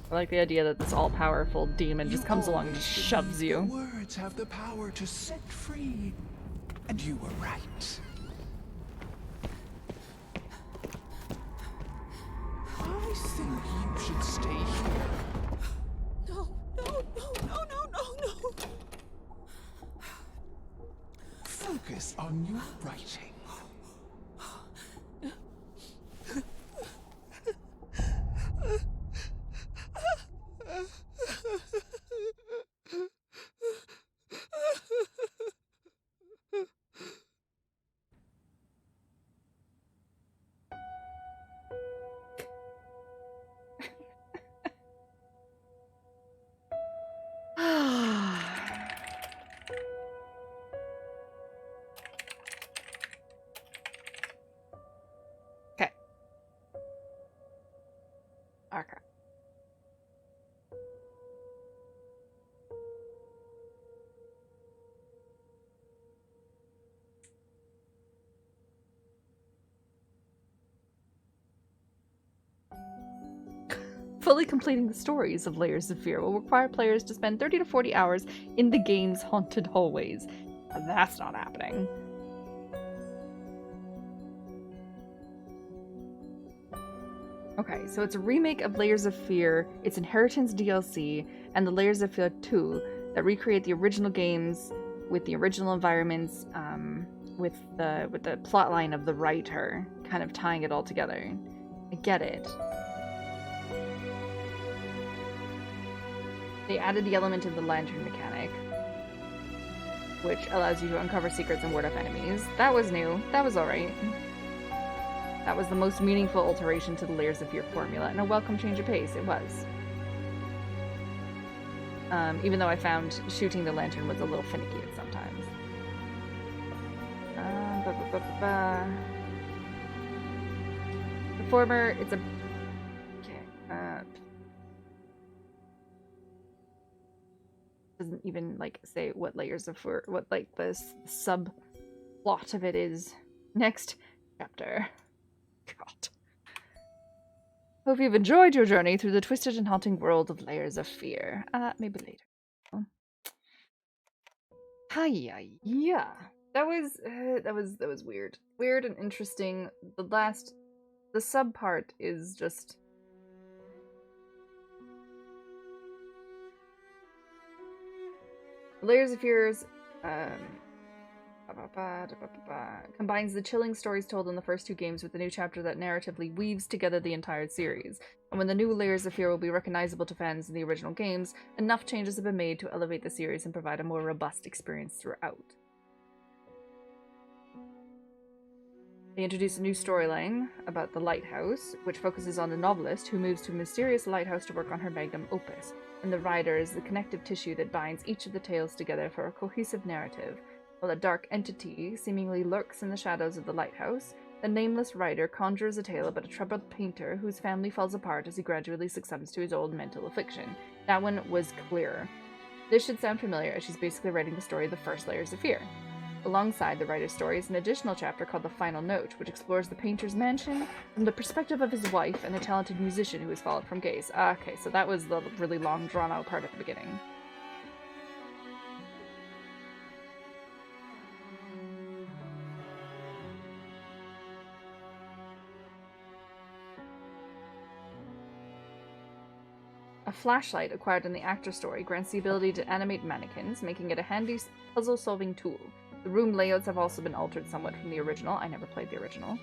I like the idea that this all-powerful demon just comes along and just shoves you. Words have the power to set free. And you were right. I think you should stay here. No. Focus on your writing. Fully completing the stories of Layers of Fear will require players to spend 30 to 40 hours in the game's haunted hallways. That's not happening. Okay, so it's a remake of Layers of Fear, its Inheritance DLC, and the Layers of Fear 2 that recreate the original games with the original environments, with the plotline of the writer, kind of tying it all together. I get it. They added the element of the lantern mechanic, which allows you to uncover secrets and ward off enemies. That was new. That was alright. That was the most meaningful alteration to the Layers of Fear formula, and a welcome change of pace. It was. Even though I found shooting the lantern was a little finicky at sometimes. The former, it's a... Okay, doesn't even, like, say what Layers of Fear, what, like, the subplot of it is. Next chapter. God. Hope you've enjoyed your journey through the twisted and haunting world of Layers of Fear. Maybe later. Hiya, yeah. That was weird. Weird and interesting. The sub part is just... Layers of Fear's, combines the chilling stories told in the first two games with the new chapter that narratively weaves together the entire series. And when the new Layers of Fear will be recognizable to fans in the original games, enough changes have been made to elevate the series and provide a more robust experience throughout. They introduce a new storyline about the lighthouse, which focuses on the novelist who moves to a mysterious lighthouse to work on her magnum opus, and the writer is the connective tissue that binds each of the tales together for a cohesive narrative. While a dark entity seemingly lurks in the shadows of the lighthouse, the nameless writer conjures a tale about a troubled painter whose family falls apart as he gradually succumbs to his old mental affliction. That one was clearer. This should sound familiar, as she's basically writing the story of the first Layers of Fear. Alongside the writer's story is an additional chapter called The Final Note, which explores the painter's mansion from the perspective of his wife and a talented musician who has fallen from grace. Okay, so that was the really long, drawn-out part at the beginning. A flashlight acquired in the actor story grants the ability to animate mannequins, making it a handy puzzle-solving tool. The room layouts have also been altered somewhat from the original. I never played the original.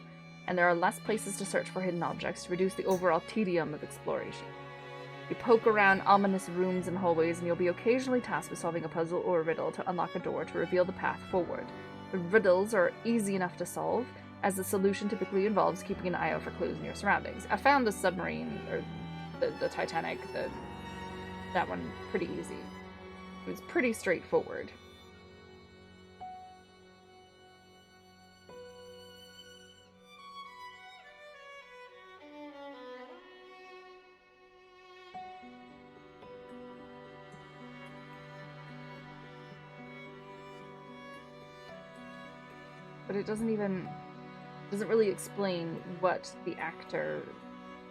And there are less places to search for hidden objects to reduce the overall tedium of exploration. You poke around ominous rooms and hallways, and you'll be occasionally tasked with solving a puzzle or a riddle to unlock a door to reveal the path forward. The riddles are easy enough to solve, as the solution typically involves keeping an eye out for clues in your surroundings. I found the submarine, or the Titanic, that one pretty easy. It was pretty straightforward. But it doesn't really explain what the actor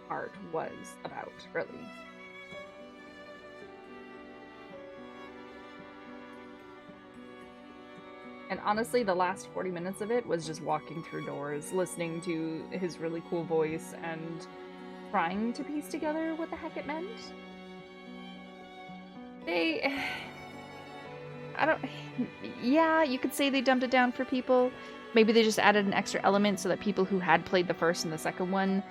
part was about, really. And honestly, the last 40 minutes of it was just walking through doors, listening to his really cool voice, and trying to piece together what the heck it meant. Yeah, you could say they dumped it down for people. Maybe they just added an extra element so that people who had played the first and the second one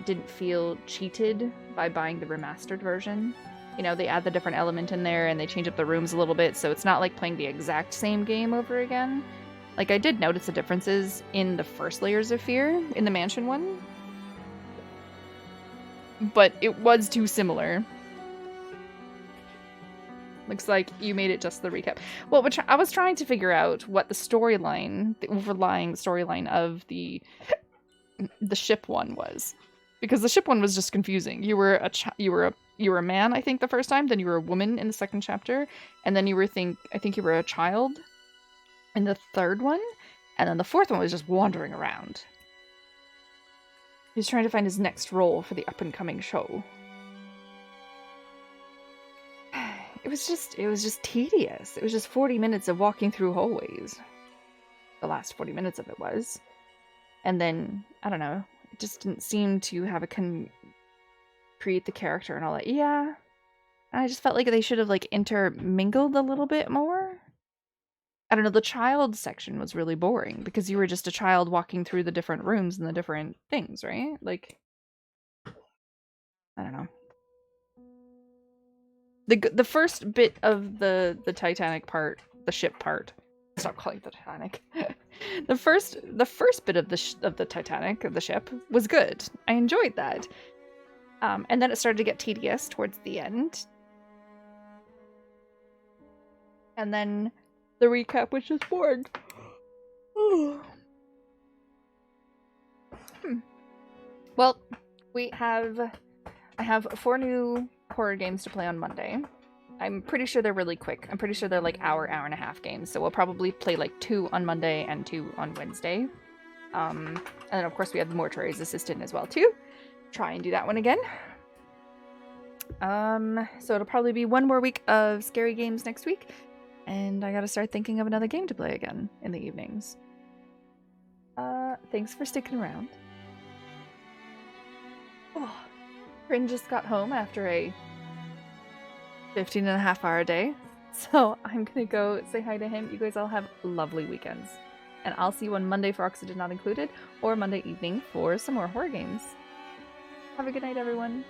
didn't feel cheated by buying the remastered version. You know, they add the different element in there and they change up the rooms a little bit, so it's not like playing the exact same game over again. Like, I did notice the differences in the first Layers of Fear, in the mansion one. But it was too similar. Looks like you made it just the recap. Well, I was trying to figure out what the storyline, the overlying storyline of the ship one was, because the ship one was just confusing. You were a man, I think, the first time. Then you were a woman in the second chapter, and then I think you were a child in the third one, and then the fourth one was just wandering around. He's trying to find his next role for the up and coming show. was just tedious. It was just 40 minutes of walking through hallways. The last 40 minutes of it was. And then, I don't know, it just didn't seem to have create the character and all that. Yeah. And I just felt like they should have like intermingled a little bit more. I don't know, the child section was really boring because you were just a child walking through the different rooms and the different things, right? Like, I don't know. The first bit of the Titanic part, the ship part. Stop calling it the Titanic. the first bit of the Titanic, of the ship, was good. I enjoyed that. And then it started to get tedious towards the end. And then the recap was just boring. Well, I have 4 new horror games to play on Monday. I'm pretty sure they're really quick. I'm pretty sure they're like hour and a half games. So we'll probably play like 2 on Monday and 2 on Wednesday. And then of course we have the Mortuary's Assistant as well too. Try and do that one again. So it'll probably be 1 more week of scary games next week. And I gotta start thinking of another game to play again in the evenings. Thanks for sticking around. Oh, Bryn just got home after a 15.5-hour day. So I'm gonna go say hi to him. You guys all have lovely weekends. And I'll see you on Monday for Oxygen Not Included, or Monday evening for some more horror games. Have a good night, everyone.